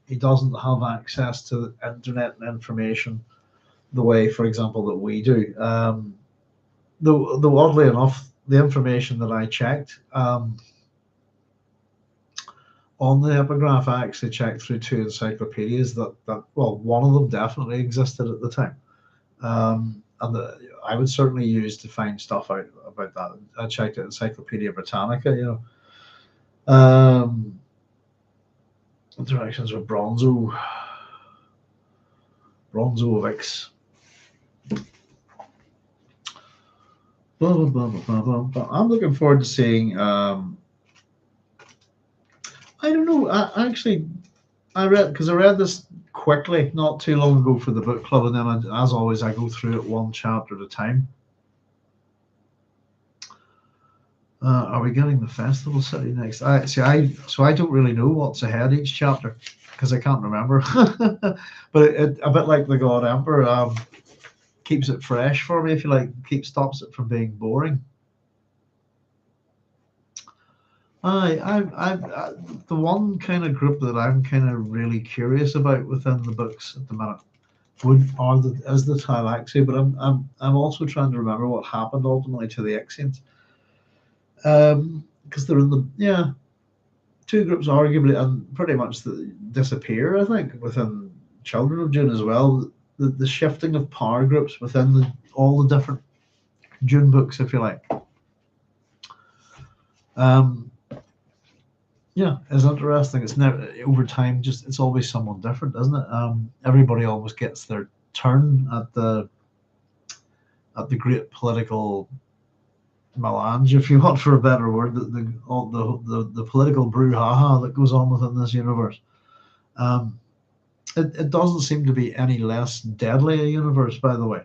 He doesn't have access to the internet and information the way, for example, that we do. Though oddly enough, the information that I checked on the epigraph, I actually checked through 2 encyclopedias that well, one of them definitely existed at the time. And I would certainly use to find stuff out about that. I checked at Encyclopedia Britannica, you know. Interactions with Bronzo of X. I'm looking forward to seeing. I don't know. I read this quickly not too long ago for the book club, and then as always I go through it one chapter at a time. Are we getting the festival city next? So I don't really know what's ahead each chapter because I can't remember. But it a bit like the God Emperor, keeps it fresh for me, if you like, stops it from being boring. The one kind of group that I'm kind of really curious about within the books at the minute is the Tleilaxu, but I'm also trying to remember what happened ultimately to the Ixians, because they're in the two groups arguably and pretty much disappear, I think, within Children of Dune as well. The shifting of power groups within all the different Dune books, if you like. Yeah, it's interesting. It's never over time. Just it's always someone different, isn't it? Everybody always gets their turn at the great political melange, if you want for a better word, the political brouhaha that goes on within this universe. It doesn't seem to be any less deadly a universe, by the way,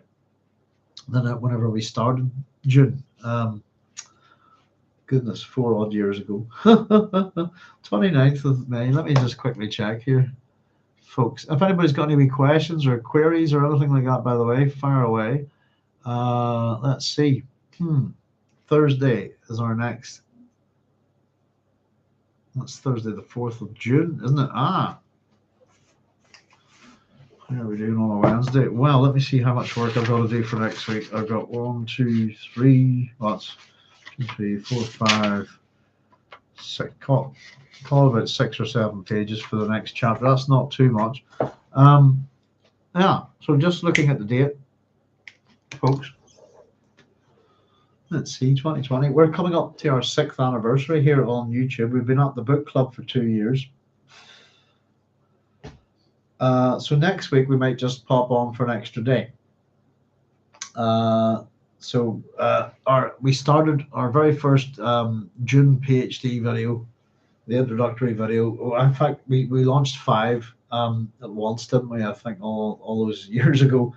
than whenever we started Dune. Goodness, 4 odd years ago. 29th of May. Let me just quickly check here, folks. If anybody's got any wee questions or queries or anything like that, by the way, fire away. Let's see. Thursday is our next. That's Thursday, the 4th of June, isn't it? How are we doing on a Wednesday? Well, let me see how much work I've got to do for next week. I've got 1, 2, 3. What's 2, 3, 4, 5, 6. Call about 6 or 7 pages for the next chapter. That's not too much. Yeah. So just looking at the date, folks. Let's see, 2020. We're coming up to our 6th anniversary here on YouTube. We've been at the book club for 2 years. So next week we might just pop on for an extra day. We started our very first Dune PhD video, the introductory video. In fact, we launched 5 at once, didn't we? I think all those years ago.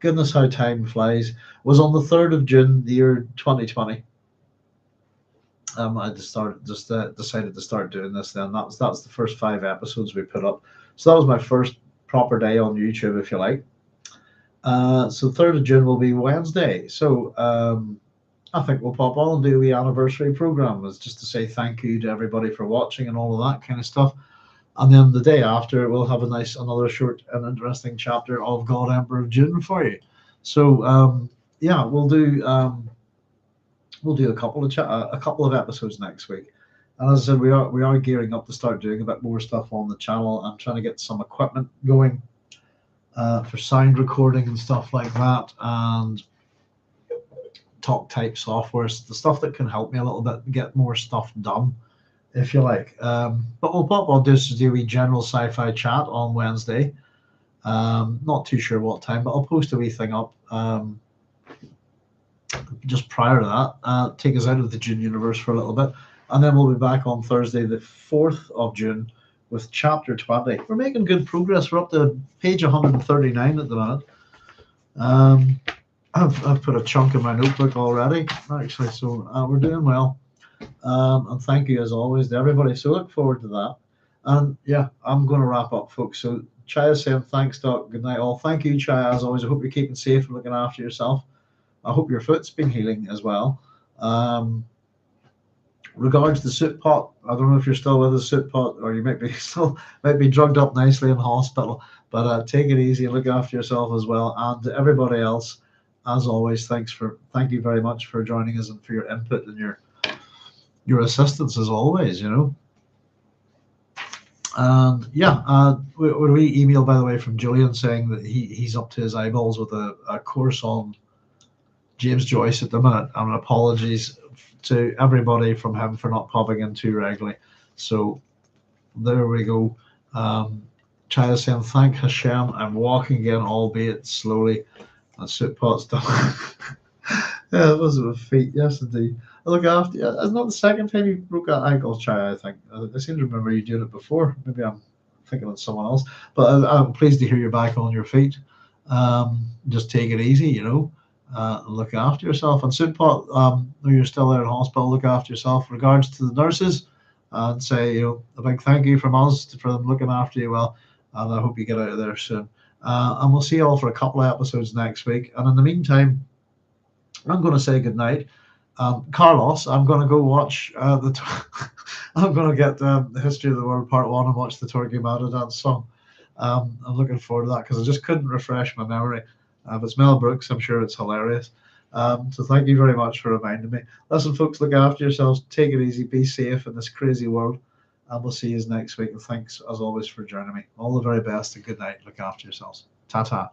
Goodness, how time flies. It was on the 3rd of June, the year 2020. I decided to start doing this then. That's the first 5 episodes we put up. So that was my first proper day on YouTube, if you like. So 3rd of June will be Wednesday. So I think we'll pop on and do a wee anniversary program. It's just to say thank you to everybody for watching and all of that kind of stuff. And then the day after, we'll have another short and interesting chapter of God Emperor of Dune for you. So yeah, we'll do a couple of episodes next week. And as I said, we are gearing up to start doing a bit more stuff on the channel. I'm trying to get some equipment going for sound recording and stuff like that, and talk type software, the stuff that can help me a little bit get more stuff done, if you like. But we'll pop on just to do a general sci-fi chat on Wednesday. Not too sure what time, but I'll post a wee thing up just prior to that. Take us out of the Dune universe for a little bit, and then we'll be back on Thursday, the 4th of June, with chapter 20. We're making good progress. We're up to page 139 at the minute. I've put a chunk in my notebook already, actually, so we're doing well. And thank you as always to everybody. So look forward to that. And yeah, I'm going to wrap up, folks. So Chai is saying thanks, Doc. Good night, all. Thank you, Chai, as always. I hope you're keeping safe and looking after yourself. I hope your foot's been healing as well. Regards to Soot Pot, I don't know if you're still with us, Soot Pot, or you might be drugged up nicely in hospital. But take it easy and look after yourself as well. And to everybody else, as always, thank you very much for joining us and for your input and your assistance as always, you know. And yeah, we email, by the way, from Julian saying that he's up to his eyeballs with a course on James Joyce at the minute, and apologies to everybody from him for not popping in too regularly. So there we go. Chai is saying, thank Hashem, I'm walking again, albeit slowly. And Soot Pot's done. Yeah, it was with feet, yes indeed. Look after you. It's not the second time you broke that ankle, Chai, I think. I seem to remember you doing it before. Maybe I'm thinking of someone else. But I'm pleased to hear you're back on your feet. Just take it easy, you know. Look after yourself. And Soot Pot, you're still there in hospital, look after yourself. Regards to the nurses, and say, you know, a big thank you from us for them looking after you well. And I hope you get out of there soon. And we'll see you all for a couple of episodes next week. And in the meantime, I'm going to say goodnight. Carlos, I'm going to go watch I'm going to get the History of the World Part 1 and watch the Torquay Dance song. I'm looking forward to that because I just couldn't refresh my memory. If it's Mel Brooks, I'm sure it's hilarious. So thank you very much for reminding me. Listen, folks, look after yourselves. Take it easy. Be safe in this crazy world. And we'll see you next week. And thanks, as always, for joining me. All the very best and good night. Look after yourselves. Ta-ta.